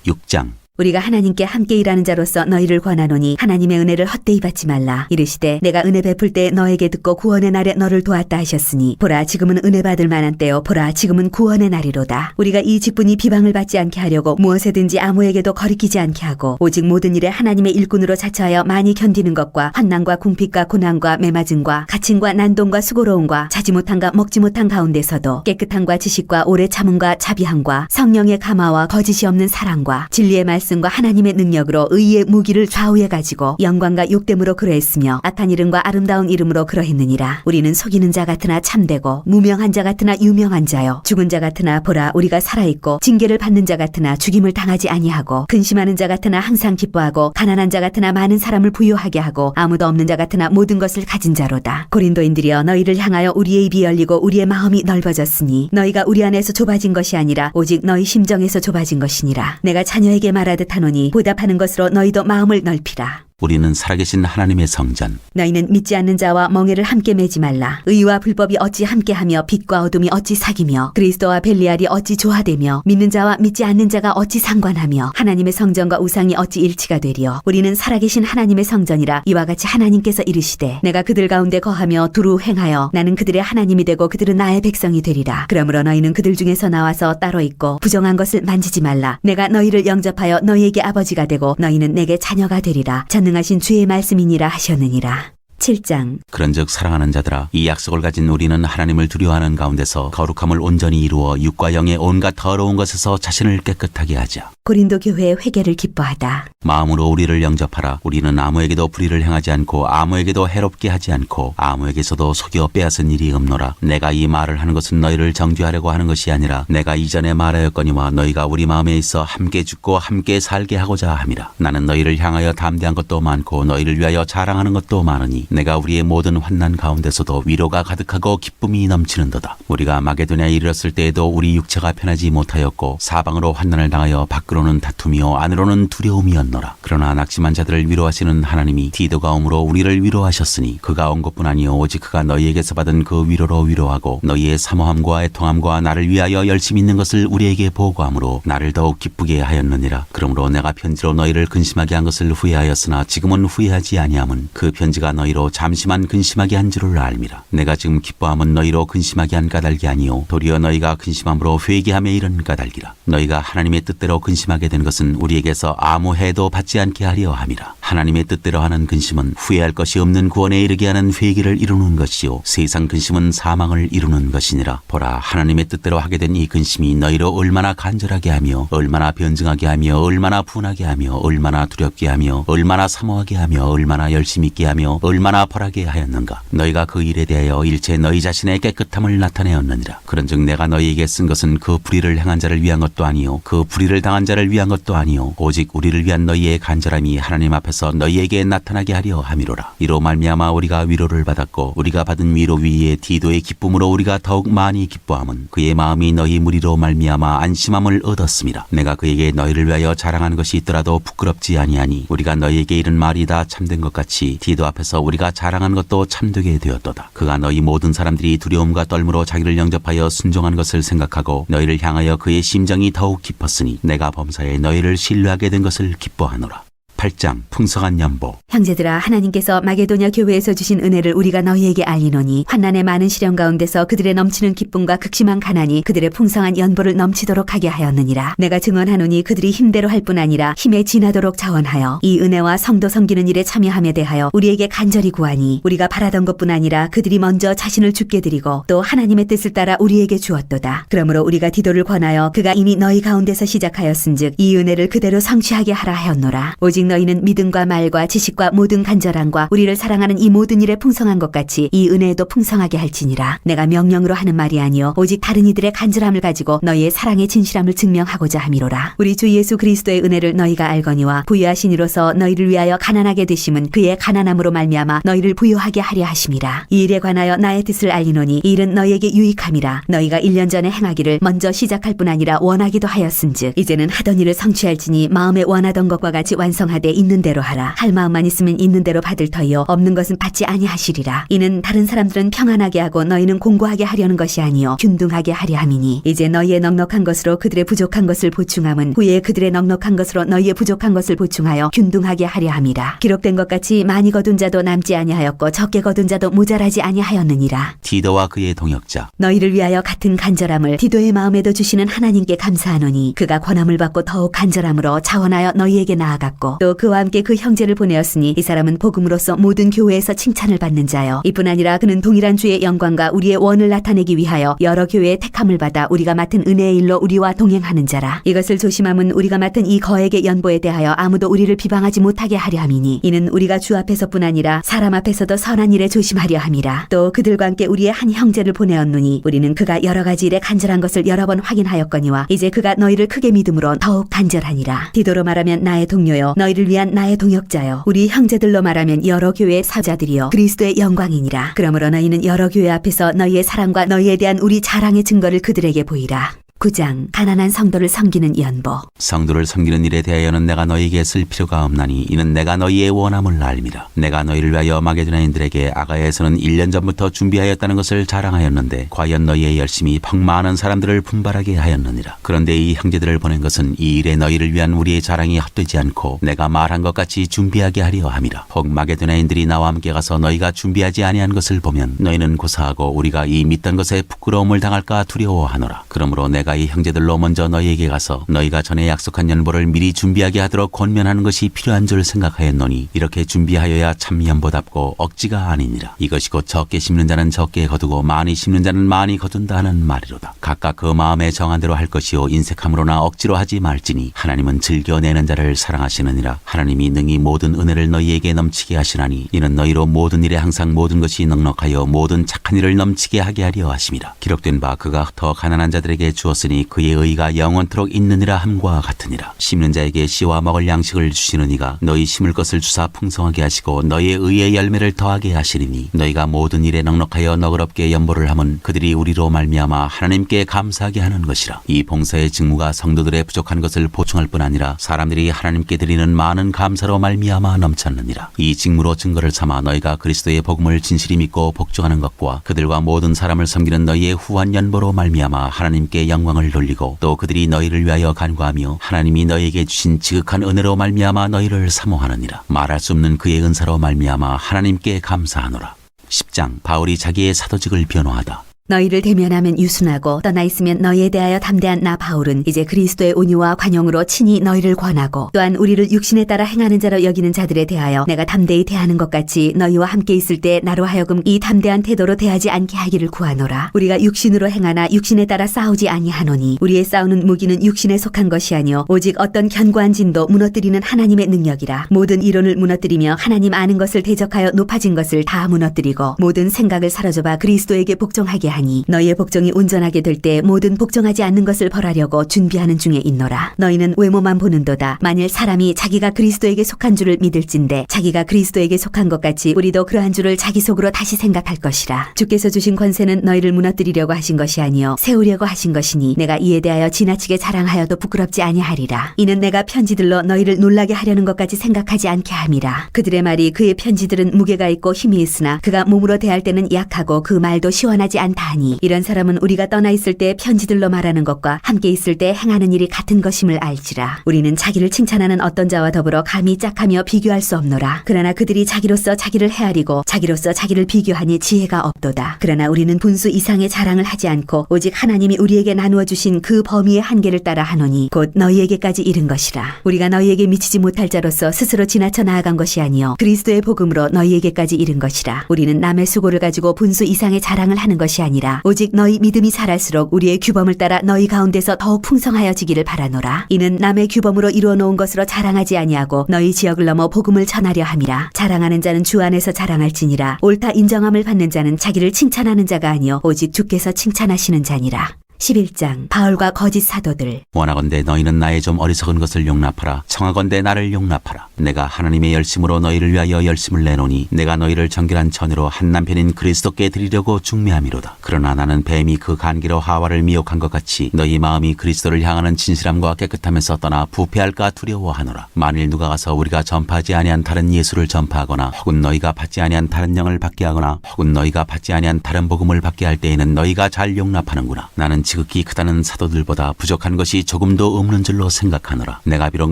6장. 우리가 하나님께 함께 일하는 자로서 너희를 권하노니 하나님의 은혜를 헛되이 받지 말라. 이르시되 내가 은혜 베풀 때 너에게 듣고 구원의 날에 너를 도왔다 하셨으니 보라 지금은 은혜 받을 만한 때요 보라 지금은 구원의 날이로다. 우리가 이 직분이 비방을 받지 않게 하려고 무엇에든지 아무에게도 거리끼지 않게 하고 오직 모든 일에 하나님의 일꾼으로 자처하여 많이 견디는 것과 환난과 궁핍과 고난과 매맞음과 갇힘과 난동과 수고로움과 자지 못함과 먹지 못한 가운데서도 깨끗함과 지식과 오래 참음과 자비함과 성령의 감화와 거짓이 없는 사랑과 진리의 말씀과 하나님의 능력으로 의의 무기를 좌우에 가지고 영광과 욕됨으로 그러했으며 악한 이름과 아름다운 이름으로 그러했느니라. 우리는 속이는 자 같으나 참되고 무명한 자 같으나 유명한 자요 죽은 자 같으나 보라 우리가 살아있고 징계를 받는 자 같으나 죽임을 당하지 아니하고 근심하는 자 같으나 항상 기뻐하고 가난한 자 같으나 많은 사람을 부유하게 하고 아무도 없는 자 같으나 모든 것을 가진 자로다. 고린도인들이여 너희를 향하여 우리의 입이 열리고 우리의 마음이 넓어졌으니 너희가 우리 안에서 좁아진 것이 아니라 오직 너희 심정에서 좁아진 것이니라. 내가 자녀에게 말하듯 하노니 보답하는 것으로 너희도 마음을 넓히라. 우리는 살아계신 하나님의 성전. 너희는 믿지 않는 자와 멍에를 함께 매지 말라. 의와 불법이 어찌 함께하며 빛과 어둠이 어찌 사귀며 그리스도와 벨리알이 어찌 조화되며 믿는 자와 믿지 않는 자가 어찌 상관하며 하나님의 성전과 우상이 어찌 일치가 되리요. 우리는 살아계신 하나님의 성전이라. 이와 같이 하나님께서 이르시되 내가 그들 가운데 거하며 두루 행하여 나는 그들의 하나님이 되고 그들은 나의 백성이 되리라. 그러므로 너희는 그들 중에서 나와서 따로 있고 부정한 것을 만지지 말라. 내가 너희를 영접하여 너희에게 아버지가 되고 너희는 내게 자녀가 되리라. 전능하신 주의 말씀이니라 하셨느니라. 7장. 그런즉 사랑하는 자들아 이 약속을 가진 우리는 하나님을 두려워하는 가운데서 거룩함을 온전히 이루어 육과 영의 온갖 더러운 것에서 자신을 깨끗하게 하자. 고린도 교회의 회개를 기뻐하다. 마음으로 우리를 영접하라. 우리는 아무에게도 불의를 행하지 않고 아무에게도 해롭게 하지 않고 아무에게서도 속여 빼앗은 일이 없노라. 내가 이 말을 하는 것은 너희를 정죄하려고 하는 것이 아니라 내가 이전에 말하였거니와 너희가 우리 마음에 있어 함께 죽고 함께 살게 하고자 함이라. 나는 너희를 향하여 담대한 것도 많고 너희를 위하여 자랑하는 것도 많으니 내가 우리의 모든 환난 가운데서도 위로가 가득하고 기쁨이 넘치는도다. 우리가 마게도냐에 이르렀을 때에도 우리 육체가 편하지 못하였고 사방으로 환난을 당하여 밖으로 밖으로는 다툼이요 안으로는 두려움이었노라. 그러나 낙심한 자들을 위로하시는 하나님이 디도가 옴으로 우리를 위로하셨으니 그가 온 것뿐 아니요 오직 그가 너희에게서 받은 그 위로로 위로하고 너희의 사모함과 애통함과 나를 위하여 열심히 있는 것을 우리에게 보고함으로 나를 더욱 기쁘게 하였느니라. 그러므로 내가 편지로 너희를 근심하게 한 것을 후회하였으나 지금은 후회하지 아니함은 그 편지가 너희로 잠시만 근심하게 한 줄을 알미라. 내가 지금 기뻐함은 너희로 근심하게 한 까닭이 아니요 도리어 너희가 근심함으로 회개함에 이른 까닭이라. 너희가 하나님의 뜻대로 근심하게 된 것은 우리에게서 아무 해도 받지 않게 하려 함이라. 하나님의 뜻대로 하는 근심은 후회할 것이 없는 구원에 이르게 하는 회개를 이루는 것이요 세상 근심은 사망을 이루는 것이니라. 보라, 하나님의 뜻대로 하게 된 이 근심이 너희로 얼마나 간절하게 하며 얼마나 변증하게 하며 얼마나 분하게 하며 얼마나 두렵게 하며 얼마나 사모하게 하며 얼마나 열심히 있게 하며 얼마나 벌하게 하였는가. 너희가 그 일에 대하여 일체 너희 자신의 깨끗함을 나타내었느니라. 그런즉 내가 너희에게 쓴 것은 그 불의를 행한 자를 위한 것도 아니요 그 불의를 당한 자를 위한 것도 아니요 오직 우리를 위한 너희의 간절함이 하나님 앞에서 너희에게 나타나게 하려 함이로라. 이로 말미암아 우리가 위로를 받았고 우리가 받은 위로 위에 디도의 기쁨으로 우리가 더욱 많이 기뻐함은 그의 마음이 너희 무리로 말미암아 안심함을 얻었습니다. 내가 그에게 너희를 위하여 자랑하는 것이 있더라도 부끄럽지 아니하니 우리가 너희에게 이른 말이 다 참된 것 같이 디도 앞에서 우리가 자랑하는 것도 참되게 되었도다. 그가 너희 모든 사람들이 두려움과 떨므로 자기를 영접하여 순종한 것을 생각하고 너희를 향하여 그의 심정이 더욱 깊었으니 내가 범사에 너희를 신뢰하게 된 것을 기뻐하노라. 8장 풍성한 연보. 형제들아, 하나님께서 마게도냐 교회에서 주신 은혜를 우리가 너희에게 알리노니 환난의 많은 시련 가운데서 그들의 넘치는 기쁨과 극심한 가난이 그들의 풍성한 연보를 넘치도록 하게 하였느니라. 내가 증언하노니 그들이 힘대로 할 뿐 아니라 힘에 지나도록 자원하여 이 은혜와 성도 섬기는 일에 참여함에 대하여 우리에게 간절히 구하니 우리가 바라던 것뿐 아니라 그들이 먼저 자신을 주께 드리고 또 하나님의 뜻을 따라 우리에게 주었도다. 그러므로 우리가 디도를 권하여 그가 이미 너희 가운데서 시작하였은즉 이 은혜를 그대로 성취하게 하라 하였노라. 오직 너희는 믿음과 말과 지식과 모든 간절함과 우리를 사랑하는 이 모든 일에 풍성한 것 같이 이 은혜에도 풍성하게 할지니라. 내가 명령으로 하는 말이 아니요 오직 다른 이들의 간절함을 가지고 너희의 사랑의 진실함을 증명하고자 함이로라. 우리 주 예수 그리스도의 은혜를 너희가 알거니와 부유하신 이로서 너희를 위하여 가난하게 되심은 그의 가난함으로 말미암아 너희를 부유하게 하려 하심이라. 이 일에 관하여 나의 뜻을 알리노니 이 일은 너희에게 유익함이라. 너희가 1년 전에 행하기를 먼저 시작할 뿐 아니라 원하기도 하였은즉 이제는 하던 일을 성취할지니 마음에 원하던 것과 같이 완성하되 있는 대로 하라. 할 마음만 있으면 있는 대로 받을 터이요 없는 것은 받지 아니하시리라. 이는 다른 사람들은 평안하게 하고 너희는 공고하게 하려는 것이 아니요 균등하게 하려 함이니 이제 너희의 넉넉한 것으로 그들의 부족한 것을 보충함은 후에 그들의 넉넉한 것으로 너희의 부족한 것을 보충하여 균등하게 하려 함이라. 기록된 것 같이 많이 거둔 자도 남지 아니하였고 적게 거둔 자도 모자라지 아니하였느니라. 디도와 그의 동역자. 너희를 위하여 같은 간절함을 디도의 마음에도 주시는 하나님께 감사하노니 그가 권함을 받고 더욱 간절함으로 자원하여 너희에게 나아갔고 또 그와 함께 그 형제를 보내었으니 이 사람은 복음으로써 모든 교회에서 칭찬을 받는 자요 이뿐 아니라 그는 동일한 주의 영광과 우리의 원을 나타내기 위하여 여러 교회의 택함을 받아 우리가 맡은 은혜의 일로 우리와 동행하는 자라. 이것을 조심함은 우리가 맡은 이 거액의 연보에 대하여 아무도 우리를 비방하지 못하게 하려 함이니 이는 우리가 주 앞에서뿐 아니라 사람 앞에서도 선한 일에 조심하려 함이라. 또 그들과 함께 우리의 한 형제를 보내었노니 우리는 그가 여러 가지 일에 간절한 것을 여러 번 확인하였거니와 이제 그가 너희를 크게 믿음으로 더욱 간절하니라. 디도로 말하면 나의 동료요 너희를 위한 나의 동역자요 우리 형제들로 말하면 여러 교회의 사자들이요 그리스도의 영광이니라. 그러므로 너희는 여러 교회 앞에서 너희의 사랑과 너희에 대한 우리 자랑의 증거를 그들에게 보이라. 9장 가난한 성도를 섬기는 연보. 성도를 섬기는 일에 대하여는 내가 너희에게 쓸 필요가 없나니 이는 내가 너희의 원함을 알미라. 내가 너희를 위하여 마게도냐인들에게 아가야에서는 1년 전부터 준비하였다는 것을 자랑하였는데 과연 너희의 열심이 퍽 많은 사람들을 분발하게 하였느니라. 그런데 이 형제들을 보낸 것은 이 일에 너희를 위한 우리의 자랑이 헛되지 않고 내가 말한 것 같이 준비하게 하려 함이라. 혹 마게도냐인들이 나와 함께 가서 너희가 준비하지 아니한 것을 보면 너희는 고사하고 우리가 이 믿던 것에 부끄러움을 당할까 두려워하노라. 그러므로 내가 이 형제들로 먼저 너희에게 가서 너희가 전에 약속한 연보를 미리 준비하게 하도록 권면하는 것이 필요한 줄 생각하였노니 이렇게 준비하여야 참 연보답고 억지가 아니니라. 이것이 곧 적게 심는 자는 적게 거두고 많이 심는 자는 많이 거둔다 하는 말이로다. 각각 그 마음에 정한 대로 할 것이요 인색함으로나 억지로 하지 말지니 하나님은 즐겨내는 자를 사랑하시느니라. 하나님이 능히 모든 은혜를 너희에게 넘치게 하시나니 이는 너희로 모든 일에 항상 모든 것이 넉넉하여 모든 착한 일을 넘치게 하게 하려 하심이라. 기록된 바 그가 더 가난한 자들에게 주었으니 하셨으니 그의 의가 영원토록 있느니라 함과 같으니라. 심는 자에게 씨와 먹을 양식을 주시는 이가 너희 심을 것을 주사 풍성하게 하시고 너희의 의의 열매를 더하게 하시리니 너희가 모든 일에 넉넉하여 너그럽게 연보를 함은 그들이 우리로 말미암아 하나님께 감사하게 하는 것이라. 이 봉사의 직무가 성도들의 부족한 것을 보충할 뿐 아니라 사람들이 하나님께 드리는 많은 감사로 말미암아 넘쳤느니라. 이 직무로 증거를 삼아 너희가 그리스도의 복음을 진실히 믿고 복종하는 것과 그들과 모든 사람을 섬기는 너희의 후한 연보로 말미암아 하나님께 영광을 돌리고 또 그들이 너희를 위하여 간구하며 하나님이 너희에게 주신 지극한 은혜로 말미암아 너희를 사모하느니라. 말할 수 없는 그의 은사로 말미암아 하나님께 감사하노라. 10장 바울이 자기의 사도직을 변호하다. 너희를 대면하면 유순하고 떠나 있으면 너희에 대하여 담대한 나 바울은 이제 그리스도의 온유와 관용으로 친히 너희를 권하고 또한 우리를 육신에 따라 행하는 자로 여기는 자들에 대하여 내가 담대히 대하는 것 같이 너희와 함께 있을 때 나로 하여금 이 담대한 태도로 대하지 않게 하기를 구하노라. 우리가 육신으로 행하나 육신에 따라 싸우지 아니하노니 우리의 싸우는 무기는 육신에 속한 것이 아니요 오직 어떤 견고한 진도 무너뜨리는 하나님의 능력이라. 모든 이론을 무너뜨리며 하나님 아는 것을 대적하여 높아진 것을 다 무너뜨리고 모든 생각을 사로잡아 그리스도에게 복종하게 하니 너희의 복종이 온전하게 될 때 모든 복종하지 않는 것을 벌하려고 준비하는 중에 있노라. 너희는 외모만 보는도다. 만일 사람이 자기가 그리스도에게 속한 줄을 믿을진대 자기가 그리스도에게 속한 것 같이 우리도 그러한 줄을 자기 속으로 다시 생각할 것이라. 주께서 주신 권세는 너희를 무너뜨리려고 하신 것이 아니요 세우려고 하신 것이니 내가 이에 대하여 지나치게 자랑하여도 부끄럽지 아니하리라. 이는 내가 편지들로 너희를 놀라게 하려는 것까지 생각하지 않게 함이라. 그들의 말이 그의 편지들은 무게가 있고 힘이 있으나 그가 몸으로 대할 때는 약하고 그 말도 시원하지 않다 하니 이런 사람은 우리가 떠나 있을 때 편지들로 말하는 것과 함께 있을 때 행하는 일이 같은 것임을 알지라. 우리는 자기를 칭찬하는 어떤 자와 더불어 감히 짝하며 비교할 수 없노라. 그러나 그들이 자기로서 자기를 헤아리고 자기로서 자기를 비교하니 지혜가 없도다. 그러나 우리는 분수 이상의 자랑을 하지 않고 오직 하나님이 우리에게 나누어 주신 그 범위의 한계를 따라 하노니 곧 너희에게까지 이른 것이라. 우리가 너희에게 미치지 못할 자로서 스스로 지나쳐 나아간 것이 아니요 그리스도의 복음으로 너희에게까지 이른 것이라. 우리는 남의 수고를 가지고 분수 이상의 자랑을 하는 것이 아니라 오직 너희 믿음이 자랄수록 우리의 규범을 따라 너희 가운데서 더욱 풍성하여지기를 바라노라. 이는 남의 규범으로 이루어 놓은 것으로 자랑하지 아니하고 너희 지역을 넘어 복음을 전하려 함이라. 자랑하는 자는 주 안에서 자랑할지니라. 옳다 인정함을 받는 자는 자기를 칭찬하는 자가 아니요 오직 주께서 칭찬하시는 자니라. 11장 바울과 거짓 사도들. 원하건대 너희는 나의 좀 어리석은 것을 용납하라. 청하건대 나를 용납하라. 내가 하나님의 열심으로 너희를 위하여 열심을 내노니 내가 너희를 정결한 처녀로 한 남편인 그리스도께 드리려고 중매함이로다. 그러나 나는 뱀이 그 간기로 하와를 미혹한 것 같이 너희 마음이 그리스도를 향하는 진실함과 깨끗함에서 떠나 부패할까 두려워하노라. 만일 누가 가서 우리가 전파하지 아니한 다른 예수를 전파하거나 혹은 너희가 받지 아니한 다른 영을 받게 하거나 혹은 너희가 받지 아니한 다른 복음을 받게 할 때에는 너희가 잘 용납하는구나. 나는 지극히 크다는 사도들보다 부족한 것이 조금도 없는 줄로 생각하노라. 내가 비록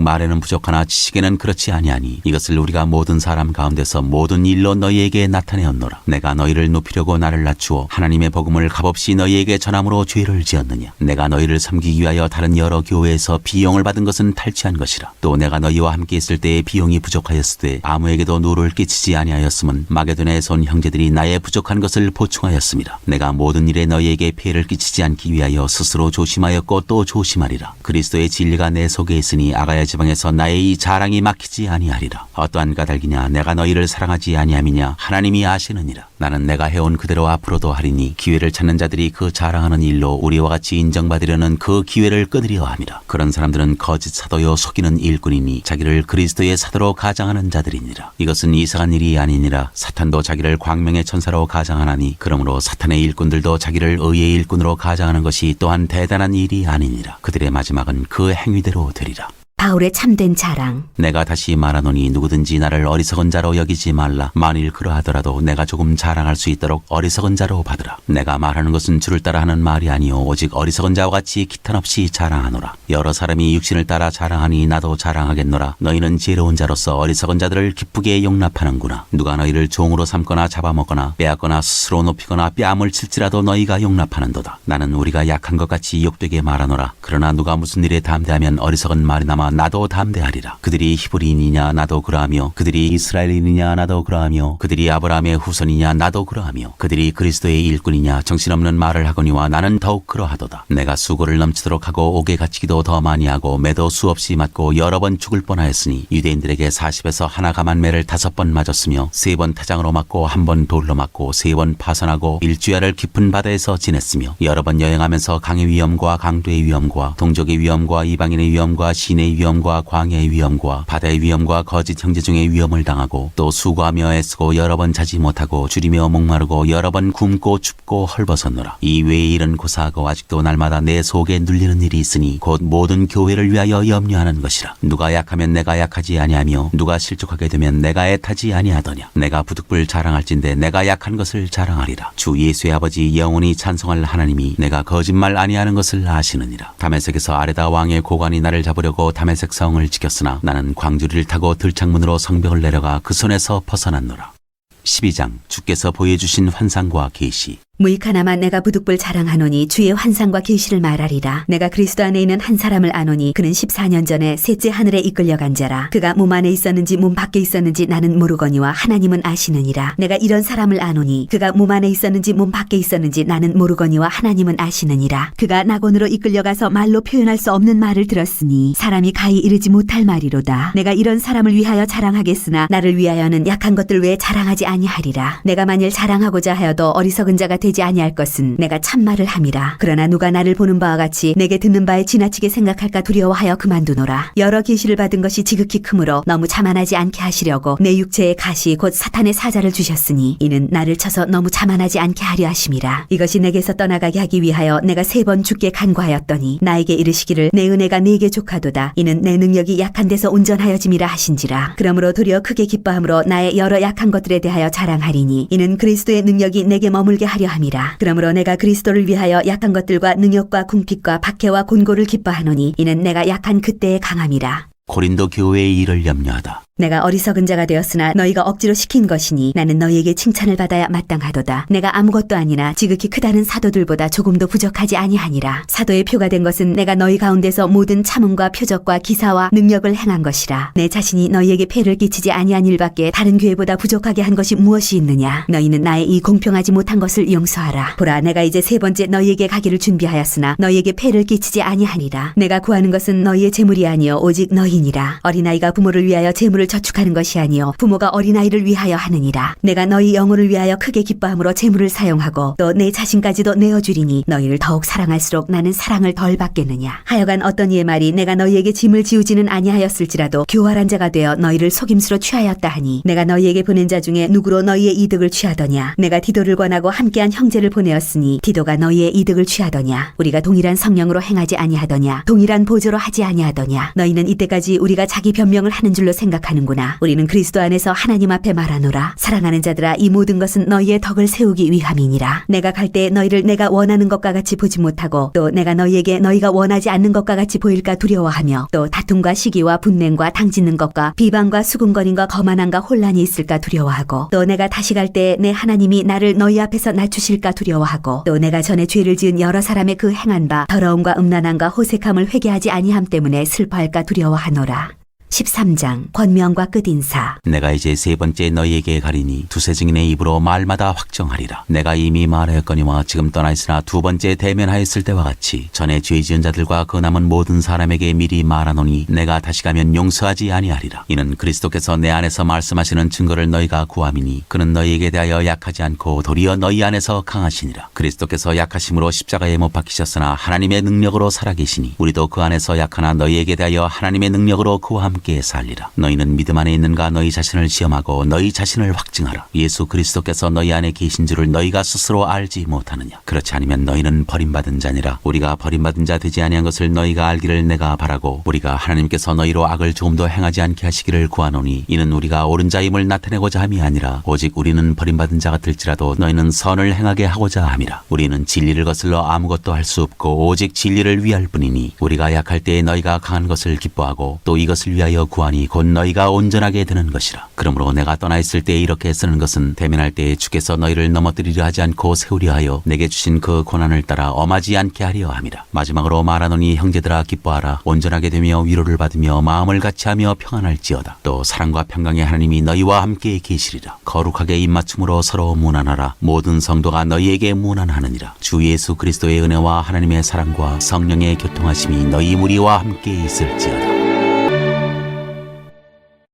말에는 부족하나 지식에는 그렇지 아니하니 이것을 우리가 모든 사람 가운데서 모든 일로 너희에게 나타내었노라. 내가 너희를 높이려고 나를 낮추어 하나님의 복음을 값없이 너희에게 전함으로 죄를 지었느냐. 내가 너희를 섬기기 위하여 다른 여러 교회에서 비용을 받은 것은 탈취한 것이라. 또 내가 너희와 함께 있을 때에 비용이 부족하였을 때 아무에게도 누를 끼치지 아니하였음은 마게도냐에서 온 형제들이 나의 부족한 것을 보충하였습니다. 내가 모든 일에 너희에게 피해를 끼치지 않기 위하여 스스로 조심하였고 또 조심하리라. 그리스도의 진리가 내 속에 있으니 아가야 지방에서 나의 이 자랑이 막히지 아니하리라. 어떠한 까닭이냐 내가 너희를 사랑하지 아니함이냐 하나님이 아시느니라. 나는 내가 해온 그대로 앞으로도 하리니 기회를 찾는 자들이 그 자랑하는 일로 우리와 같이 인정받으려는 그 기회를 끊으려 함이라. 그런 사람들은 거짓 사도요 속이는 일꾼이니 자기를 그리스도의 사도로 가장하는 자들이니라. 이것은 이상한 일이 아니니라. 사탄도 자기를 광명의 천사로 가장하나니 그러므로 사탄의 일꾼들도 자기를 의의 일꾼으로 가장하는 것이 또한 대단한 일이 아니니라. 그들의 마지막은 그 행위대로 되리라. 바울의 참된 자랑. 내가 다시 말하노니 누구든지 나를 어리석은 자로 여기지 말라. 만일 그러하더라도 내가 조금 자랑할 수 있도록 어리석은 자로 받으라. 내가 말하는 것은 주를 따라 하는 말이 아니요 오직 어리석은 자와 같이 기탄 없이 자랑하노라. 여러 사람이 육신을 따라 자랑하니 나도 자랑하겠노라. 너희는 지혜로운 자로서 어리석은 자들을 기쁘게 용납하는구나. 누가 너희를 종으로 삼거나 잡아먹거나 빼앗거나 스스로 높이거나 뺨을 칠지라도 너희가 용납하는도다. 나는 우리가 약한 것 같이 욕되게 말하노라. 그러나 누가 무슨 일에 담대하면 어리석은 말이나마 나도 담대하리라. 그들이 히브리인이냐 나도 그러하며 그들이 이스라엘인이냐 나도 그러하며 그들이 아브라함의 후손이냐 나도 그러하며 그들이 그리스도의 일꾼이냐 정신없는 말을 하거니와 나는 더욱 그러하도다. 내가 수고를 넘치도록 하고 옥에 갇히기도 더 많이 하고 매도 수없이 맞고 여러 번 죽을 뻔하였으니 유대인들에게 40에서 하나 감한 매를 5번 맞았으며 3번 태장으로 맞고 1번 돌로 맞고 3번 파선하고 일주야를 깊은 바다에서 지냈으며 여러 번 여행하면서 강의 위험과 강도의 위험과 동족의 위험과 이방인의 위험과 시내의 위험과 광야의 위험과 바다의 위험과 거짓 형제 중의 위험을 당하고 또 수고하며 애쓰고 여러 번 자지 못하고 줄이며 목마르고 여러 번 굶고 춥고 헐벗었노라. 이 외의 일은 고사하고 아직도 날마다 내 속에 눌리는 일이 있으니 곧 모든 교회를 위하여 염려하는 것이라. 누가 약하면 내가 약하지 아니하며 누가 실족하게 되면 내가 애타지 아니하더냐. 내가 부득불 자랑할진대 내가 약한 것을 자랑하리라. 주 예수의 아버지 영원히 찬송할 하나님이 내가 거짓말 아니하는 것을 아시느니라. 다메섹에서 아레다 왕의 고관이 나를 잡으려고 다메섹 성을 지켰으나 나는 광주리를 타고 들창문으로 성벽을 내려가 그 손에서 벗어났노라. 12장 주께서 보여주신 환상과 계시. 무익하나마 내가 부득불 자랑하노니 주의 환상과 계시를 말하리라. 내가 그리스도 안에 있는 한 사람을 아노니 그는 14년 전에 셋째 하늘에 이끌려간 자라. 그가 몸 안에 있었는지 몸 밖에 있었는지 나는 모르거니와 하나님은 아시느니라. 내가 이런 사람을 아노니 그가 몸 안에 있었는지 몸 밖에 있었는지 나는 모르거니와 하나님은 아시느니라. 그가 낙원으로 이끌려가서 말로 표현할 수 없는 말을 들었으니 사람이 가히 이르지 못할 말이로다. 내가 이런 사람을 위하여 자랑하겠으나 나를 위하여는 약한 것들 외에 자랑하지 아니하리라. 내가 만일 자랑하고자 하여도 어리석은 자가 되지 아니할 것은 내가 참말을 함이라. 그러나 누가 나를 보는 바와 같이 내게 듣는 바에 지나치게 생각할까 두려워하여 그만두노라. 여러 계시를 받은 것이 지극히 크므로 너무 자만하지 않게 하시려고 내 육체의 가시 곧 사탄의 사자를 주셨으니 이는 나를 쳐서 너무 자만하지 않게 하려 하심이라. 이것이 내게서 떠나가게 하기 위하여 내가 3번 주께 간구하였더니 나에게 이르시기를 내 은혜가 네게 족하도다. 이는 내 능력이 약한 데서 온전하여짐이라 하신지라. 그러므로 도리어 크게 기뻐함으로 나의 여러 약한 것들에 대하여 자랑하리니 이는 그리스도의 능력이 내게 머물게 하려 함이라. 그러므로 내가 그리스도를 위하여 약한 것들과 능욕과 궁핍과 박해와 곤고를 기뻐하노니 이는 내가 약한 그때의 강함이라. 고린도 교회의 일을 염려하다. 내가 어리석은 자가 되었으나 너희가 억지로 시킨 것이니 나는 너희에게 칭찬을 받아야 마땅하도다. 내가 아무것도 아니나 지극히 크다는 사도들보다 조금도 부족하지 아니하니라. 사도의 표가 된 것은 내가 너희 가운데서 모든 참음과 표적과 기사와 능력을 행한 것이라. 내 자신이 너희에게 폐를 끼치지 아니한 일밖에 다른 교회보다 부족하게 한 것이 무엇이 있느냐. 너희는 나의 이 공평하지 못한 것을 용서하라. 보라, 내가 이제 3번째 너희에게 가기를 준비하였으나 너희에게 폐를 끼치지 아니하니라. 내가 구하는 것은 너희의 재물이 아니요 오직 너희니라. 어린아이가 부모를 위하여 재물을 저축하는 것이 아니요 부모가 어린아이를 위하여 하느니라. 내가 너희 영혼을 위하여 크게 기뻐함으로 재물을 사용하고 또 내 자신까지도 내어주리니 너희를 더욱 사랑할수록 나는 사랑을 덜 받겠느냐. 하여간 어떤 이의 말이 내가 너희에게 짐을 지우지는 아니하였을지라도 교활한 자가 되어 너희를 속임수로 취하였다 하니 내가 너희에게 보낸 자 중에 누구로 너희의 이득을 취하더냐. 내가 디도를 권하고 함께한 형제를 보내었으니 디도가 너희의 이득을 취하더냐. 우리가 동일한 성령으로 행하지 아니하더냐. 동일한 보조로 하지 아니하더냐. 너희는 이때까지 우리가 자기 변명을 하는 줄로 생각하는구나. 우리는 그리스도 안에서 하나님 앞에 말하노라. 사랑하는 자들아, 이 모든 것은 너희의 덕을 세우기 위함이니라. 내가 갈 때 너희를 내가 원하는 것과 같이 보지 못하고 또 내가 너희에게 너희가 원하지 않는 것과 같이 보일까 두려워하며 또 다툼과 시기와 분냉과 당짓는 것과 비방과 수군거림과 거만함과 혼란이 있을까 두려워하고 또 내가 다시 갈 때 내 하나님이 나를 너희 앞에서 낮추실까 두려워하고 또 내가 전에 죄를 지은 여러 사람의 그 행한 바 더러움과 음란함과 호색함을 회개하지 아니함 때문에 슬퍼할까 두려워하노라. 13장 권명과 끝인사. 내가 이제 3번째 너희에게 가리니 두세 증인의 입으로 말마다 확정하리라. 내가 이미 말하였거니와 지금 떠나 있으나 2번째 대면하였을 때와 같이 전에 죄 지은 자들과 그 남은 모든 사람에게 미리 말하노니 내가 다시 가면 용서하지 아니하리라. 이는 그리스도께서 내 안에서 말씀하시는 증거를 너희가 구함이니 그는 너희에게 대하여 약하지 않고 도리어 너희 안에서 강하시니라. 그리스도께서 약하심으로 십자가에 못 박히셨으나 하나님의 능력으로 살아계시니 우리도 그 안에서 약하나 너희에게 대하여 하나님의 능력으로 그와 함께 살리라. 너희는 믿음 안에 있는가 너희 자신을 시험하고 너희 자신을 확증하라. 예수 그리스도께서 너희 안에 계신 줄을 너희가 스스로 알지 못하느냐. 그렇지 않으면 너희는 버림받은 자니라. 우리가 버림받은 자 되지 아니한 것을 너희가 알기를 내가 바라고 우리가 하나님께서 너희로 악을 조금도 행하지 않게 하시기를 구하노니 이는 우리가 옳은 자임을 나타내고자 함이 아니라 오직 우리는 버림받은 자 같을지라도 너희는 선을 행하게 하고자 함이라. 우리는 진리를 거슬러 아무것도 할 수 없고 오직 진리를 위할 뿐이니 우리가 약할 때에 너희가 강한 것을 기뻐하고 또 이것을 위하여 위하여 구하니 곧 너희가 온전하게 되는 것이라. 그러므로 내가 떠나 있을 때 이렇게 쓰는 것은 대면할 때에 주께서 너희를 넘어뜨리려 하지 않고 세우려 하여 내게 주신 그 고난을 따라 엄하지 않게 하려 함이라. 마지막으로 말하노니 형제들아 기뻐하라. 온전하게 되며 위로를 받으며 마음을 같이하며 평안할지어다. 또 사랑과 평강의 하나님이 너희와 함께 계시리라. 거룩하게 입맞춤으로 서로 문안하라. 모든 성도가 너희에게 문안하느니라. 주 예수 그리스도의 은혜와 하나님의 사랑과 성령의 교통하심이 너희 무리와 함께 있을지어다.